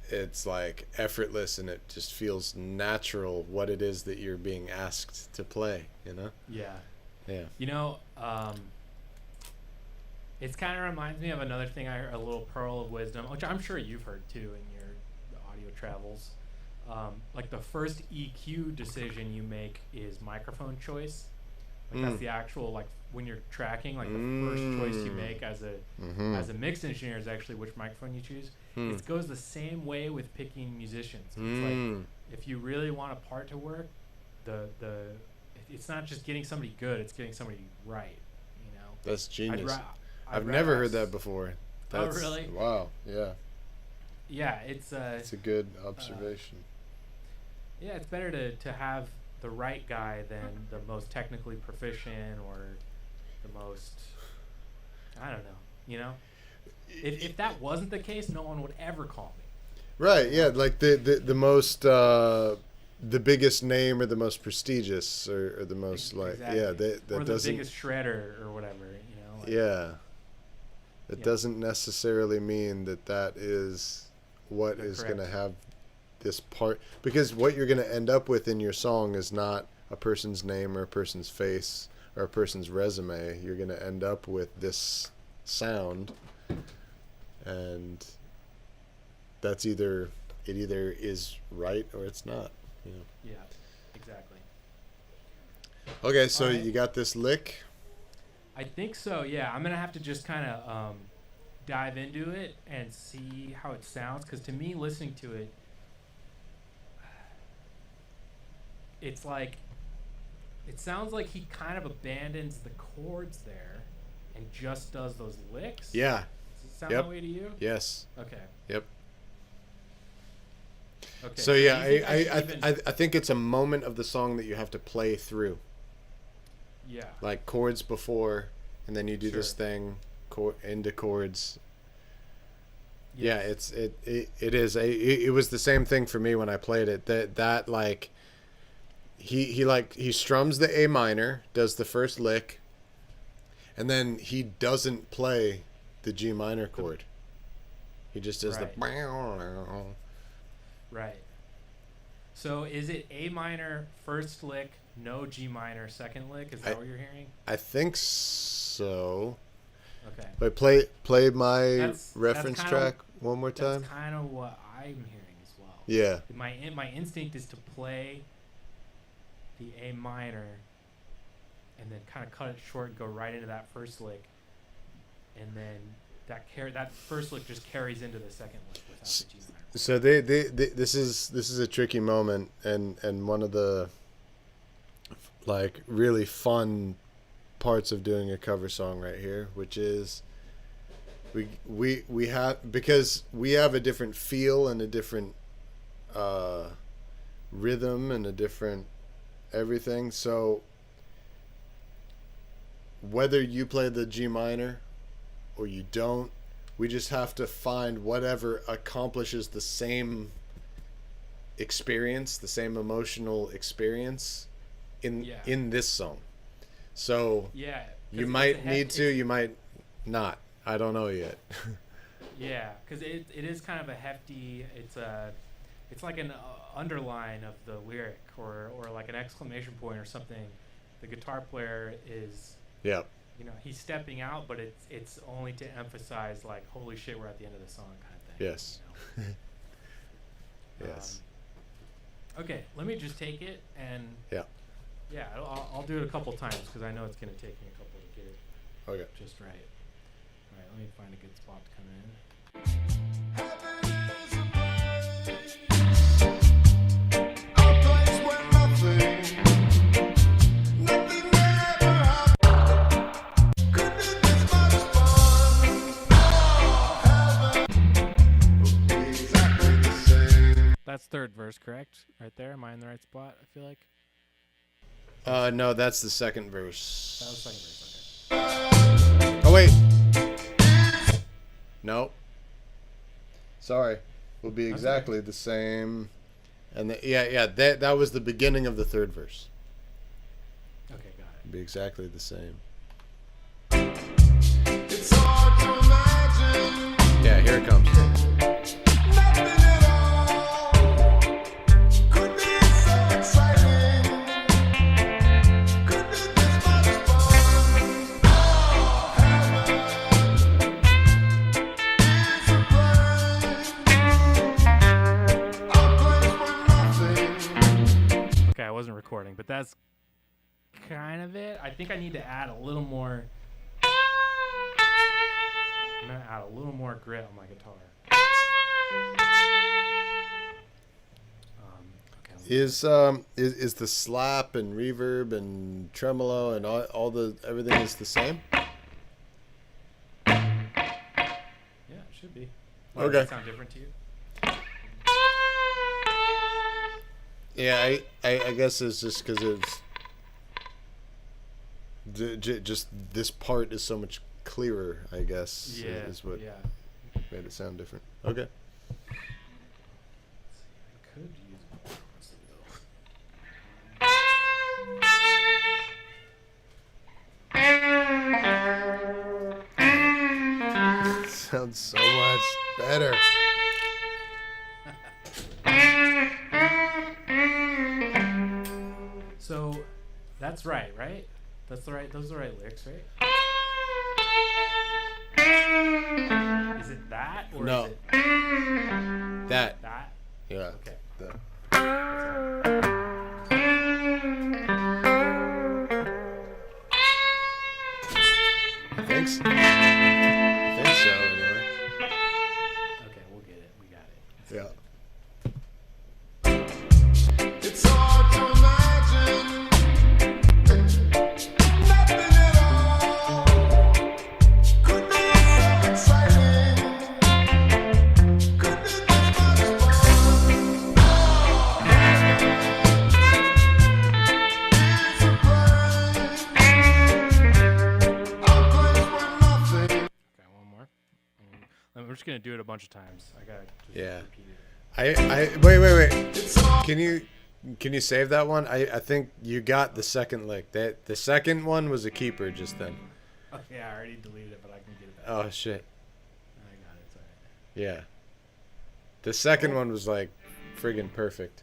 it's like effortless and it just feels natural what it is that you're being asked to play. Yeah. Yeah. It kind of reminds me of another thing I heard, a little pearl of wisdom, which I'm sure you've heard too in your audio travels. Like the first EQ decision you make is microphone choice. Like that's the actual, like when you're tracking, like the first choice you make as a mix engineer is actually which microphone you choose. It goes the same way with picking musicians. It's like if you really want a part to work, it's not just getting somebody good; it's getting somebody right. That's genius. I've never heard that before. Oh, really? Wow. Yeah. Yeah, it's a good observation. Yeah, it's better to have the right guy than the most technically proficient or the most, I don't know, If that wasn't the case, no one would ever call me. Right, yeah, like the most the biggest name or the most prestigious or the most exactly. Yeah, that or the doesn't, biggest shredder or whatever, yeah. It doesn't necessarily mean that is what is going to have this part, because what you're going to end up with in your song is not a person's name or a person's face or a person's resume. You're going to end up with this sound, and that's either is right or it's not. Yeah, exactly. Okay, so All right. you got this lick. I think so. Yeah, I'm gonna have to just kind of dive into it and see how it sounds, because to me, listening to it, it's like it sounds like he kind of abandons the chords there and just does those licks. Yeah. Does it sound that way to you? Yes. Okay. Yep. Okay. So yeah, I think it's a moment of the song that you have to play through. Yeah. Like chords before, and then you do this Sure. thing into chords. Yes. Yeah, it is. It was the same thing for me when I played it. That like he strums the A minor, does the first lick, and then he doesn't play the G minor chord. He just does Right. the. Right. So is it A minor first lick, no G minor second lick? Is that what you're hearing? I think so. Okay. Wait, play my That's reference kinda- track one more time. That's kind of what I'm hearing as well. Yeah. My instinct is to play the A minor and then kind of cut it short and go right into that first lick, and then that first lick just carries into the second lick without the G minor. So this is a tricky moment, and one of the like really fun parts of doing a cover song right here, which is we have, because we have a different feel and a different rhythm and a different everything. So whether you play the G minor or you don't, we just have to find whatever accomplishes the same experience, the same emotional experience in this song. So Yeah. 'cause you it's might a need to, you might not. I don't know yet. Yeah, because it is kind of a hefty. It's like an underline of the lyric, or like an exclamation point or something. The guitar player is, Yeah. he's stepping out, but it's only to emphasize like, holy shit, we're at the end of the song kind of thing. Yes. Yes. Okay, let me just take it and Yeah. I'll do it a couple times because I know it's gonna take me a couple to get it Okay. just right. All right, let me find a good spot to come in. Heaven is a place, a place where nothing ever happened. Could be this much fun. Oh, heaven will be exactly the same. That's third verse, correct? Right there. Am I in the right spot? I feel like No, that's the second verse. that was second verse. Okay. Oh wait. No. Sorry. Will be That's exactly the same. And that was the beginning of the third verse. Okay, got it. It'll be exactly the same. It's hard to imagine Yeah, here it comes. nothing at all. Could be so exciting. Could be this much fun. Oh, heaven is a place where nothing. Okay, I wasn't recording, but that's kind of it. I think I need to add a little more. I'm gonna add a little more grit on my guitar. Okay. Is the slap and reverb and tremolo and all the everything is the same? Yeah, it should be. Why, Okay. Does that sound different to you? Yeah, I guess it's just because it's just this part is so much clearer, I guess. Yeah. Is what Yeah. made it sound different. Okay. I could use more, honestly, Sounds so much better. So, that's right, right? Those are the right lyrics, right? Is it that or No. is it That. that? Yeah. Okay. That. I think so. I think so, anyway. Okay, we'll get it. We got it. Yeah. It's hard to imagine just gonna do it a bunch of times. I gotta just repeat it. Wait. Can you save that one? I think you got the second lick. The second one was a keeper just then. Okay, I already deleted it, but I can get it back. Oh shit. I got it. It's alright. Yeah. The second one was like friggin' perfect.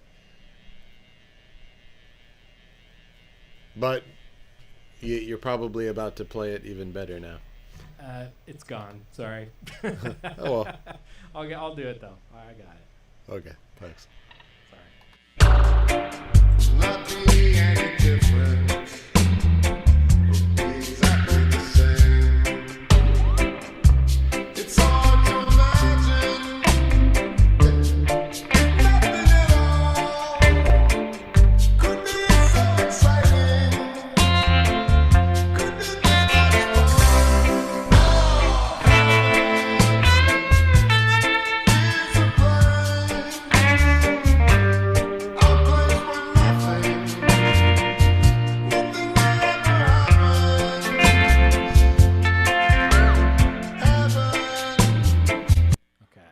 But you're probably about to play it even better now. It's gone. Sorry. Oh well. I'll do it though. I got it. Okay, thanks. Sorry. Not be any different. Be exactly the same. It's hard to imagine nothing at all could be so exciting. Could be this much fun. It's a place, a place where nothing ever happens. Okay.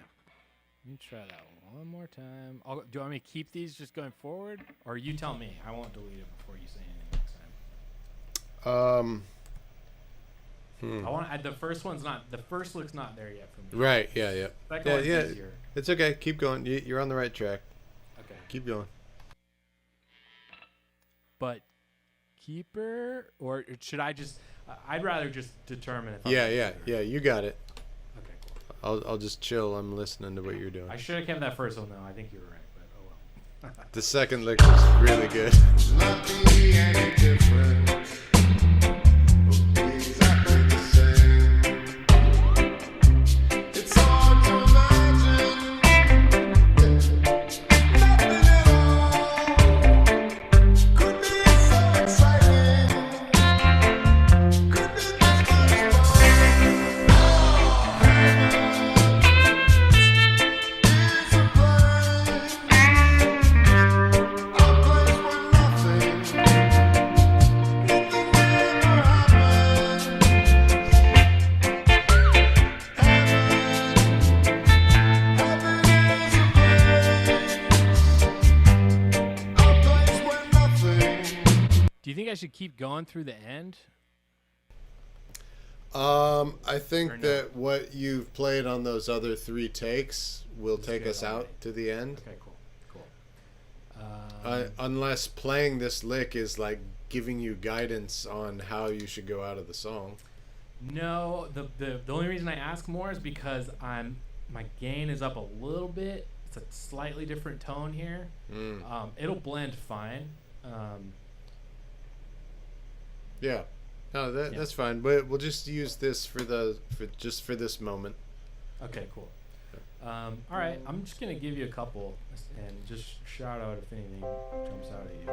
Let me try that one more time. Do you want me to keep these just going forward, or you tell me? I won't delete it before you say anything next time. I want the first one's not the first lick's not there yet for me. Right. Yeah. Second one's easier. It's okay. Keep going. You're on the right track. Okay. Keep going. But keeper, or should I just? I'd rather just determine if. Yeah. You got it. Okay, cool. I'll just chill. I'm listening to what you're doing. I should have kept that first one though. I think you were right, but oh well. The second lick was really good. Not be any different. Be exactly the same. It's hard to imagine nothing at all could be so exciting. Could be this much fun. It's a place where nothing Do you think I should keep going through the end? I think Or no? that what you've played on those other 3 takes will Is take good us out already. to the end. Okay, cool. Unless playing this lick is like giving you guidance on how you should go out of the song. No, the only reason I ask more is because my gain is up a little bit. It's a slightly different tone here. It'll blend fine. Yeah. No, that's fine. But we'll just use this for this moment. Okay, cool. All right, I'm just gonna give you a couple and just shout out if anything jumps out at you.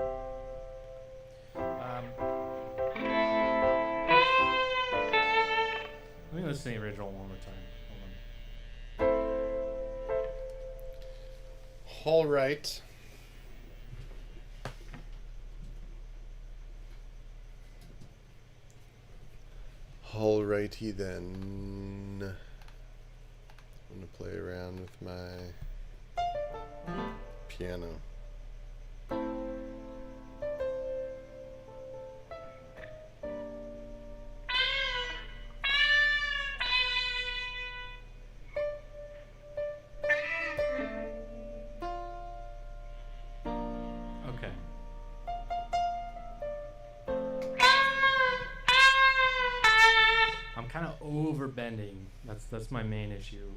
Let me listen to the original one more time. All right. Alrighty then. I'm gonna play around with my piano. Okay. I'm kind of over bending. That's my main issue.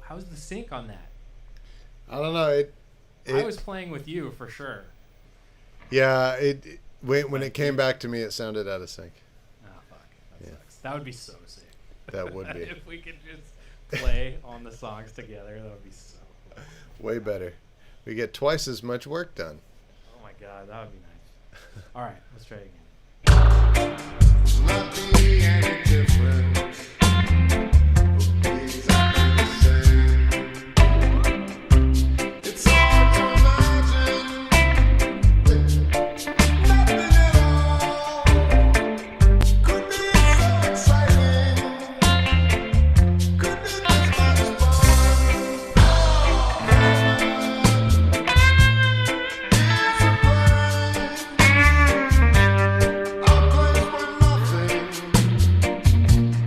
How's the sync on that? I don't know. I was playing with you for sure. Yeah. When it came back to me, it sounded out of sync. Oh fuck, that sucks. That would be so sick. That would be. If we could just play on the songs together. That would be so cool. Way better. We get twice as much work done. Oh my god, that would be nice. All right, let's try it again. Not be any different. We'll be exactly the same. It's hard to imagine nothing at all could be so exciting. Could be this much fun. It's a plan. I'll play for nothing.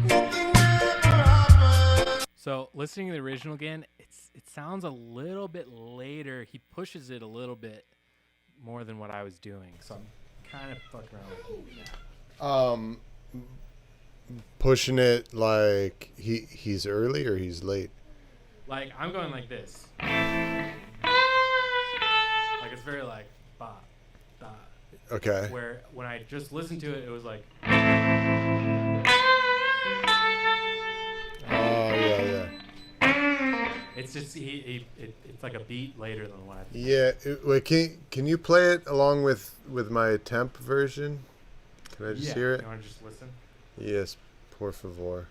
Nothing ever happened. So listening to the original again, it sounds a little bit later. He pushes it a little bit more than what I was doing. So I'm kind of fucking around with it now. Pushing it like he's early or he's late. Like I'm going like this. Like it's very like ba da. Okay. Where when I just listened to it, it was like Oh yeah. it's just it's like a beat later than what I think. Yeah. Wait, can you play it along with my temp version? Can I just hear it? You want to just listen? Yes, por favor.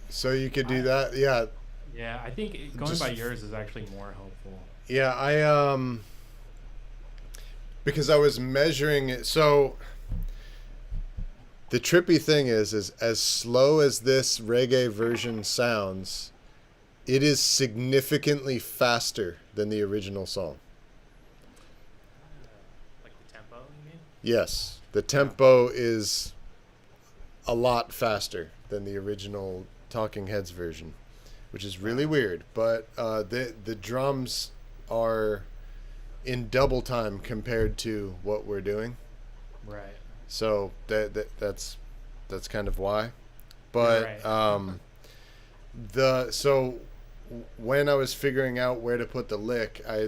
So you could do that, yeah. Yeah, I think going Just- by yours is actually more helpful. Yeah, I because I was measuring it. So the trippy thing is as slow as this reggae version sounds, it is significantly faster than the original song. Like the tempo, you mean? Yes, the tempo is a lot faster than the original Talking Heads version, which is really weird. But the drums are in double time compared to what we're doing, Right. so that's kind of why. But Right. when I was figuring out where to put the lick, I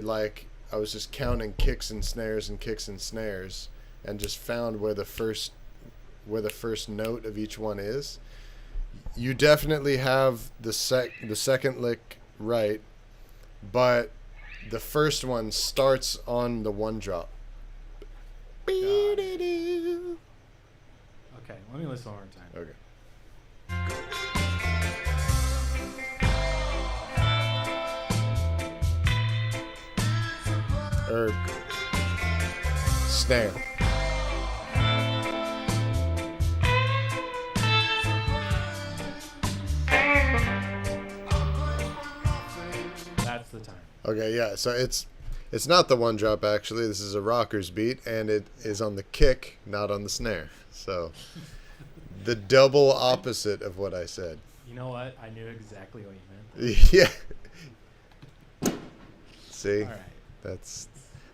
was just counting kicks and snares and kicks and snares, and just found where the first note of each one is. You definitely have the second lick right, but the first one starts on the one drop. Okay, let me listen one more time. Okay. Or snare. That's the time. Okay, yeah. So it's not the one drop actually. This is a rockers beat, and it is on the kick, not on the snare. So the double opposite of what I said. You know what? I knew exactly what you meant. Yeah. See, All right.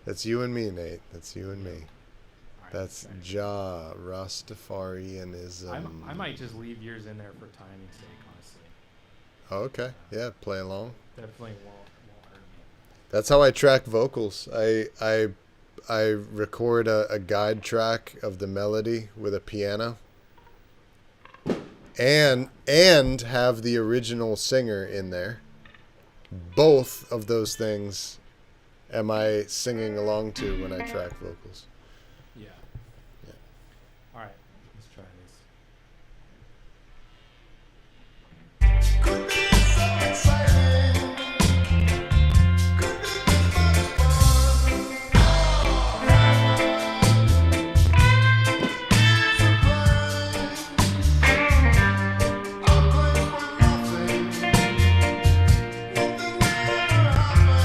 that's you and me, Nate. That's you and me. All right, That's okay. Jah Rastafarianism. I might just leave yours in there for timing's sake, honestly. Oh, okay. Yeah, play along. Definitely won't hurt me. That's how I track vocals. I record a guide track of the melody with a piano, and have the original singer in there. Both of those things am I singing along to when I track vocals. Yeah. Yeah. All right. Let's try this. Could be so exciting. Could be this much fun. It's a plan. I'll play for nothing. Nothing ever happened.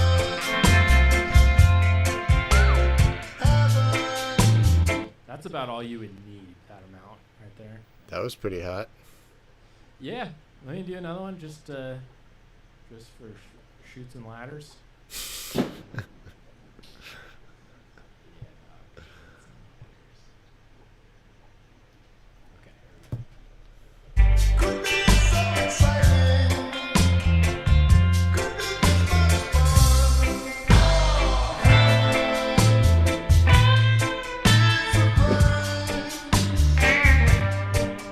Heaven. That's about all you would need, that amount right there. That was pretty hot. Yeah, let me do another one just for shoots and ladders. Could be so exciting. Could be this much fun.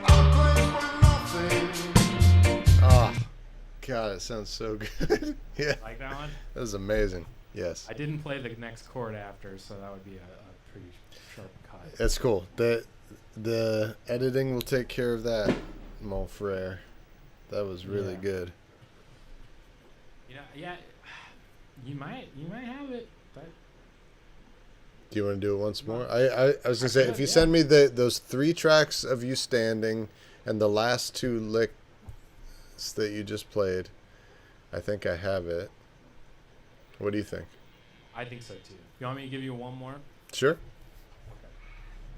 I'll play for nothing. Ah, God, it sounds so good. Yeah, Like that one? that was amazing. Yes, I didn't play the next chord after, so that would be a pretty sharp cut. that's cool. The editing will take care of that, mon frere. That was really Yeah. good. You know, yeah, you might have it, but Do you want to do it once more? I was gonna say, if could, you yeah. send me those 3 tracks of you standing and the last 2 licks that you just played, I think I have it. What do you think? I think so too. You want me to give you one more? Sure.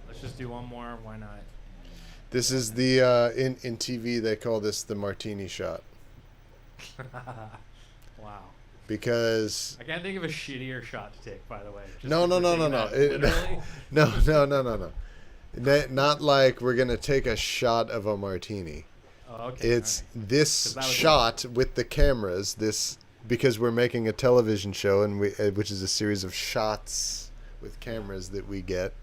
Let's just do one more. Why not? This is the in TV they call this the martini shot Wow. because I can't think of a shittier shot to take, by the way. Just no, if no, we're no, taking no, that no. literally. No. Not like we're gonna take a shot of a martini. Oh, okay. It's alright. this 'Cause that was- shot with the cameras. This because we're making a television show and which is a series of shots with cameras that we get.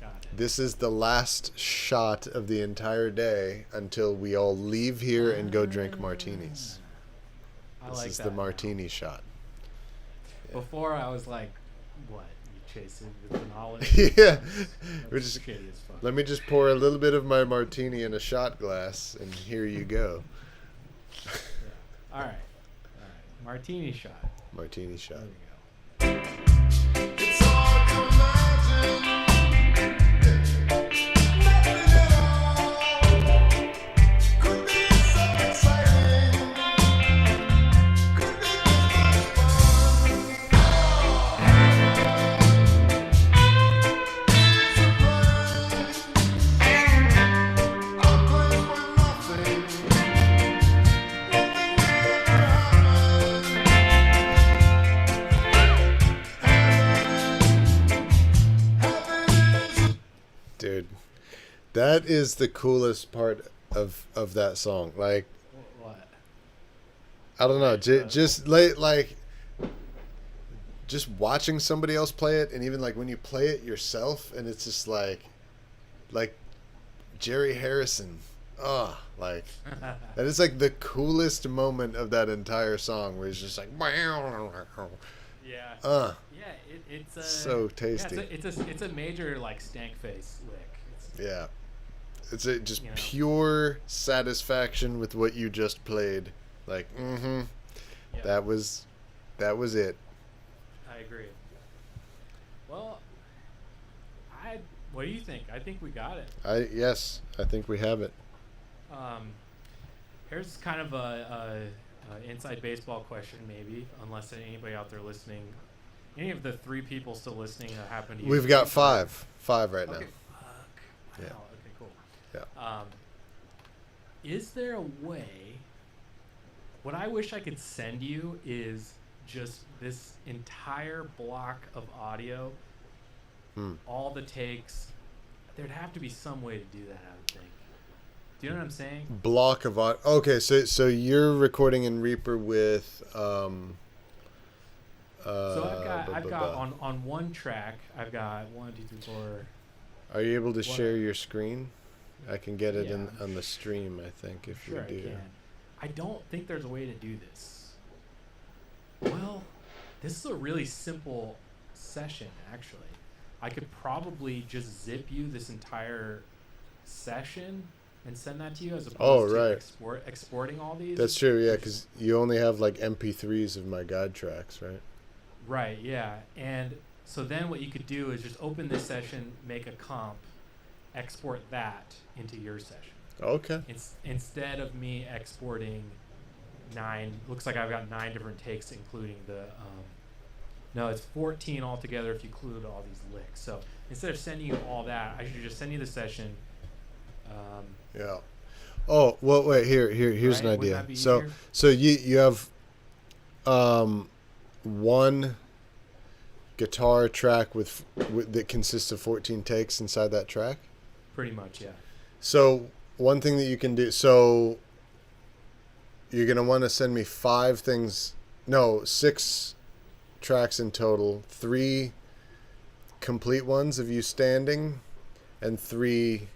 Got it. This is the last shot of the entire day until we all leave here and go drink martinis. I This like is that the now. martini shot. Before I was like, what? You chase it with an olive? Yeah. We're That's just shitty as fuck. let me just pour a little bit of my martini in a shot glass and here you go. Yeah. All right. Martini shot. Martini shot. There we go. It's hard to imagine nothing at all. Could be so exciting. Could be this much fun. I'll play for nothing. Nothing ever happened. Dude, that is the coolest part of that song. Like, What? I don't know, just like just watching somebody else play it, and even like when you play it yourself, and it's just like Jerry Harrison. Oh, like that is like the coolest moment of that entire song, where he's just like, Yeah. yeah, It's a so tasty. Yeah, it's a major like stank face lick. It's, it's a just You know. pure satisfaction with what you just played. Like, yeah, that was it. I agree. Well, what do you think? I think we got it. Yes, I think we have it. Here's kind of a inside baseball question, maybe, unless anybody out there listening, any of the 3 people still listening happen to use We've got Twitter. 5 right Okay. now. Fuck. Yeah. Wow. Okay. Cool. Yeah. Is there a way? What I wish I could send you is just this entire block of audio, all the takes. There'd have to be some way to do that, I would think. Do you know what I'm saying? Block of audio. Okay, so you're recording in Reaper with So I've got on one track, I've got 1, 2, 3, 4. Are you able to What- share your screen? I can get it Yeah. on the stream, I think, if Sure, you I do. can. I don't think there's a way to do this. Well, this is a really simple session, actually. I could probably just zip you this entire session and send that to you as opposed to exporting all these. That's true, yeah, because you only have like MP3s of my guide tracks, right? Right, yeah. And so then what you could do is just open this session, make a comp, export that into your session. Okay. Instead of me exporting 9, looks like I've got 9 different takes, including the, no, it's 14 altogether if you include all these licks. So instead of sending you all that, I should just send you the session. Yeah. Oh, well, wait. Here's Right? an Wouldn't idea. that be So, easier? so you have one guitar track with that consists of 14 takes inside that track. Pretty much, yeah. So one thing that you can do. So you're gonna want to send me 5 things. No, 6 tracks in total. 3 complete ones of you standing, and 3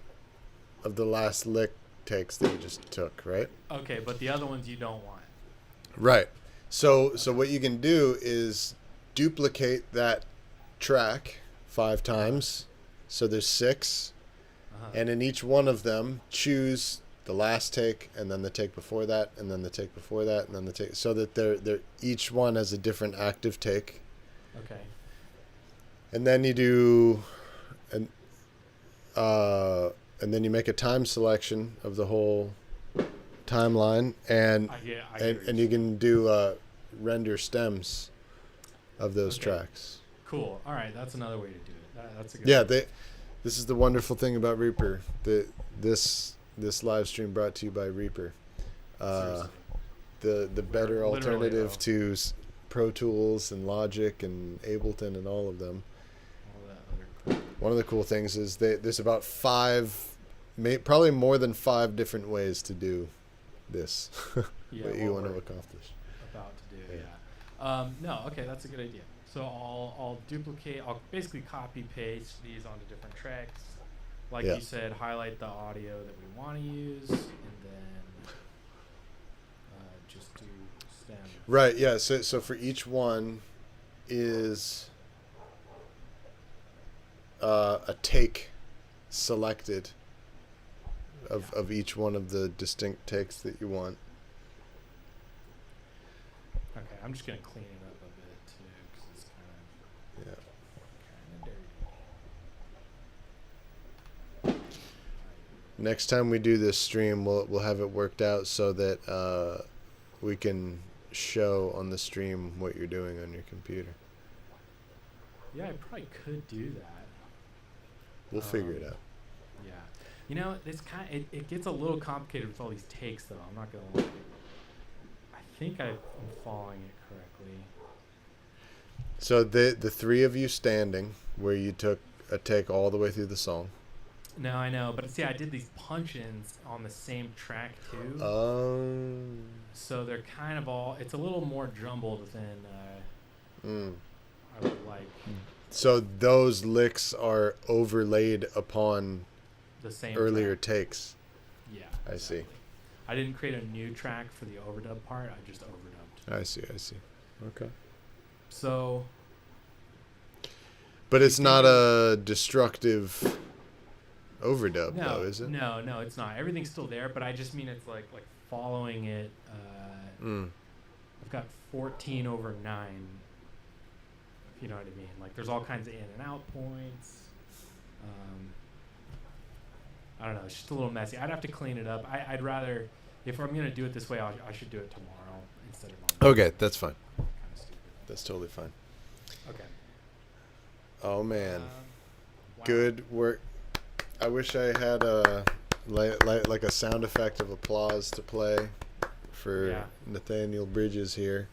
of the last lick takes that you just took. Right. Okay, but the other ones you don't want. Right. So what you can do is duplicate that track 5 times. So there's 6, Uh-huh. and in each one of them choose the last take, and then the take before that, and then the take before that, and then the take, so that they're each one has a different active take. Okay. And then you do and then you make a time selection of the whole timeline, and I get and you can do render stems of those Okay. tracks. Cool. All right, that's another way to do it. That's a good. Yeah, idea. this is the wonderful thing about Reaper. This live stream brought to you by Reaper. Seriously. The better Literally, alternative though. to Pro Tools and Logic and Ableton and all of them. All that other crap. One of the cool things is there's about 5, probably more than 5 different ways to do this. Yeah, what you what want to we're accomplish. about to do. Yeah. Yeah. No. Okay, that's a good idea. So I'll duplicate. I'll basically copy paste these onto different tracks. Like Yeah. you said, highlight the audio that we want to use, and then just do stem. Right, yeah. So for each one is a take selected of each one of the distinct takes that you want. Okay, I'm just gonna clean it up a bit too, because it's kind Yeah. of dirty. Next time we do this stream, we'll have it worked out so that we can show on the stream what you're doing on your computer. Yeah, I probably could do that. We'll figure it out. Yeah. You know, it gets a little complicated with all these takes, though. I'm not gonna lie. I think I'm following it correctly. So the 3 of you standing, where you took a take all the way through the song. No, I know, but see, I did these punch-ins on the same track too, so they're kind of all. It's a little more jumbled than I would like. So those licks are overlaid upon The same earlier track. takes. Yeah. I see. I didn't create a new track for the overdub part. I just overdubbed. I see. Okay. So. But it's not a destructive overdub, No, though, is it? no, it's not. Everything's still there, but I just mean it's like following it. I've got 14 over 9. If you know what I mean. Like there's all kinds of in and out points. I don't know. It's just a little messy. I'd have to clean it up. I'd rather, if I'm gonna do it this way, I should do it tomorrow instead of on. Okay, that's fine. Kind of stupid. That's totally fine. Okay. Oh man, Wow. good work. I wish I had a like a sound effect of applause to play for Yeah. Nathaniel Bridges here.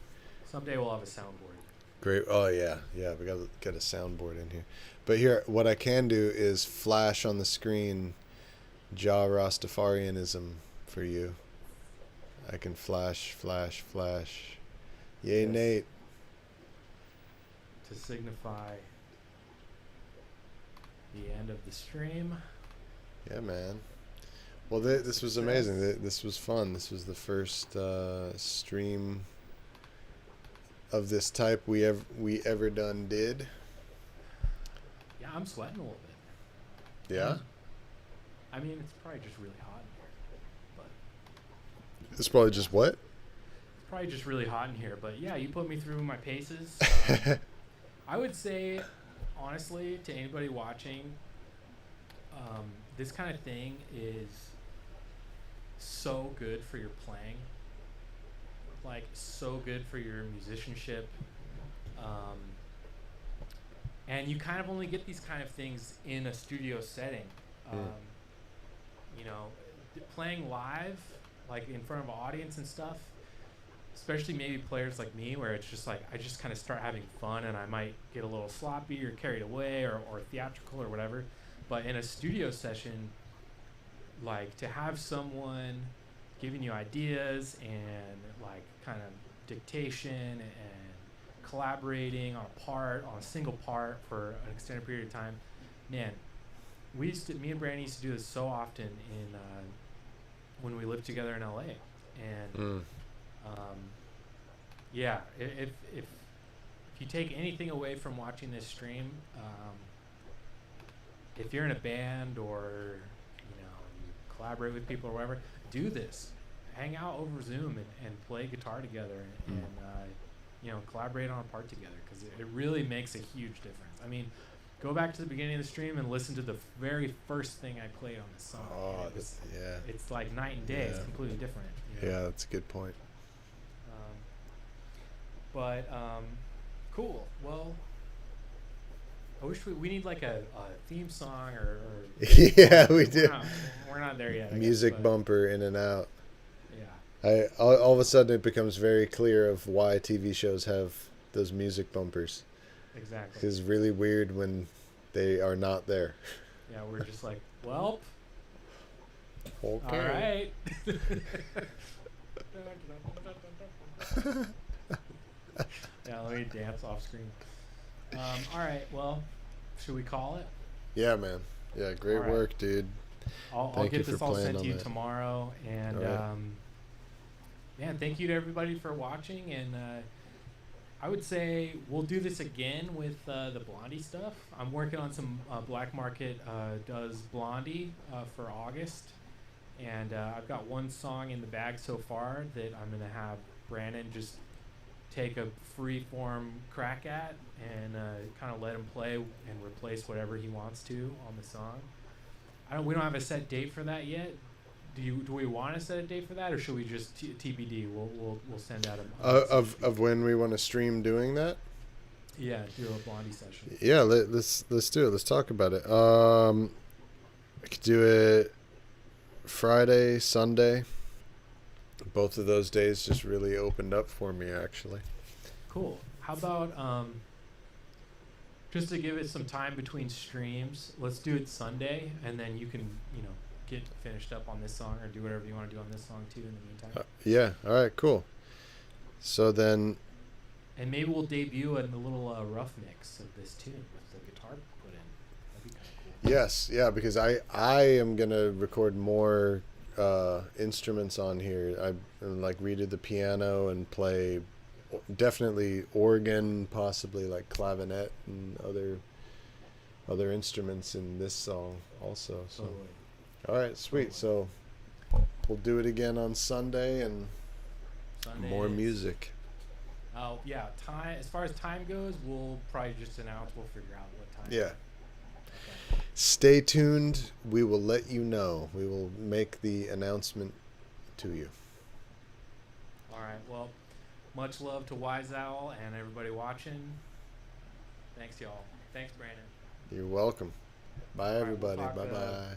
Someday we'll have a soundboard. Great. Oh yeah. We gotta get a soundboard in here. But here, what I can do is flash on the screen Ja Rastafarianism for you. I can flash. Yay, Yes. Nate. To signify the end of the stream. Yeah, man. Well, this was amazing. This was fun. This was the first stream of this type we ever did. Yeah, I'm sweating a little bit. Yeah? I mean, it's probably just really hot in here. But It's probably just what? it's probably just really hot in here. But yeah, you put me through my paces. I would say, honestly, to anybody watching, this kind of thing is so good for your playing. Like, so good for your musicianship. And you kind of only get these kind of things in a studio setting. You know, playing live, like in front of an audience and stuff, especially maybe players like me, where it's just like I just kind of start having fun and I might get a little sloppy or carried away or theatrical or whatever. But in a studio session, like to have someone giving you ideas and like kind of dictation and collaborating on a single part for an extended period of time, man, me and Brandon used to do this so often in when we lived together in LA, and yeah, if you take anything away from watching this stream, if you're in a band or you collaborate with people or whatever, do this. Hang out over Zoom and play guitar together and collaborate on a part together, because it really makes a huge difference. I mean, go back to the beginning of the stream and listen to the very first thing I played on this song. Oh, it's like night and day. Yeah. It's completely different. Yeah, that's a good point. Cool. Well, I wish we need like a theme song or yeah, we do. We're not there yet. Music bumper in and out. Yeah. All of a sudden it becomes very clear of why TV shows have those music bumpers. Exactly. It's really weird when they are not there. Yeah, we're just like, well, okay. all right. Yeah, let me dance off screen. All right, well, should we call it? Yeah, man. Yeah, great work, dude. I'll get this all sent to you tomorrow. And, man, thank you to everybody for watching. And I would say we'll do this again with the Blondie stuff. I'm working on some Black Market does Blondie for August. And I've got one song in the bag so far that I'm going to have Brandon just take a free form crack at and kind of let him play and replace whatever he wants to on the song. We don't have a set date for that yet. Do we want to set a date for that, or should we just TBD? We'll send out of when we want to stream doing that. Yeah, do a Blondie session. Yeah, let's do it. Let's talk about it. I could do it Friday, Sunday. Both of those days just really opened up for me, actually. Cool. How about just to give it some time between streams, let's do it Sunday, and then you can get finished up on this song or do whatever you want to do on this song too in the meantime. Yeah. All right. Cool. So then. And maybe we'll debut a little rough mix of this tune with the guitar put in. That'd be kind of cool. Yes. Yeah. Because I am gonna record more instruments on here. I like redid the piano and play definitely organ, possibly like clavinet and other instruments in this song also. So Totally. all right, sweet. So we'll do it again on Sunday and more music. Oh yeah, time. As far as time goes, we'll probably just announce. We'll figure out what time. Yeah. Okay. Stay tuned. We will let you know. We will make the announcement to you. All right. Well, much love to Wise Owl and everybody watching. Thanks, y'all. Thanks, Brandon. You're welcome. Bye, All right, everybody. we'll talk, Bye-bye.